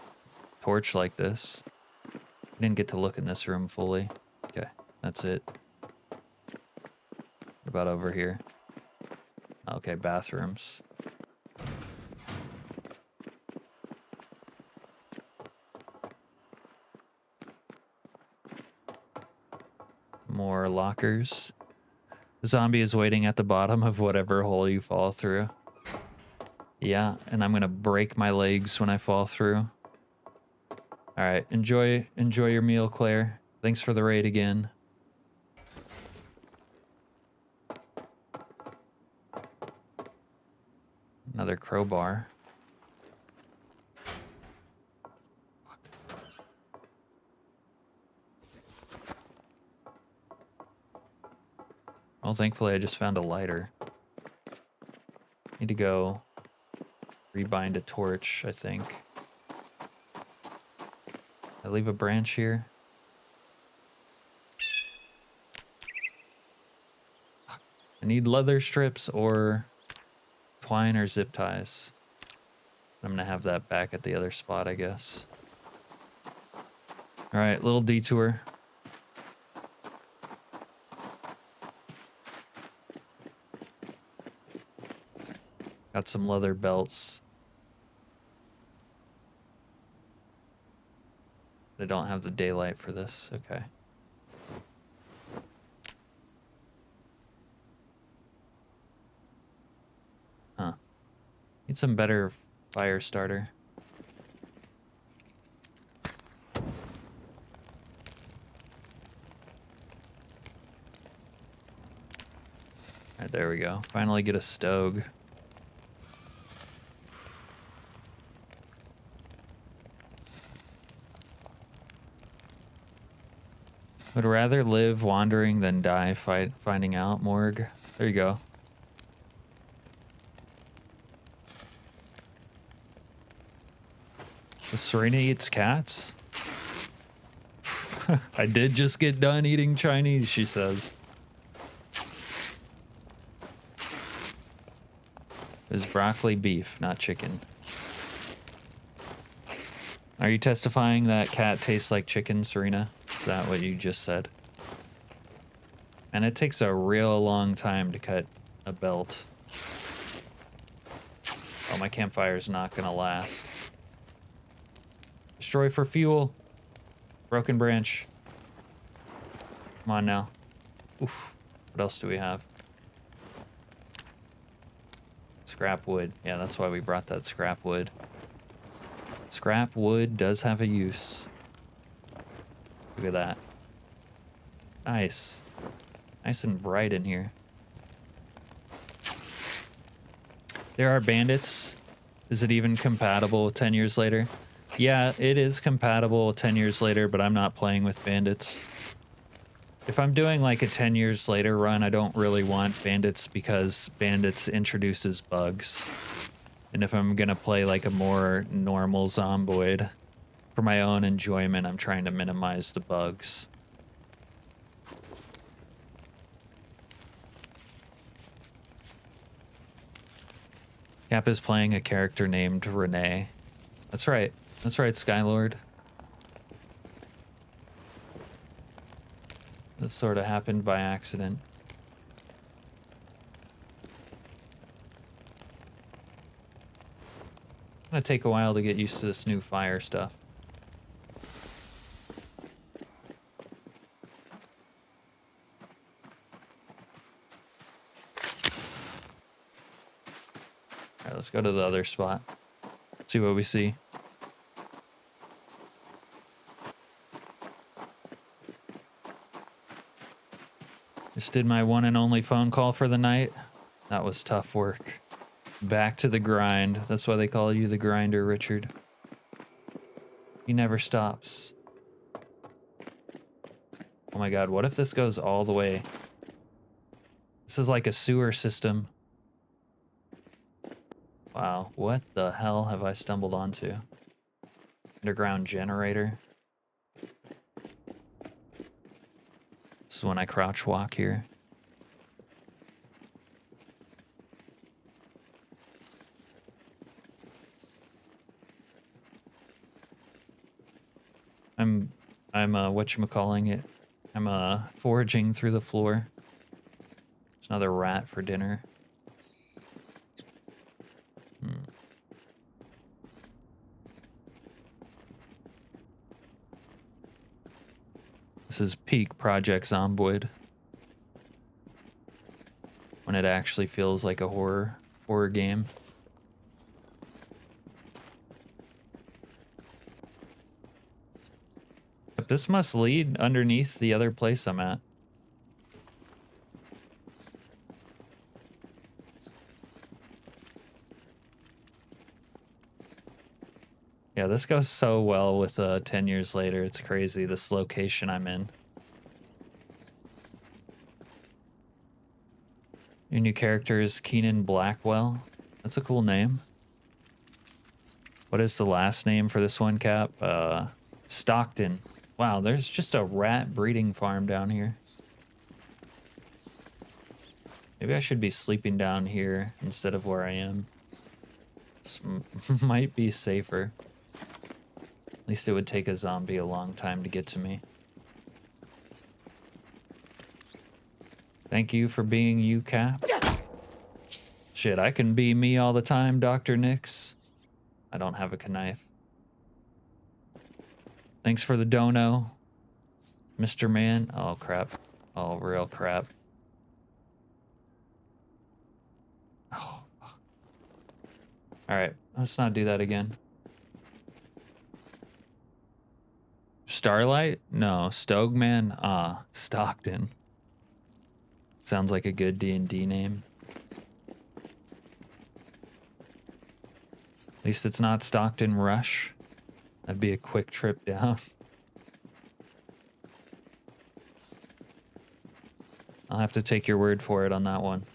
torch like this. I didn't get to look in this room fully. Okay, that's it. What about over here? Okay, bathrooms. More lockers. The zombie is waiting at the bottom of whatever hole you fall through. Yeah, and I'm gonna break my legs when I fall through. All right, enjoy your meal, Claire. Thanks for the raid again. Another crowbar. Well, thankfully I just found a lighter. Need to go rebind a torch, I think. I leave a branch here. I need leather strips or twine or zip ties. I'm gonna have that back at the other spot, I guess. All right, little detour. Got some leather belts. They don't have the daylight for this. Okay. Huh. Need some better fire starter. Alright, there we go. Finally get a stove. Would rather live wandering than die finding out. Morgue. There you go. The Serena eats cats? I did just get done eating Chinese, she says. It was broccoli beef, not chicken. Are you testifying that cat tastes like chicken, Serena? Is that what you just said? And it takes a real long time to cut a belt. Oh, my campfire's not gonna last. Destroy for fuel. Broken branch. Come on now. Oof. What else do we have? Scrap wood. Yeah, that's why we brought that scrap wood. Scrap wood does have a use. Look at that. Nice. Nice and bright in here. There are bandits. Is it even compatible 10 years later? Yeah, it is compatible 10 years later, but I'm not playing with bandits. If I'm doing like a 10 years later run, I don't really want bandits because bandits introduces bugs. And if I'm gonna play like a more normal Zomboid, for my own enjoyment, I'm trying to minimize the bugs. Cap is playing a character named Renee. That's right. That's right, Skylord. This sort of happened by accident. It's gonna take a while to get used to this new fire stuff. All right, let's go to the other spot. See what we see. Just did my one and only phone call for the night. That was tough work. Back to the grind. That's why they call you the grinder, Richard. He never stops. Oh my god, what if this goes all the way? This is like a sewer system. Wow, what the hell have I stumbled onto? Underground generator. This is when I crouch walk here. I'm whatchamacalling it. I'm foraging through the floor. There's another rat for dinner. This is peak Project Zomboid. When it actually feels like a horror game. But this must lead underneath the other place I'm at. Yeah, this goes so well with 10 years later. It's crazy, this location I'm in. Your new character is Keenan Blackwell. That's a cool name. What is the last name for this one, Cap? Stockton. Wow, there's just a rat breeding farm down here. Maybe I should be sleeping down here instead of where I am. This might be safer. At least it would take a zombie a long time to get to me. Thank you for being you, Cap. Shit, I can be me all the time, Dr. Nix. I don't have a knife. Thanks for the dono, Mr. Man. Oh, crap. Oh, real crap. Oh, fuck. All right, let's not do that again. Starlight? No. Stogman? Ah, Stockton. Sounds like a good D&D name. At least it's not Stockton Rush. That'd be a quick trip down. I'll have to take your word for it on that one.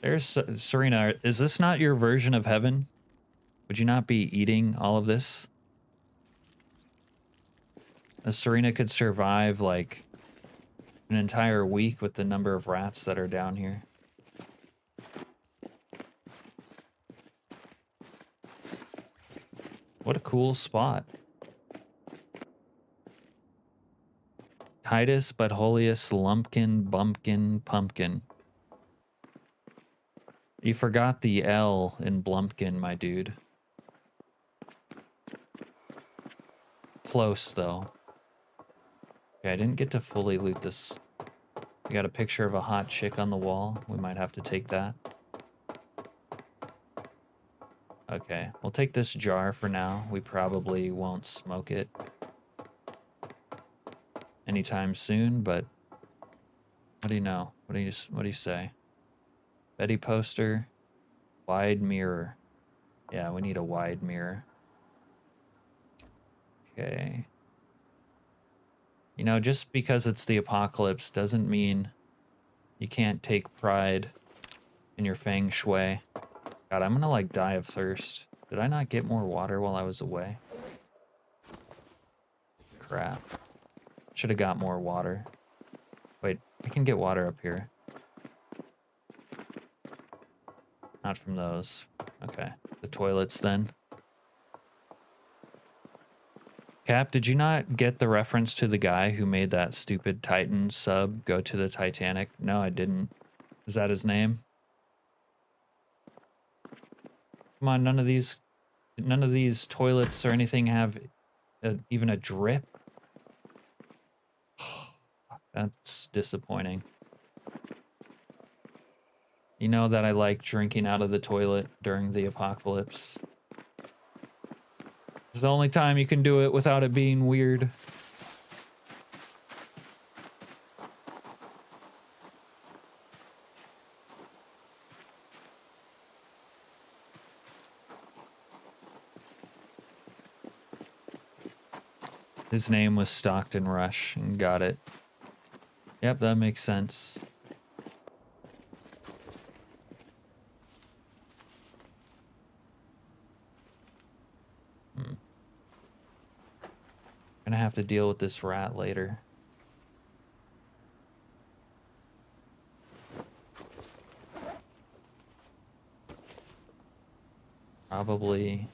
There's Serena. Is this not your version of heaven? Would you not be eating all of this? As Serena could survive like an entire week with the number of rats that are down here. What a cool spot. Titus, Buttholius, Lumpkin, Bumpkin, Pumpkin. You forgot the L in Blumpkin, my dude. Close, though. Okay, I didn't get to fully loot this. We got a picture of a hot chick on the wall. We might have to take that. Okay, we'll take this jar for now. We probably won't smoke it anytime soon, but what do you know? What do you say? Betty poster, wide mirror. Yeah, we need a wide mirror. Okay. You know, just because it's the apocalypse doesn't mean you can't take pride in your feng shui. God, I'm gonna like die of thirst. Did I not get more water while I was away? Crap. Should have got more water. Wait, I can get water up here. Not from those. Okay. The toilets then. Cap, did you not get the reference to the guy who made that stupid Titan sub go to the Titanic? No, I didn't. Is that his name? Come on, none of these toilets or anything have even a drip. That's disappointing. You know that I like drinking out of the toilet during the apocalypse. It's the only time you can do it without it being weird. His name was Stockton Rush, and got it. Yep, that makes sense. Gonna have to deal with this rat later. Probably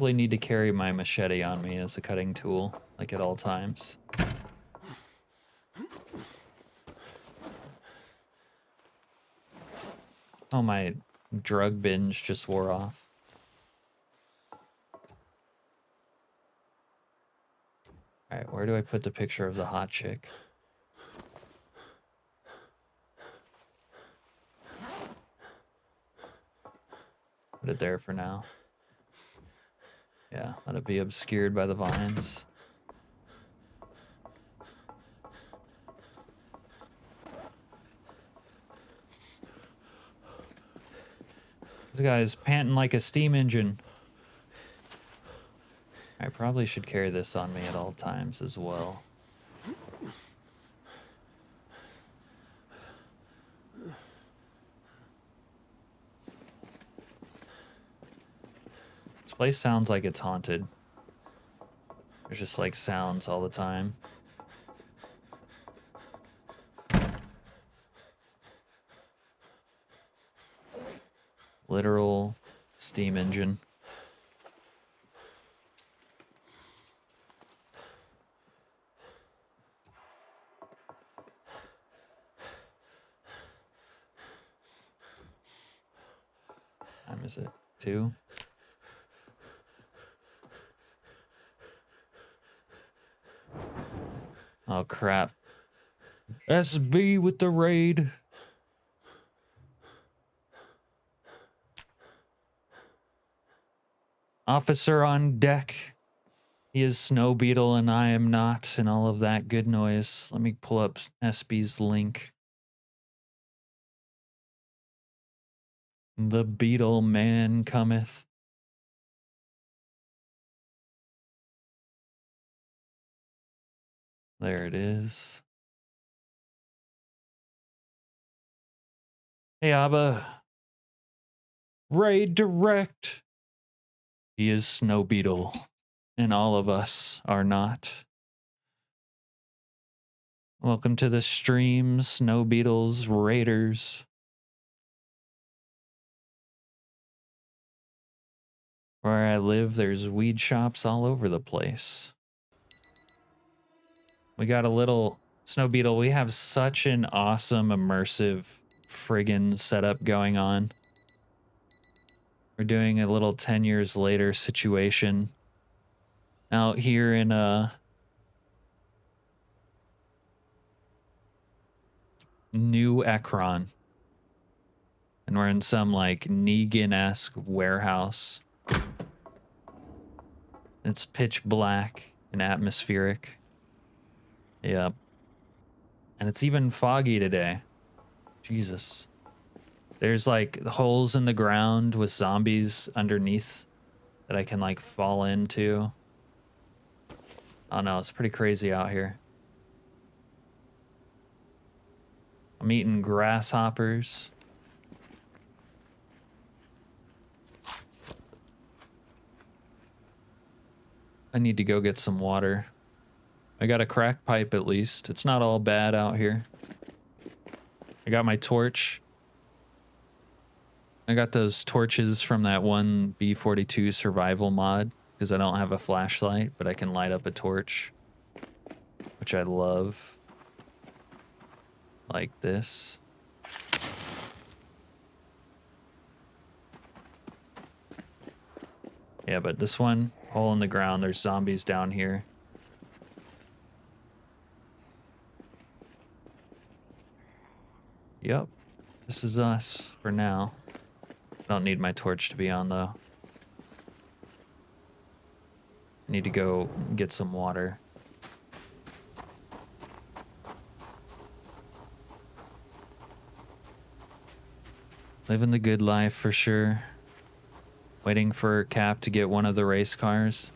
need to carry my machete on me as a cutting tool, like at all times. Oh, my drug binge just wore off. Alright, where do I put the picture of the hot chick? Put it there for now. Yeah, let it be obscured by the vines. This guy's panting like a steam engine. I probably should carry this on me at all times as well. This place sounds like it's haunted. There's just like sounds all the time. Literal steam engine. Time is it? 2? Oh crap. SB with the raid. Officer on deck. He is Snow Beetle and I am not, and all of that good noise. Let me pull up SB's link. The Beetle Man cometh. There it is. Hey, Abba. Raid direct. He is Snow Beetle, and all of us are not. Welcome to the stream, Snow Beetles Raiders. Where I live, there's weed shops all over the place. We got a little Snow Beetle. We have such an awesome, immersive friggin' setup going on. We're doing a little 10 years later situation out here in New Ekron. And we're in some like Negan-esque warehouse. It's pitch black and atmospheric. Yep. And it's even foggy today. Jesus. There's like holes in the ground with zombies underneath that I can like fall into. Oh no, it's pretty crazy out here. I'm eating grasshoppers. I need to go get some water. I got a crack pipe at least. It's not all bad out here. I got my torch. I got those torches from that one B42 survival mod because I don't have a flashlight, but I can light up a torch, which I love. Like this. Yeah, but this one, hole in the ground, there's zombies down here. Yep, this is us for now. Don't need my torch to be on though. Need to go get some water. Living the good life for sure. Waiting for Cap to get one of the race cars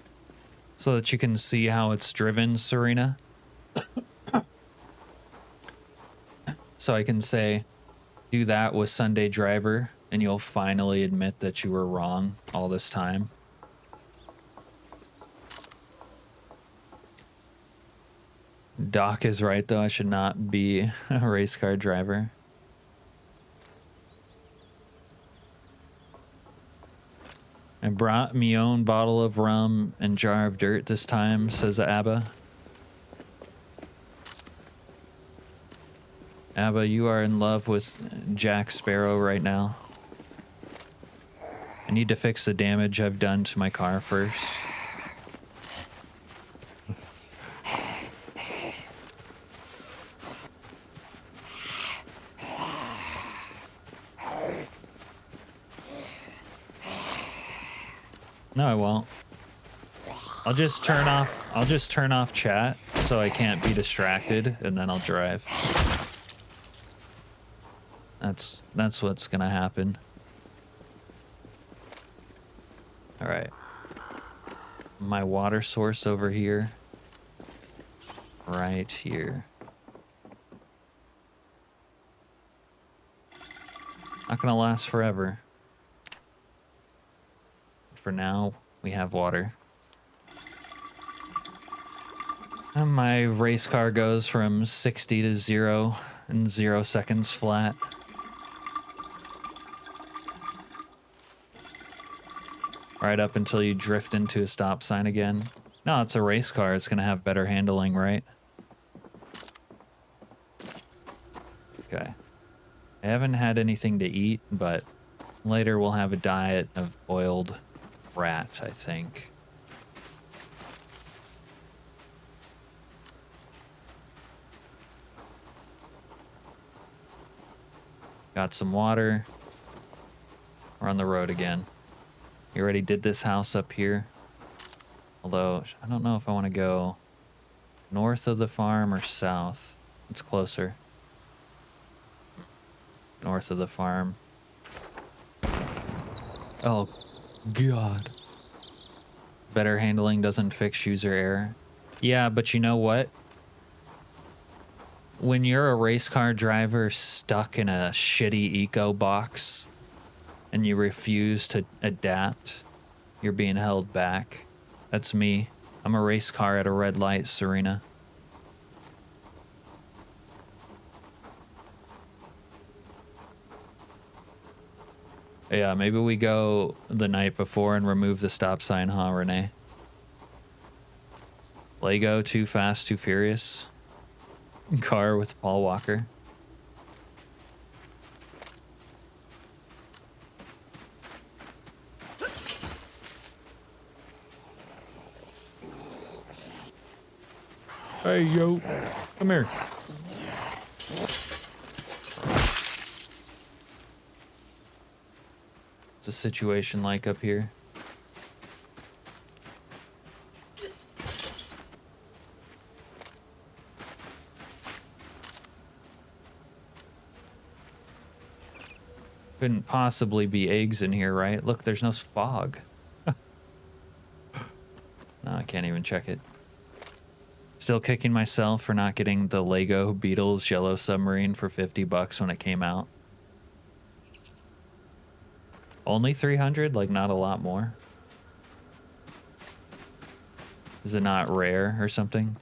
so that you can see how it's driven, Serena. So I can say, do that with Sunday Driver, and you'll finally admit that you were wrong all this time. Doc is right, though. I should not be a race car driver. I brought me own bottle of rum and jar of dirt this time, says Abba. Abba, you are in love with Jack Sparrow right now. I need to fix the damage I've done to my car first. No, I won't. I'll just turn off chat so I can't be distracted, and then I'll drive. That's what's gonna happen. All right. My water source over here. Right here. Not gonna last forever. For now, we have water. And my race car goes from 60 to 0 in 0 seconds flat. Right up until you drift into a stop sign again. No, it's a race car. It's gonna have better handling, right? Okay. I haven't had anything to eat, but later we'll have a diet of boiled rat, I think. Got some water. We're on the road again. We already did this house up here. Although, I don't know if I want to go north of the farm or south. It's closer. North of the farm. Oh, God. Better handling doesn't fix user error. Yeah, but you know what? When you're a race car driver stuck in a shitty eco box and you refuse to adapt, you're being held back. That's me. I'm a race car at a red light, Serena. Yeah, maybe we go the night before and remove the stop sign, huh, Renee? Lego, Too Fast, Too Furious. Car with Paul Walker. Hey, yo. Come here. What's the situation like up here? Couldn't possibly be eggs in here, right? Look, there's no fog. No, I can't even check it. Still kicking myself for not getting the Lego Beatles Yellow Submarine for 50 bucks when it came out. Only 300? Like, not a lot more? Is it not rare or something?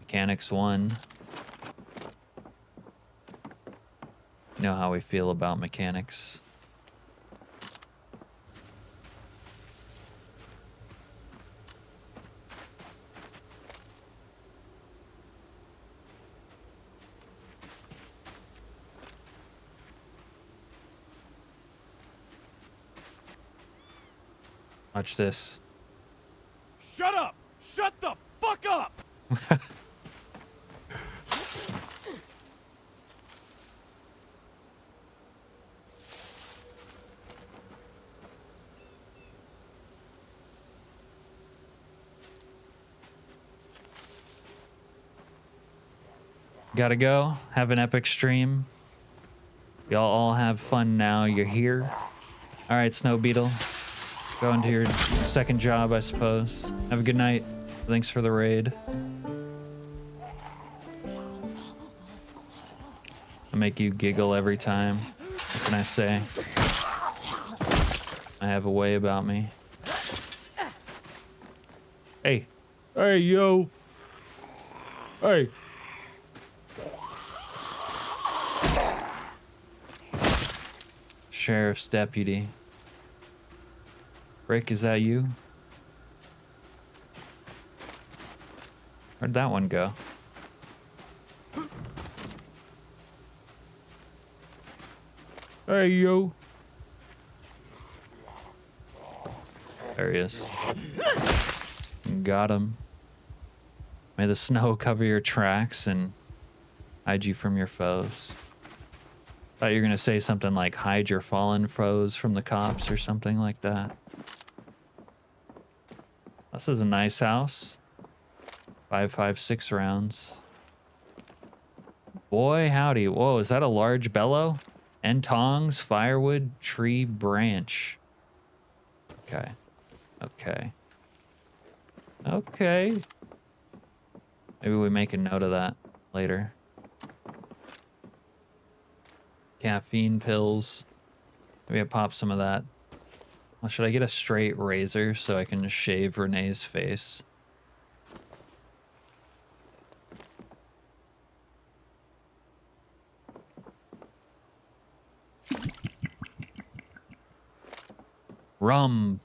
Mechanics 1. You know how we feel about mechanics. Watch this. Shut up! Shut the fuck up! Gotta go. Have an epic stream. Y'all all have fun now. You're here. All right, Snow Beetle. Go into your second job, I suppose. Have a good night. Thanks for the raid. I make you giggle every time. What can I say? I have a way about me. Hey. Hey, yo. Hey. Sheriff's deputy. Rick, is that you? Where'd that one go? Hey, yo. There he is. Got him. May the snow cover your tracks and hide you from your foes. Thought you were gonna say something like hide your fallen foes from the cops or something like that. This is a nice house. 5.56 rounds. Boy, howdy. Whoa, is that a large bellow? And tongs, firewood, tree branch. Okay. Okay. Okay. Maybe we make a note of that later. Caffeine pills. Maybe I pop some of that. Well, should I get a straight razor so I can shave Renee's face? Rum.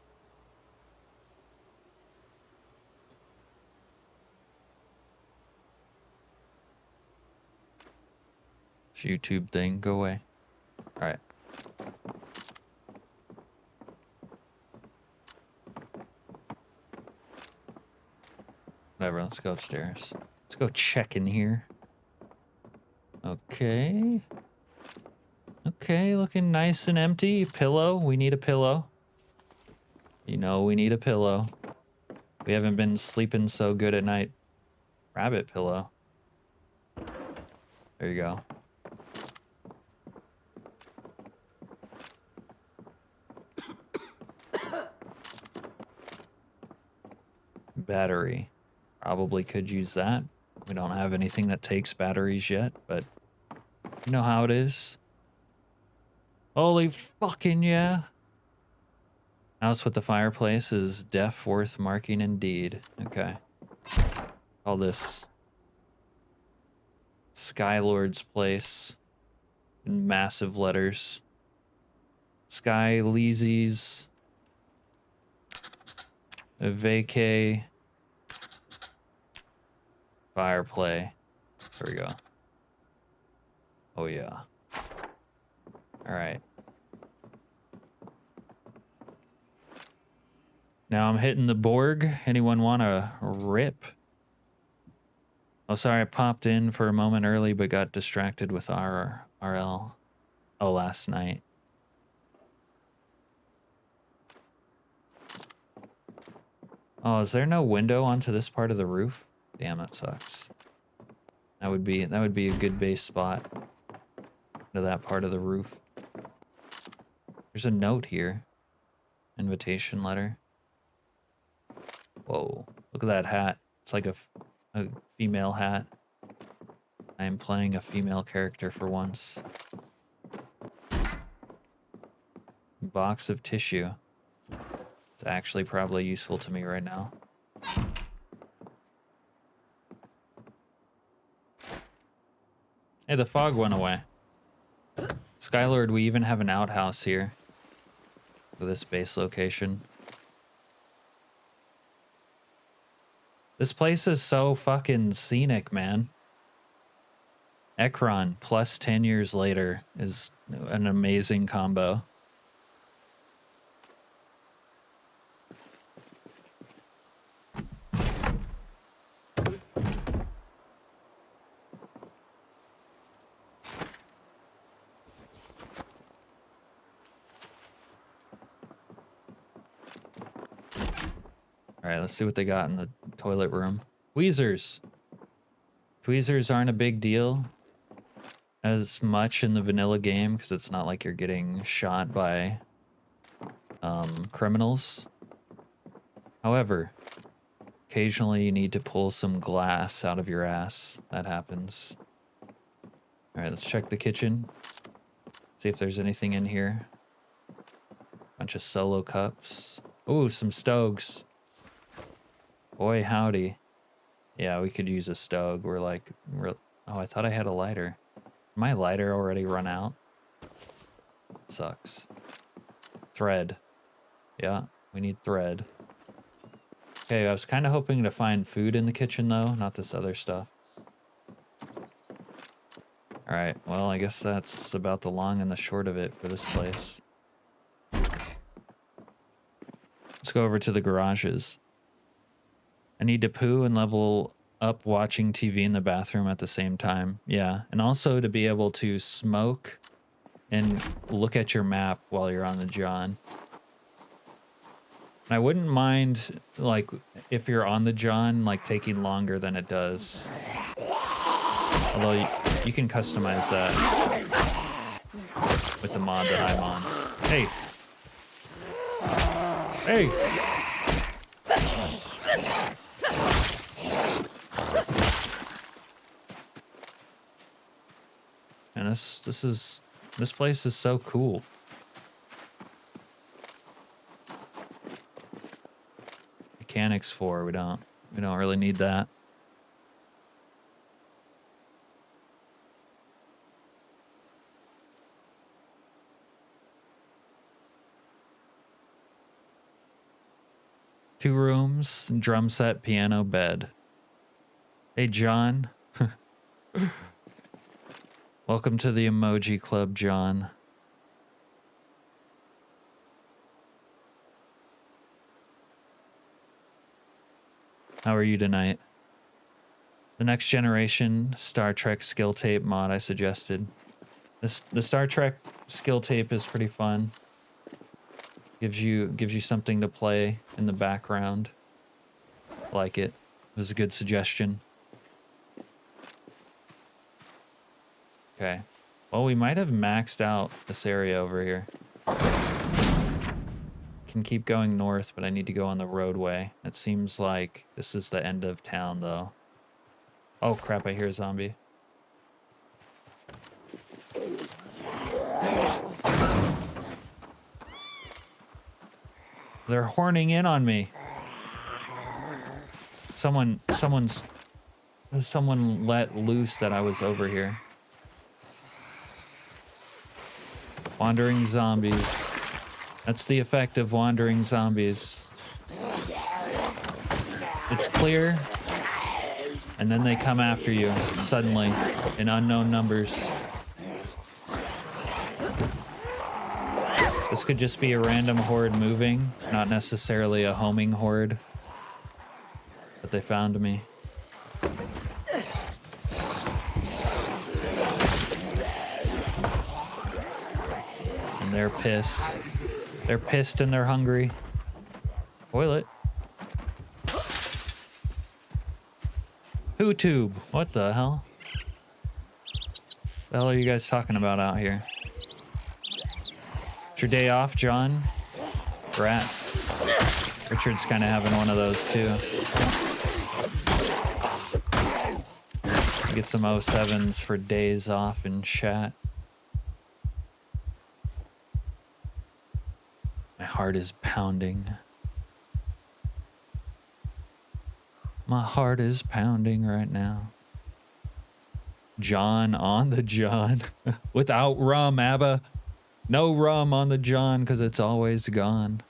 YouTube thing, go away. All right. Whatever, let's go upstairs. Let's go check in here. Okay. Okay, looking nice and empty. Pillow, we need a pillow. You know we need a pillow. We haven't been sleeping so good at night. Rabbit pillow. There you go. Battery. Probably could use that. We don't have anything that takes batteries yet, but you know how it is. Holy fucking yeah. House with the fireplace is def worth marking indeed. Okay. Call this Skylord's place. in massive letters. Sky Leezies. Vacay. Fireplay. There we go. Oh yeah. Alright. Now I'm hitting the Borg. Anyone want a rip? Oh, sorry, I popped in for a moment early, but got distracted with RL. Oh, last night. Oh, is there no window onto this part of the roof? Damn, that sucks. That would be a good base spot to that part of the roof. There's a note here. Invitation letter. Whoa, look at that hat. It's like a female hat. I am playing a female character for once. Box of tissue. It's actually probably useful to me right now. Hey, the fog went away. Skylord, we even have an outhouse here for this base location. This place is so fucking scenic, man. Ekron plus 10 years later is an amazing combo. All right, let's see what they got in the toilet room. Tweezers. Tweezers aren't a big deal as much in the vanilla game because it's not like you're getting shot by criminals. However, occasionally you need to pull some glass out of your ass. That happens. All right, let's check the kitchen. See if there's anything in here. Bunch of solo cups. Ooh, some stoves. Boy, howdy. Yeah, we could use a stove. Oh, I thought I had a lighter. My lighter already run out. Sucks. Thread. Yeah, we need thread. Okay, I was kind of hoping to find food in the kitchen, though, not this other stuff. All right, well, I guess that's about the long and the short of it for this place. Let's go over to the garages. I need to poo and level up watching TV in the bathroom at the same time. Yeah, and also to be able to smoke and look at your map while you're on the John. And I wouldn't mind, like, if you're on the John, like, taking longer than it does. Although you can customize that with the mod that I'm on. Hey! Hey! And this place is so cool. Mechanics 4, we don't really need that. Two rooms, drum set, piano, bed. Hey, John. Welcome to the Emoji Club, John. How are you tonight? The Next Generation Star Trek skill tape mod I suggested. The Star Trek skill tape is pretty fun. Gives you something to play in the background. Like it. It was a good suggestion. Okay. Well, we might have maxed out this area over here. Can keep going north, but I need to go on the roadway. It seems like this is the end of town, though. Oh, crap, I hear a zombie. They're horning in on me. Someone let loose that I was over here. Wandering zombies. That's the effect of wandering zombies. It's clear, and then they come after you suddenly in unknown numbers. This could just be a random horde moving, not necessarily a homing horde. But they found me. And they're pissed. They're pissed and they're hungry. Toilet. YouTube. What the hell? The hell are you guys talking about out here? It's your day off, John? Rats. Richard's kind of having one of those too. Get some 07s for days off in chat. My heart is pounding. My heart is pounding right now. John on the John. Without rum, Abba. No rum on the John because it's always gone.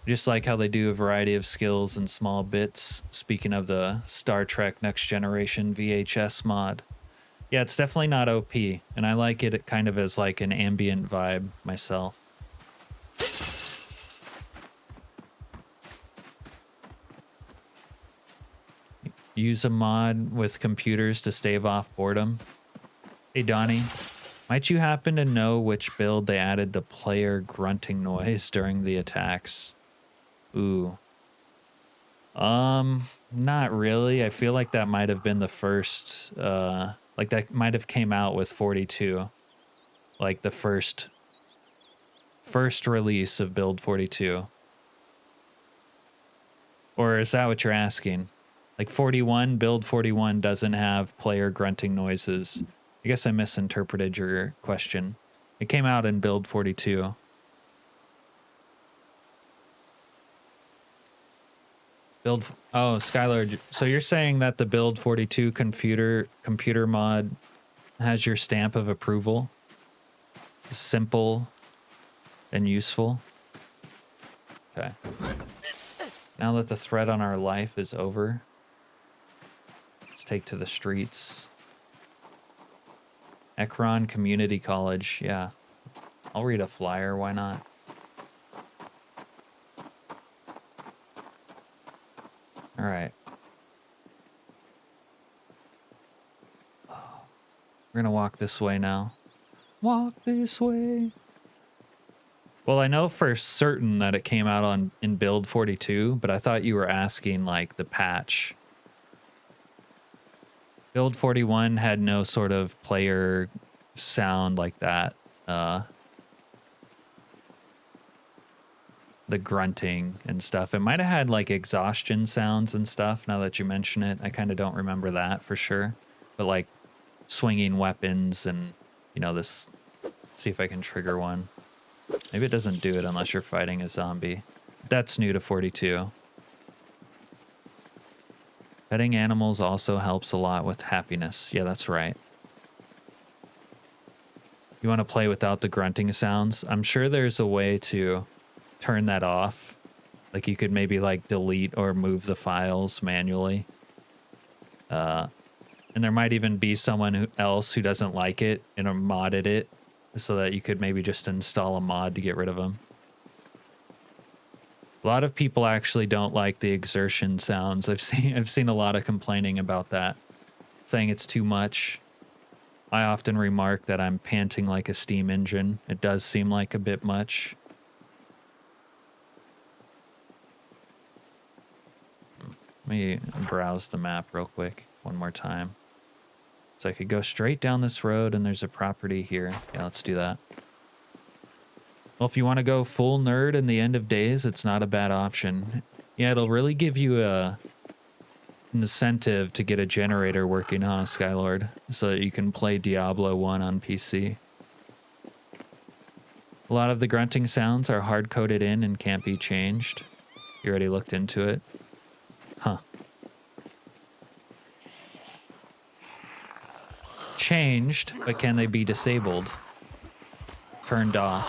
Just like how they do a variety of skills in small bits. Speaking of the Star Trek Next Generation VHS mod. Yeah, it's definitely not OP. And I like it kind of as like an ambient vibe myself. Use a mod with computers to stave off boredom. Hey, Donnie. Might you happen to know which build they added the player grunting noise during the attacks? Ooh. Not really. I feel like that might have been the first, like that might have came out with 42. Like the first release of build 42. Or is that what you're asking? Like 41, build 41 doesn't have player grunting noises. I guess I misinterpreted your question. It came out in build 42. Oh, Skylar, so you're saying that the build 42 computer mod has your stamp of approval? Simple and useful? Okay. Now that the threat on our life is over, let's take to the streets. Ekron Community College, yeah. I'll read a flyer, why not? All right. We're gonna walk this way now. Walk this way. Well, I know for certain that it came out in build 42, but I thought you were asking like the patch. Build 41 had no sort of player sound like that. The grunting and stuff. It might have had like exhaustion sounds and stuff now that you mention it. I kind of don't remember that for sure. But like swinging weapons and, you know, this. See if I can trigger one. Maybe it doesn't do it unless you're fighting a zombie. That's new to 42. Petting animals also helps a lot with happiness. Yeah, that's right. You want to play without the grunting sounds? I'm sure there's a way to turn that off. Like you could maybe like delete or move the files manually. And there might even be someone else who doesn't like it and modded it so that you could maybe just install a mod to get rid of them. A lot of people actually don't like the exertion sounds. I've seen a lot of complaining about that, saying it's too much. I often remark that I'm panting like a steam engine. It does seem like a bit much. Let me browse the map real quick one more time. So I could go straight down this road and there's a property here. Yeah, let's do that. Well, if you want to go full nerd in the end of days, it's not a bad option. Yeah, it'll really give you an incentive to get a generator working, huh, Skylord? So that you can play Diablo 1 on PC. A lot of the grunting sounds are hard-coded in and can't be changed. You already looked into it? Huh. Changed, but can they be disabled? turned off,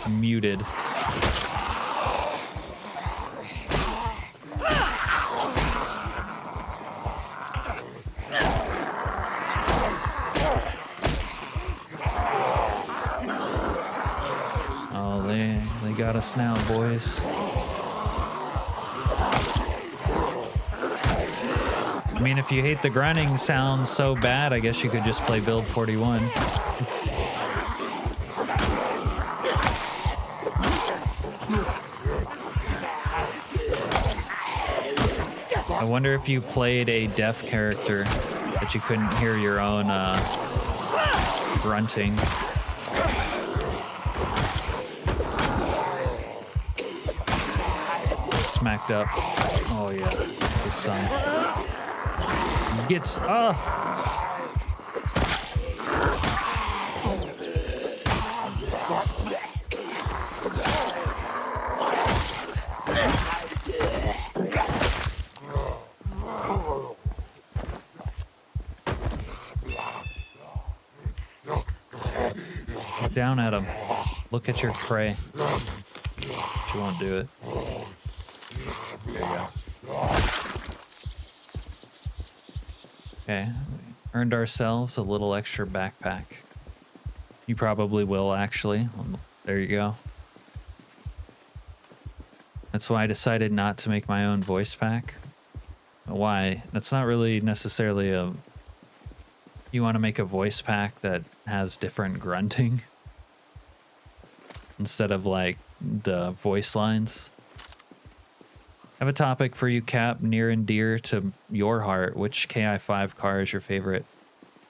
muted. Oh, they got us now, boys. I mean, if you hate the grunting sounds so bad, I guess you could just play build 41. I wonder if you played a deaf character that you couldn't hear your own grunting. Smacked up. Oh yeah, good son. Gets Look down at him. Look at your prey. But you won't do it. There you go. Okay, we earned ourselves a little extra backpack. You probably will, actually. There you go. That's why I decided not to make my own voice pack. Why? That's not really necessarily a... You want to make a voice pack that has different grunting instead of like the voice lines. I have a topic for you, Cap, near and dear to your heart. Which KI5 car is your favorite?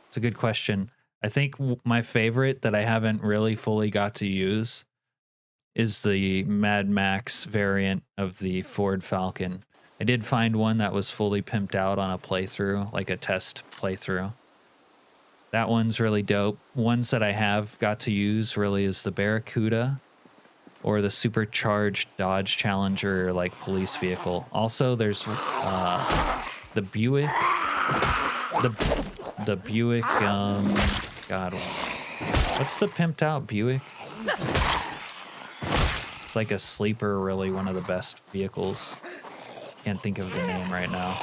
It's a good question. I think my favorite that I haven't really fully got to use is the Mad Max variant of the Ford Falcon. I did find one that was fully pimped out on a playthrough, like a test playthrough. That one's really dope. Ones that I have got to use really is the Barracuda or the supercharged Dodge Challenger like police vehicle. Also, there's the Buick. The Buick, God, what's the pimped out Buick? It's like a sleeper, really one of the best vehicles. Can't think of the name right now.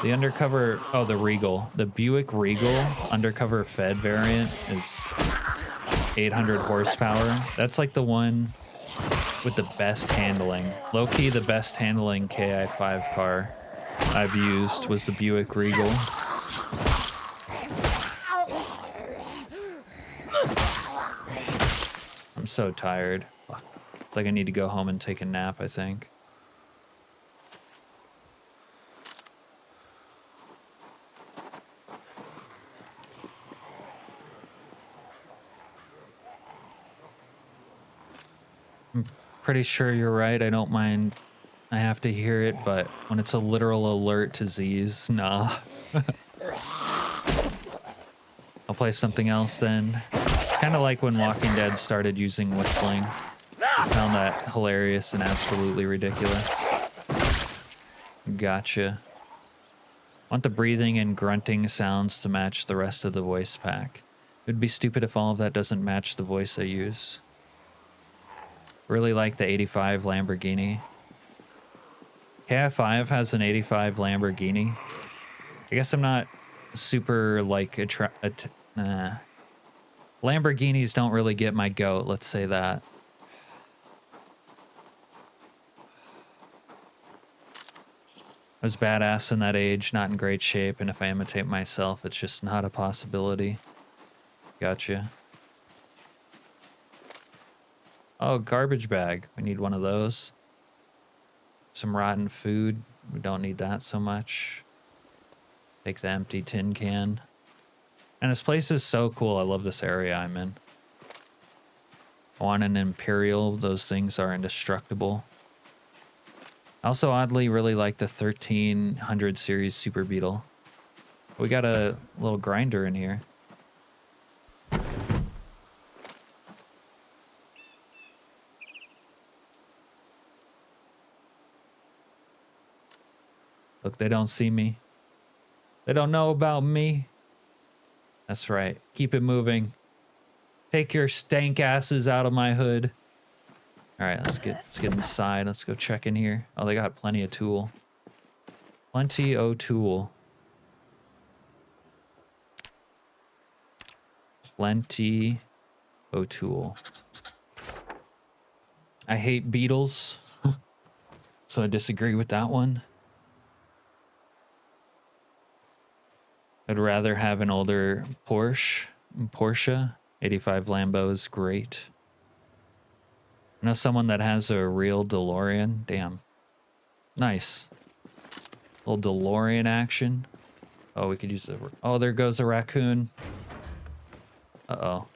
The undercover, oh, the Regal. The Buick Regal undercover Fed variant is 800 horsepower. That's like the one with the best handling. Low-key, the best handling KI5 car I've used was the Buick Regal. I'm so tired. It's like I need to go home and take a nap, I think. I'm pretty sure you're right. I don't mind. I have to hear it, but when it's a literal alert to Z's, nah. I'll play something else then. It's kind of like when Walking Dead started using whistling. I found that hilarious and absolutely ridiculous. Gotcha. Want the breathing and grunting sounds to match the rest of the voice pack. It would be stupid if all of that doesn't match the voice I use. Really like the 85 Lamborghini. KI5 has an 85 Lamborghini. I guess I'm not super like Lamborghinis don't really get my goat, let's say that. I was badass in that age, not in great shape, and if I imitate myself, it's just not a possibility. Gotcha. Oh, garbage bag. We need one of those. Some rotten food. We don't need that so much. Take the empty tin can. And this place is so cool. I love this area I'm in. I want an Imperial. Those things are indestructible. I also oddly really like the 1300 series Super Beetle. We got a little grinder in here. Look, they don't see me. They don't know about me. That's right. Keep it moving. Take your stank asses out of my hood. All right, let's get inside. Let's go check in here. Oh, they got plenty of tool. Plenty of tool. Plenty of tool. I hate beetles, so I disagree with that one. I'd rather have an older Porsche. 85 Lambo is great. I know someone that has a real DeLorean. Damn. Nice. Little DeLorean action. Oh, we could use the... Oh, there goes a raccoon. Uh-oh.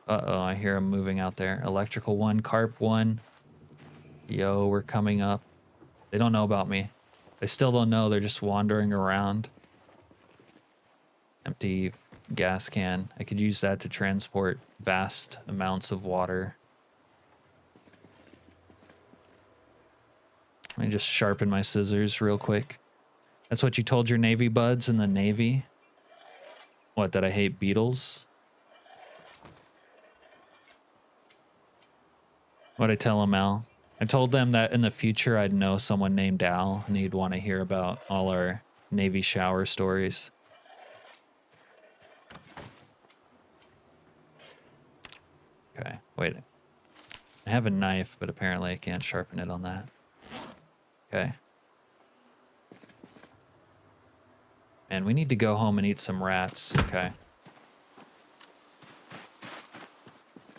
Uh-oh, I hear him moving out there. Electrical 1, Carp 1. Yo, we're coming up. They don't know about me. They still don't know. They're just wandering around. Empty gas can. I could use that to transport vast amounts of water. Let me just sharpen my scissors real quick. That's what you told your Navy buds in the Navy? What, that I hate beetles? What'd I tell them, Al? I told them that in the future I'd know someone named Al and he'd want to hear about all our Navy shower stories. Okay, wait. I have a knife, but apparently I can't sharpen it on that. Okay. And we need to go home and eat some rats. Okay.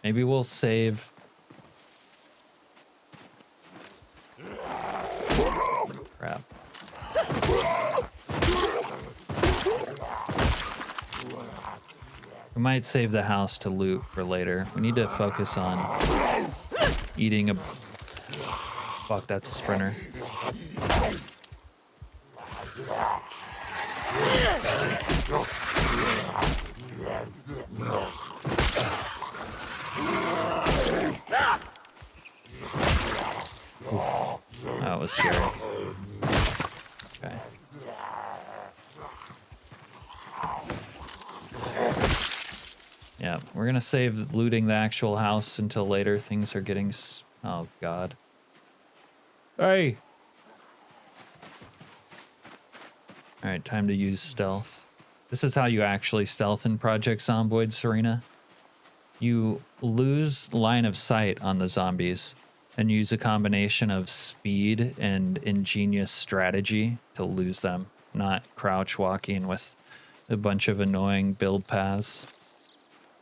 Maybe we'll save... Crap. We might save the house to loot for later. We need to focus on eating a... Fuck, that's a sprinter. Oof. That was scary. Okay. Yeah, we're gonna save looting the actual house until later. Things are getting... Oh, God. Hey! Alright, time to use stealth. This is how you actually stealth in Project Zomboid, Serena. You lose line of sight on the zombies and use a combination of speed and ingenious strategy to lose them, not crouch walking with a bunch of annoying build paths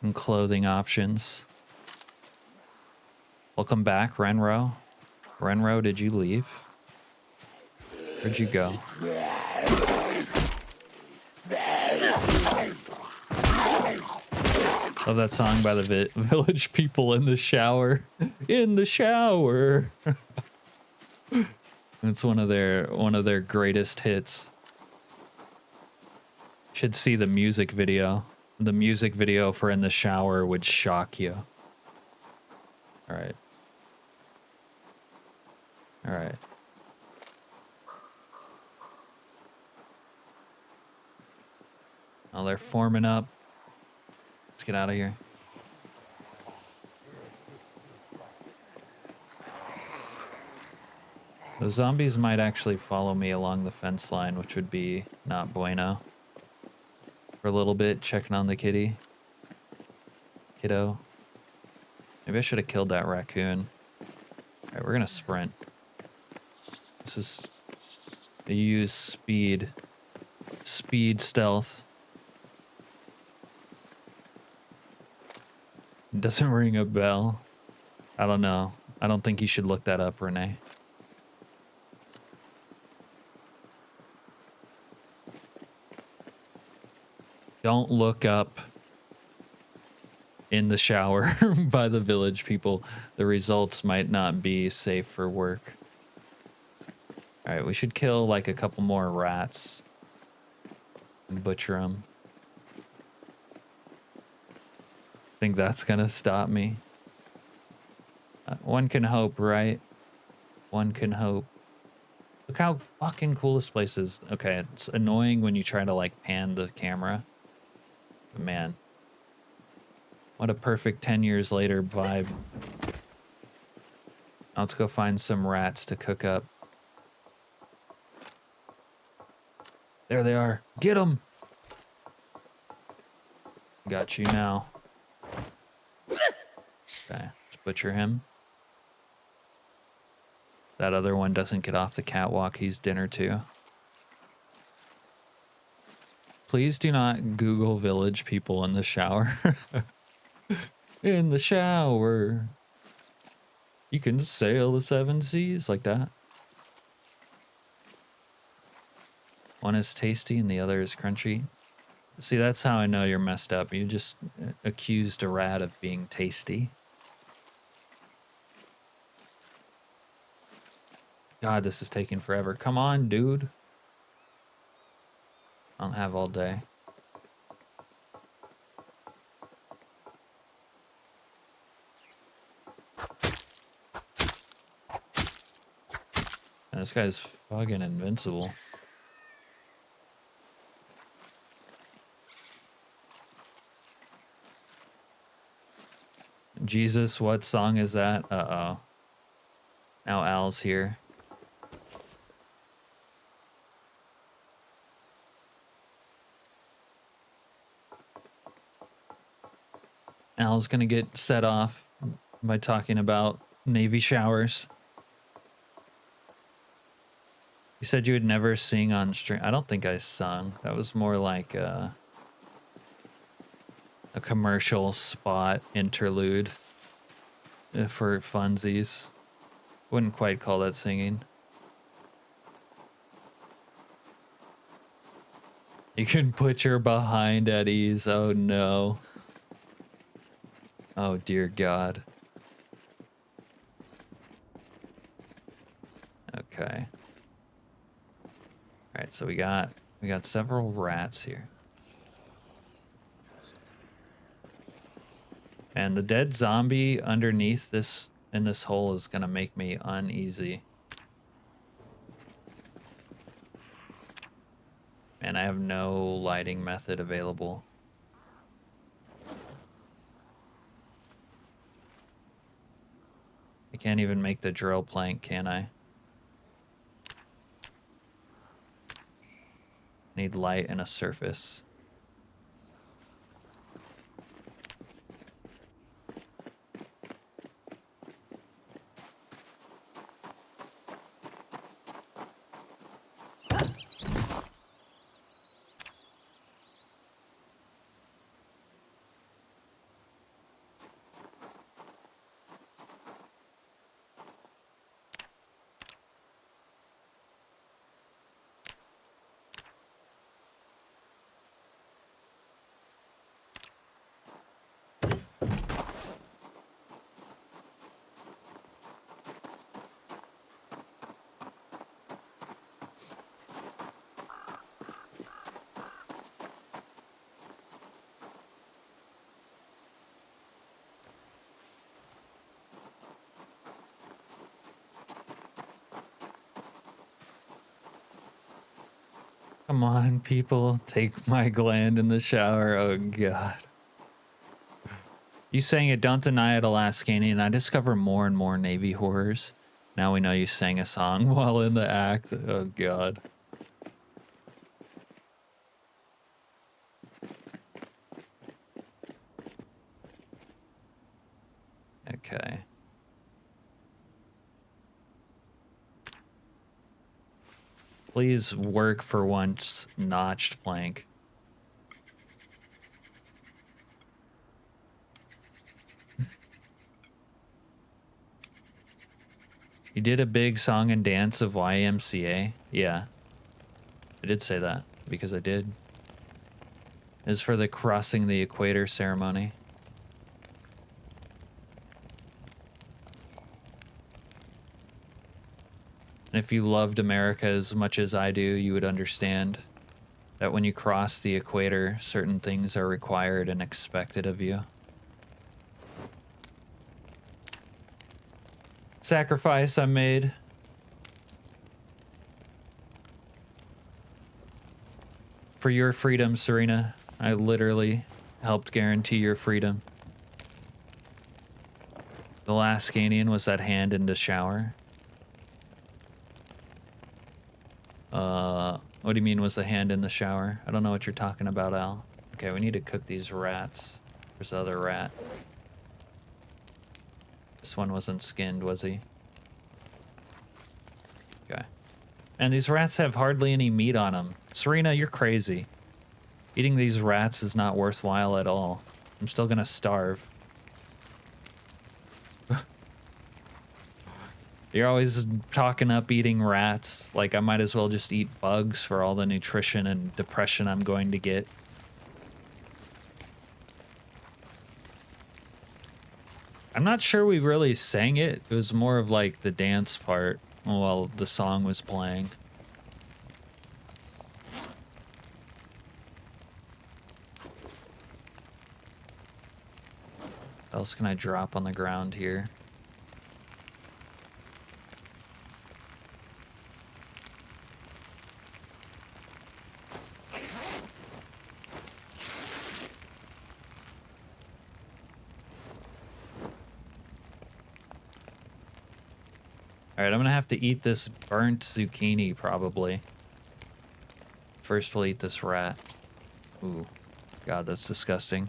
and clothing options. Welcome back, Renro. Renro, did you leave? Where'd you go? Love that song by the Village People, In the Shower. In the shower. It's one of their greatest hits. Should see the music video. The music video for In the Shower would shock you. All right. All right. Oh, they're forming up. Let's get out of here. The zombies might actually follow me along the fence line, which would be not bueno. For a little bit, checking on the kiddo. Maybe I should have killed that raccoon. All right, we're gonna sprint. This is... I use speed. Speed stealth. Doesn't ring a bell. I don't know. I don't think you should look that up, Renee. Don't look up In the Shower by the Village People. The results might not be safe for work. All right, we should kill like a couple more rats and butcher them. Think that's gonna stop me. One can hope, right? One can hope. Look how fucking cool this place is. Okay, it's annoying when you try to like pan the camera. But man, what a perfect 10 years later vibe. Now let's go find some rats to cook up. There they are. Get them. Got you now. Okay, let's butcher him. That other one doesn't get off the catwalk. He's dinner too. Please do not Google village people in the shower. In the shower. You can sail the 7 seas like that. One is tasty and the other is crunchy. See, that's how I know you're messed up. You just accused a rat of being tasty. God, this is taking forever. Come on, dude. I don't have all day. And this guy's fucking invincible. Jesus, what song is that? Uh-oh. Now Al's here. Al's gonna get set off by talking about Navy showers. You said you would never sing on stream. I don't think I sung. That was more like a commercial spot interlude for funsies. Wouldn't quite call that singing. You can put your behind at ease. Oh no. Oh dear God. Okay. All right, so we got several rats here. And the dead zombie underneath this in this hole is gonna make me uneasy. And I have no lighting method available. I can't even make the drill plank, can I? Need light and a surface. Come on, people, take my gland in the shower. Oh, God. You sang it, don't deny it, Alaskani, and I discover more and more Navy horrors. Now we know you sang a song while in the act. Oh, God. Okay. Please work for once, notched plank. You did a big song and dance of YMCA? Yeah. I did say that, because I did. It's for the crossing the equator ceremony. And if you loved America as much as I do, you would understand that when you cross the equator, certain things are required and expected of you. Sacrifice I made. For your freedom, Serena. I literally helped guarantee your freedom. The last Scanian was that hand in the shower. What do you mean was the hand in the shower? I don't know what you're talking about, Al. Okay, we need to cook these rats. There's the other rat. This one wasn't skinned, was he? Okay. And these rats have hardly any meat on them. Serena, you're crazy. Eating these rats is not worthwhile at all. I'm still gonna starve. You're always talking up eating rats. Like, I might as well just eat bugs for all the nutrition and depression I'm going to get. I'm not sure we really sang it. It was more of like the dance part while the song was playing. What else can I drop on the ground here? Alright, I'm gonna have to eat this burnt zucchini, probably. First, we'll eat this rat. Ooh. God, that's disgusting.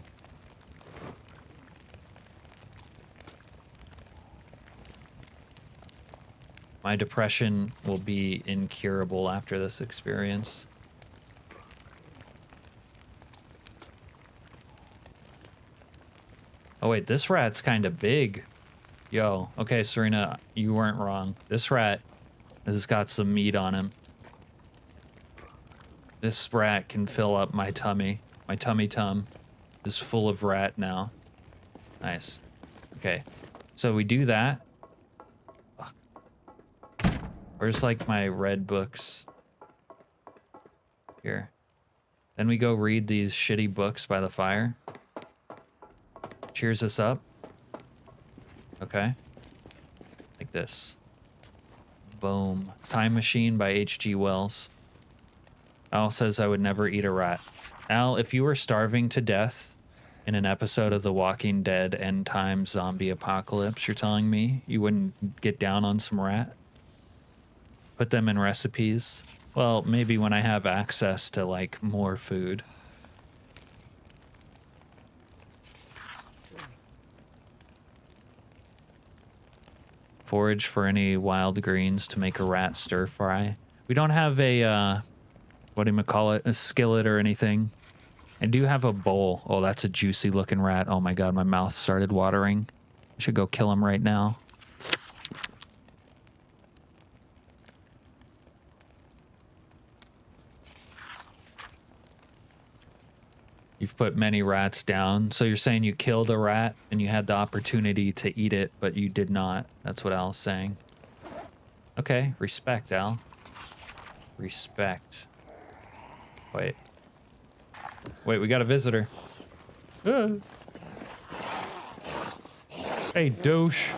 My depression will be incurable after this experience. Oh wait, this rat's kind of big. Yo, okay, Serena, you weren't wrong. This rat has got some meat on him. This rat can fill up my tummy. My tum is full of rat now. Nice. Okay, so we do that. Fuck. Where's like my red books? Here. Then we go read these shitty books by the fire. Cheers us up. Okay. Like this. Boom. Time Machine by H.G. Wells. Al says I would never eat a rat. Al, if you were starving to death in an episode of The Walking Dead End Time Zombie Apocalypse, you're telling me you wouldn't get down on some rat? Put them in recipes? Well, maybe when I have access to, like, more food. Forage for any wild greens to make a rat stir fry. We don't have a, what do you call it? A skillet or anything. I do have a bowl. Oh, that's a juicy looking rat. Oh my God, my mouth started watering. I should go kill him right now. You've put many rats down. So you're saying you killed a rat and you had the opportunity to eat it, but you did not. That's what Al's saying. Okay, respect, Al. Respect. Wait. Wait, we got a visitor. Hey, douche.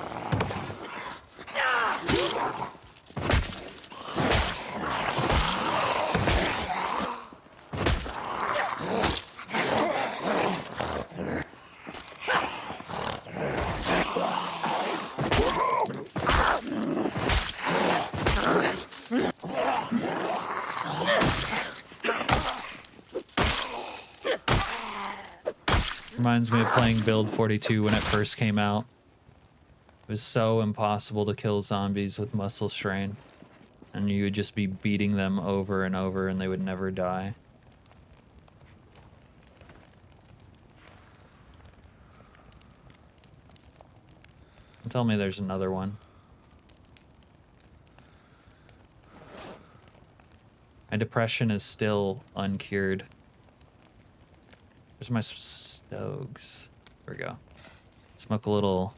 Reminds me of playing Build 42 when it first came out. It was so impossible to kill zombies with muscle strain. And you would just be beating them over and over and they would never die. Tell me there's another one. My depression is still uncured. Where's my stoves? There we go. Smoke a little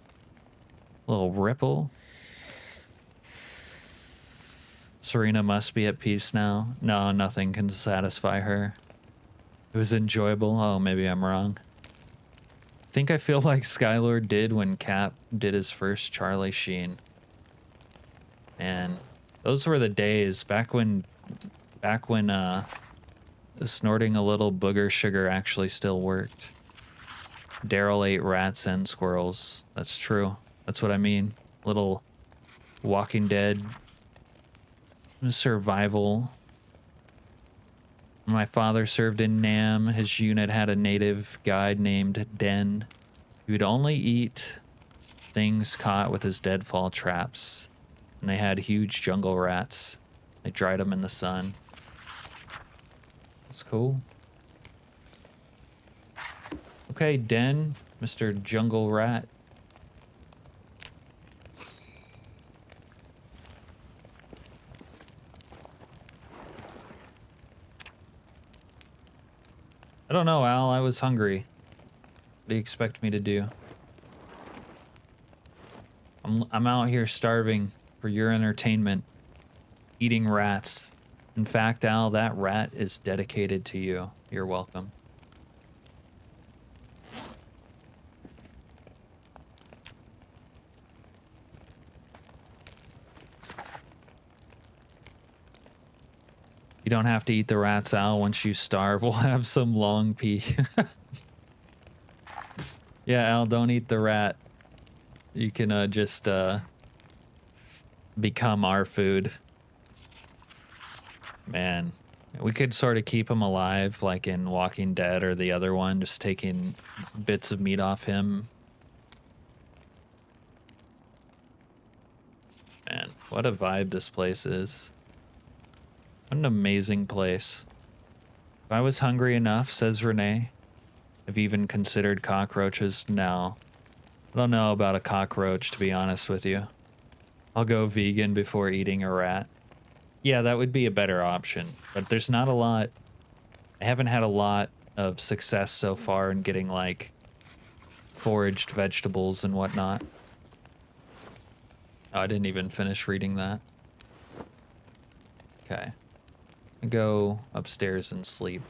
ripple. Serena must be at peace now. No, nothing can satisfy her. It was enjoyable. Oh, maybe I'm wrong. I think I feel like Skylord did when Cap did his first Charlie Sheen. And those were the days back when snorting a little booger sugar actually still worked. Daryl ate rats and squirrels. That's true. That's what I mean. Little Walking Dead survival. My father served in Nam. His unit had a native guide named Den. He would only eat things caught with his deadfall traps. And they had huge jungle rats. They dried them in the sun. That's cool. Okay, Den, Mr. Jungle Rat. I don't know, Al. I was hungry. What do you expect me to do? I'm out here starving for your entertainment, eating rats. In fact, Al, that rat is dedicated to you. You're welcome. You don't have to eat the rats, Al. Once you starve, we'll have some long pea. Yeah, Al, don't eat the rat. You can just become our food. Man, we could sort of keep him alive like in Walking Dead or the other one, just taking bits of meat off him. Man, what a vibe this place is. What an amazing place. If I was hungry enough, says Renee, I've even considered cockroaches now. I don't know about a cockroach, to be honest with you. I'll go vegan before eating a rat. Yeah, that would be a better option, but there's not a lot. I haven't had a lot of success so far in getting like foraged vegetables and whatnot. Oh, I didn't even finish reading that. Okay. I go upstairs and sleep.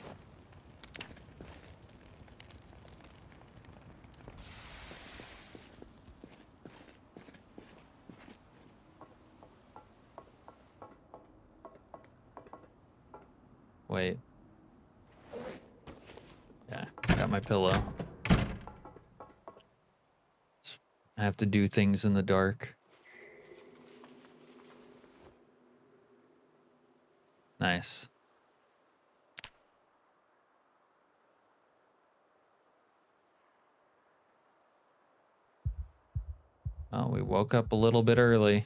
Wait. Yeah, got my pillow. I have to do things in the dark. Nice. Oh, we woke up a little bit early.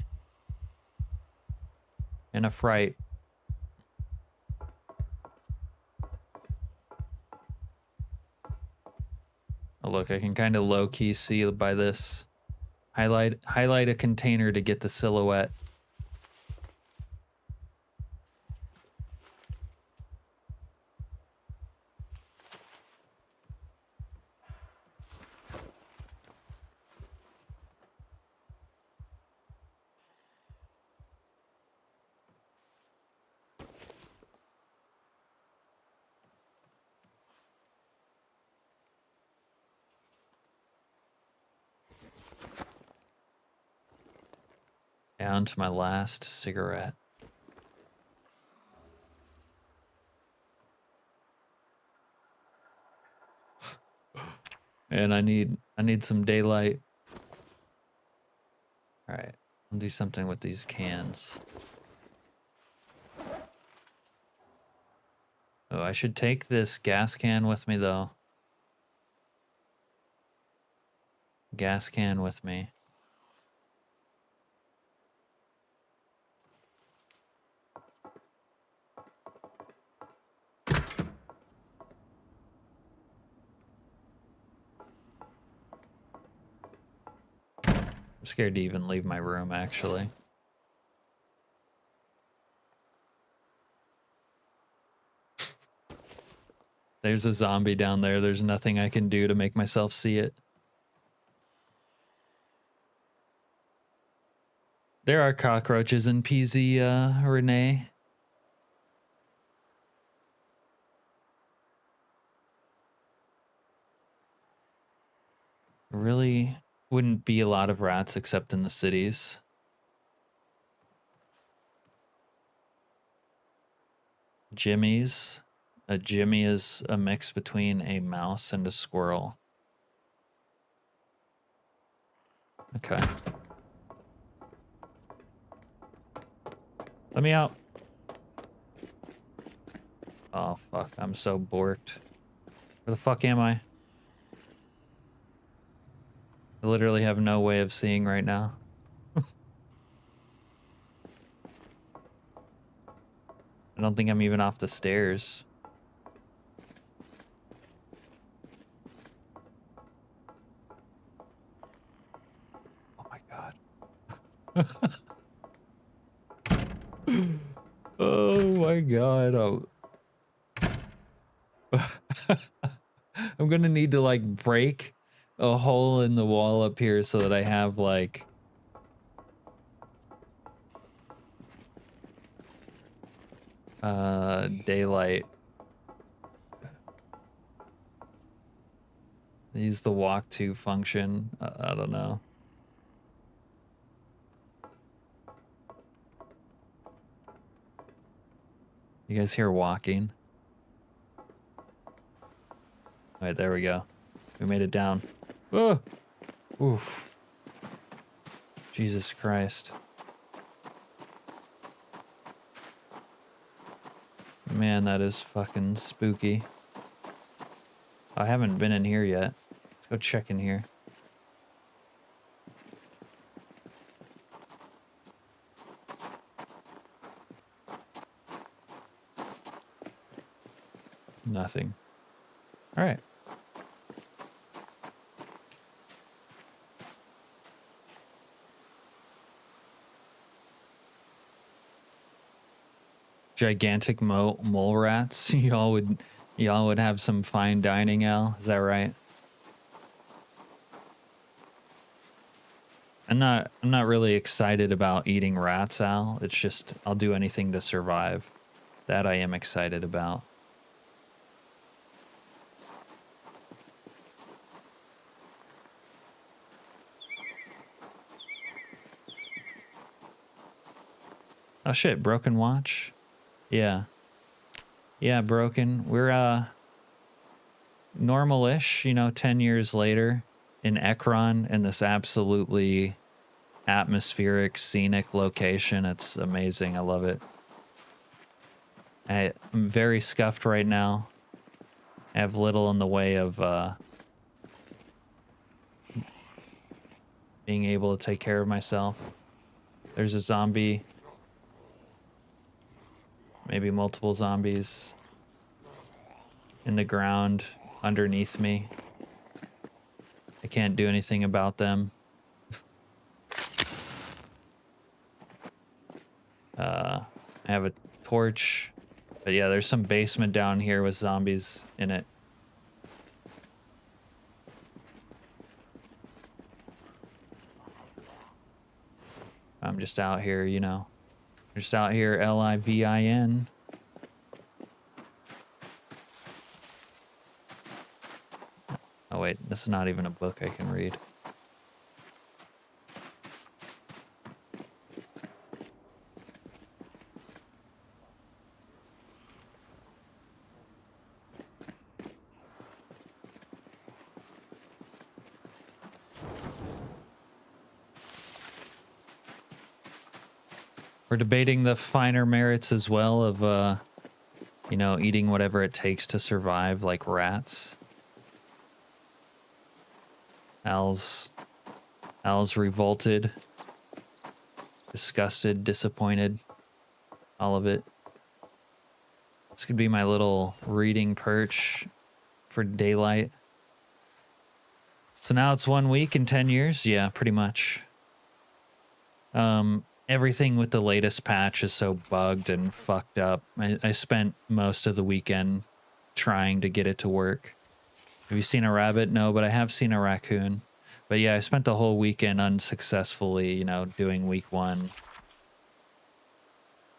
In a fright. Oh, look, I can kind of low-key see by this. Highlight a container to get the silhouette. Down to my last cigarette. And I need some daylight. All right, I'll do something with these cans. Oh, I should take this gas can with me though. Gas can with me. I'm scared to even leave my room, actually. There's a zombie down there. There's nothing I can do to make myself see it. There are cockroaches in PZ, Renee. Really wouldn't be a lot of rats except in the cities. Jimmy's. A Jimmy is a mix between a mouse and a squirrel. Okay. Let me out. Oh, fuck. I'm so borked. Where the fuck am I? I literally have no way of seeing right now. I don't think I'm even off the stairs. Oh my god. Oh my god. Oh. I'm gonna need to like break a hole in the wall up here so that I have like daylight. Use the walk to function. I don't know. You guys hear walking? All right, there we go. We made it down. Oh! Oof. Jesus Christ. Man, that is fucking spooky. I haven't been in here yet. Let's go check in here. Nothing. All right. Gigantic mole rats. Y'all would have some fine dining, Al. Is that right? I'm not really excited about eating rats, Al. It's just I'll do anything to survive. That I am excited about. Oh shit, broken watch? Yeah. Yeah, broken. We're normal-ish, you know, 10 years later in Ekron in this absolutely atmospheric, scenic location. It's amazing. I love it. I'm very scuffed right now. I have little in the way of being able to take care of myself. There's a zombie. Maybe multiple zombies in the ground underneath me. I can't do anything about them. I have a torch. But yeah, there's some basement down here with zombies in it. I'm just out here, you know. Just out here, Livin. Oh wait, this is not even a book I can read. We're debating the finer merits as well of, you know, eating whatever it takes to survive, like rats. Al's revolted, disgusted, disappointed, all of it. This could be my little reading perch for daylight. So now it's 1 week in 10 years? Yeah, pretty much. Everything with the latest patch is so bugged and fucked up. I spent most of the weekend trying to get it to work. Have you seen a rabbit? No, but I have seen a raccoon. But yeah, I spent the whole weekend unsuccessfully, you know, doing week 1.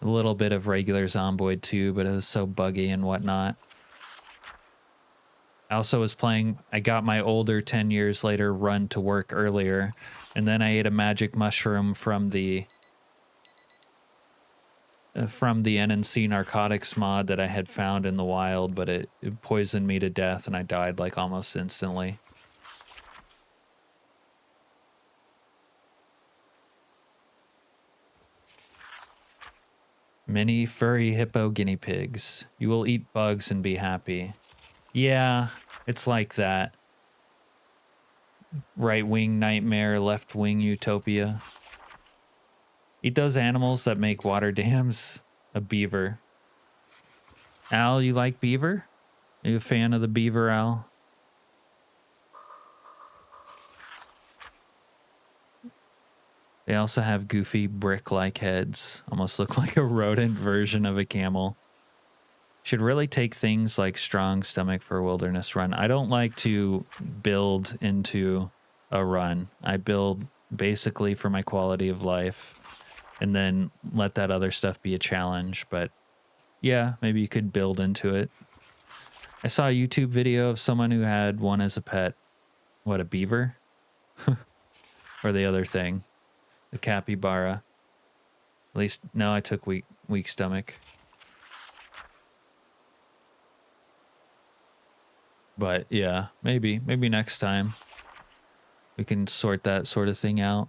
A little bit of regular Zomboid too, but it was so buggy and whatnot. I also was playing, I got my older 10 years later run to work earlier, and then I ate a magic mushroom from the from the NNC narcotics mod that I had found in the wild, but it poisoned me to death and I died like almost instantly. Mini furry hippo guinea pigs. You will eat bugs and be happy. Yeah, it's like that. Right-wing nightmare, left-wing utopia. Eat those animals that make water dams. A beaver. Al, you like beaver? Are you a fan of the beaver, Al? They also have goofy brick-like heads. Almost look like a rodent version of a camel. Should really take things like strong stomach for a wilderness run. I don't like to build into a run. I build basically for my quality of life and then let that other stuff be a challenge. But yeah, maybe you could build into it. I saw a YouTube video of someone who had one as a pet. What, a beaver? Or the other thing? The capybara. At least, no, I took weak stomach. But yeah, maybe next time we can sort that sort of thing out.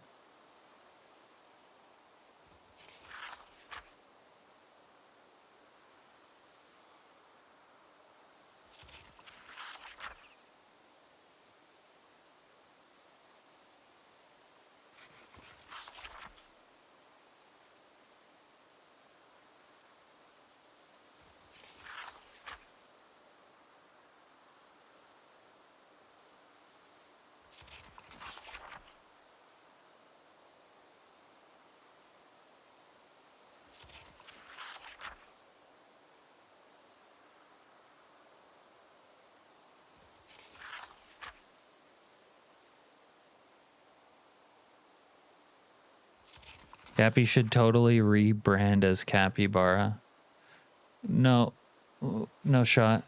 Cappy should totally rebrand as Capybara. No shot.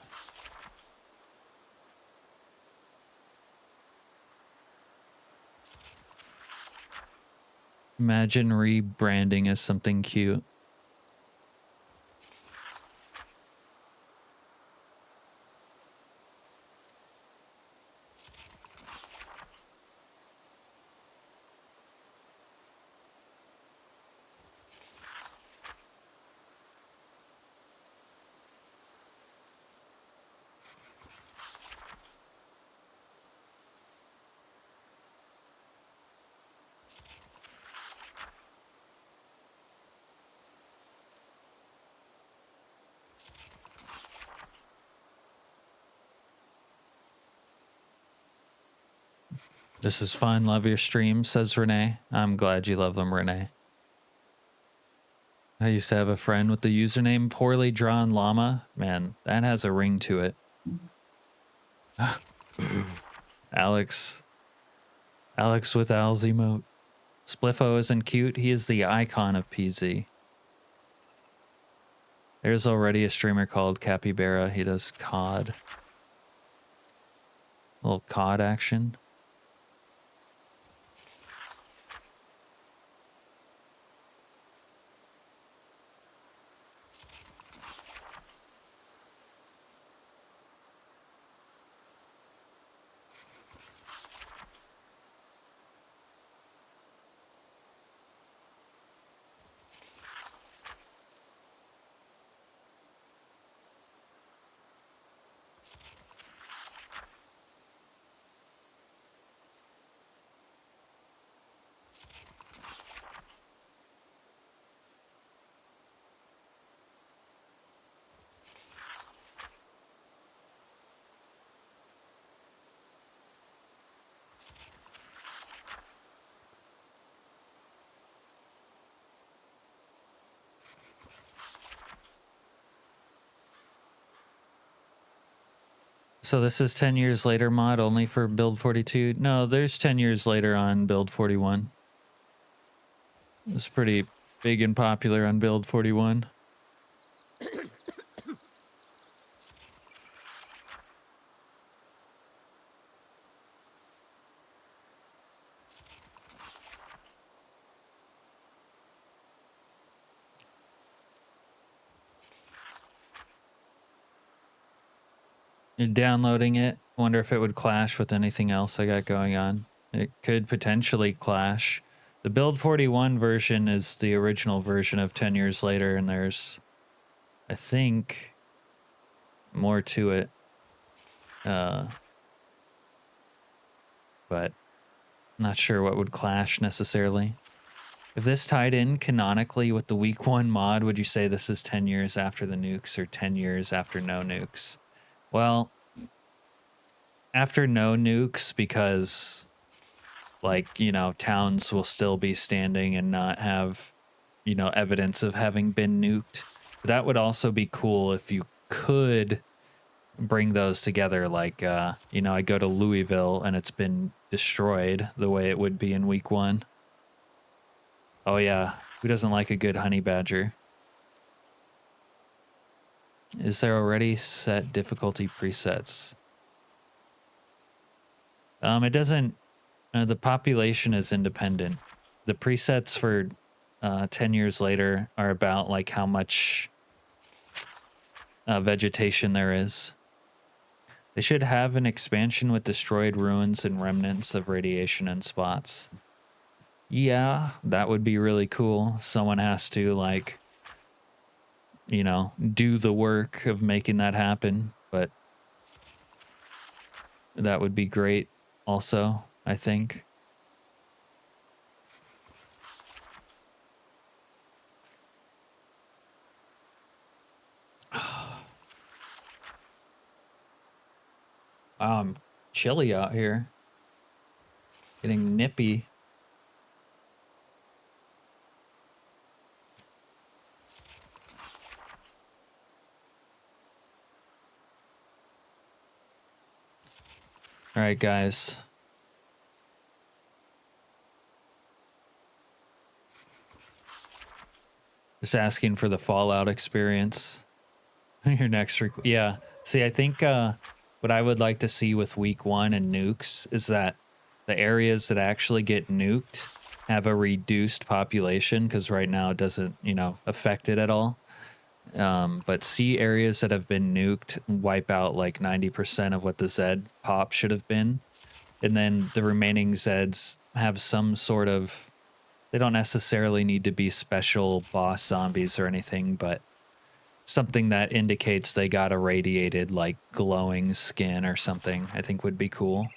Imagine rebranding as something cute. This is fun. Love your stream, says Renee. I'm glad you love them, Renee. I used to have a friend with the username Poorly Drawn Llama. Man, that has a ring to it. Alex with Al's emote. Spliffo isn't cute. He is the icon of PZ. There's already a streamer called Capybara. He does COD. A little COD action. So this is 10 years later mod only for build 42? No, there's 10 years later on build 41. It was pretty big and popular on build 41. Downloading it. Wonder if it would clash with anything else I got going on. It could potentially clash. The Build 41 version is the original version of 10 years later, and there's, I think, more to it. But not sure what would clash necessarily. If this tied in canonically with the week 1 mod, would you say this is 10 years after the nukes or 10 years after no nukes? Well, after no nukes, because, like, you know, towns will still be standing and not have, you know, evidence of having been nuked. But that would also be cool if you could bring those together. Like, you know, I go to Louisville and it's been destroyed the way it would be in week 1. Oh yeah, who doesn't like a good honey badger? Is there already set difficulty presets? It doesn't, the population is independent. The presets for 10 years later are about like how much vegetation there is. They should have an expansion with destroyed ruins and remnants of radiation and spots. Yeah, that would be really cool. Someone has to, like, you know, do the work of making that happen, but that would be great also, I think. Wow, I'm chilly out here. Getting nippy. All right, guys. Just asking for the Fallout experience. Your next yeah. See, I think what I would like to see with week 1 and nukes is that the areas that actually get nuked have a reduced population, because right now it doesn't, you know, affect it at all. But see areas that have been nuked wipe out like 90% of what the Zed pop should have been. And then the remaining Zeds have some sort of, they don't necessarily need to be special boss zombies or anything, but something that indicates they got irradiated, like glowing skin or something, I think would be cool.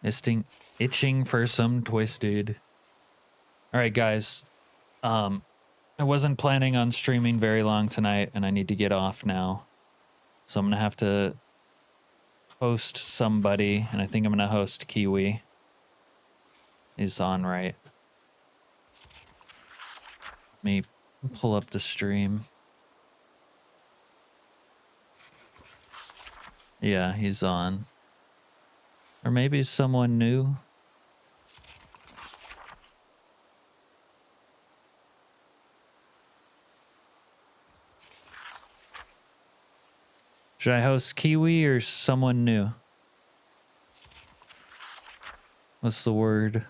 Itching for some twisted. All right, guys. I wasn't planning on streaming very long tonight, and I need to get off now. So I'm going to have to host somebody, and I think I'm going to host Kiwi. He's on, right? Let me pull up the stream. Yeah, he's on. Or maybe someone new. Should I host Kiwi or someone new? What's the word?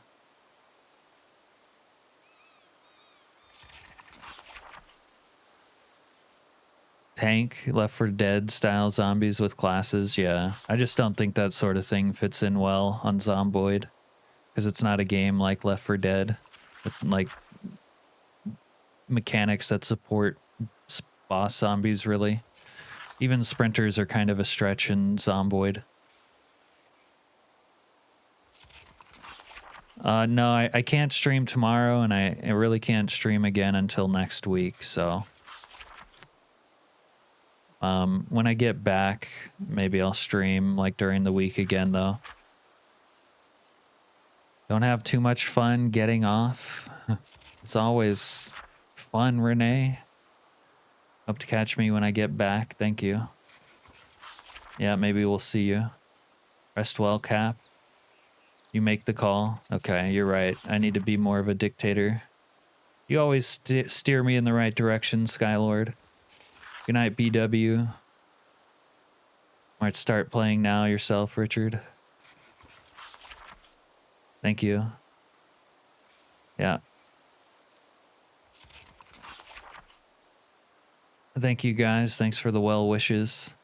Tank, Left 4 Dead style zombies with classes, yeah. I just don't think that sort of thing fits in well on Zomboid, because it's not a game like Left 4 Dead with like mechanics that support boss zombies, really. Even sprinters are kind of a stretch in Zomboid. No, I can't stream tomorrow, and I really can't stream again until next week, so when I get back, maybe I'll stream like during the week again, though. Don't have too much fun getting off. It's always fun, Renee. Hope to catch me when I get back. Thank you. Yeah, maybe we'll see you. Rest well, Cap. You make the call. Okay, you're right. I need to be more of a dictator. You always steer me in the right direction, Skylord. Good night, BW. Might start playing now yourself, Richard. Thank you. Yeah. Thank you guys. Thanks for the well wishes.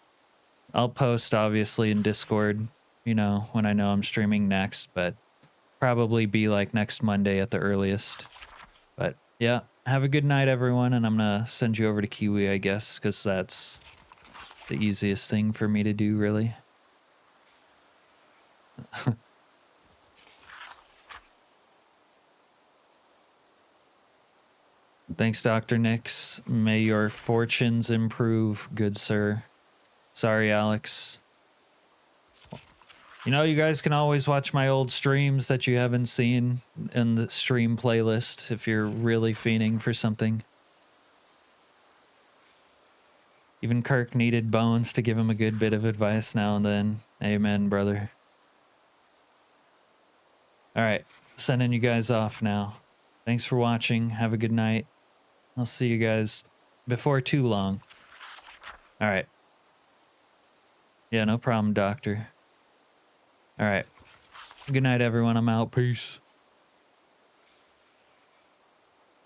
I'll post obviously in Discord, you know, when I know I'm streaming next, but probably be like next Monday at the earliest. But yeah, have a good night, everyone. And I'm going to send you over to Kiwi, I guess, because that's the easiest thing for me to do, really. Thanks, Dr. Nix. May your fortunes improve, good sir. Sorry, Alex. You know, you guys can always watch my old streams that you haven't seen in the stream playlist if you're really fiending for something. Even Kirk needed Bones to give him a good bit of advice now and then. Amen, brother. All right, sending you guys off now. Thanks for watching. Have a good night. I'll see you guys before too long. All right. Yeah, no problem, doctor. All right. Good night, everyone. I'm out. Peace.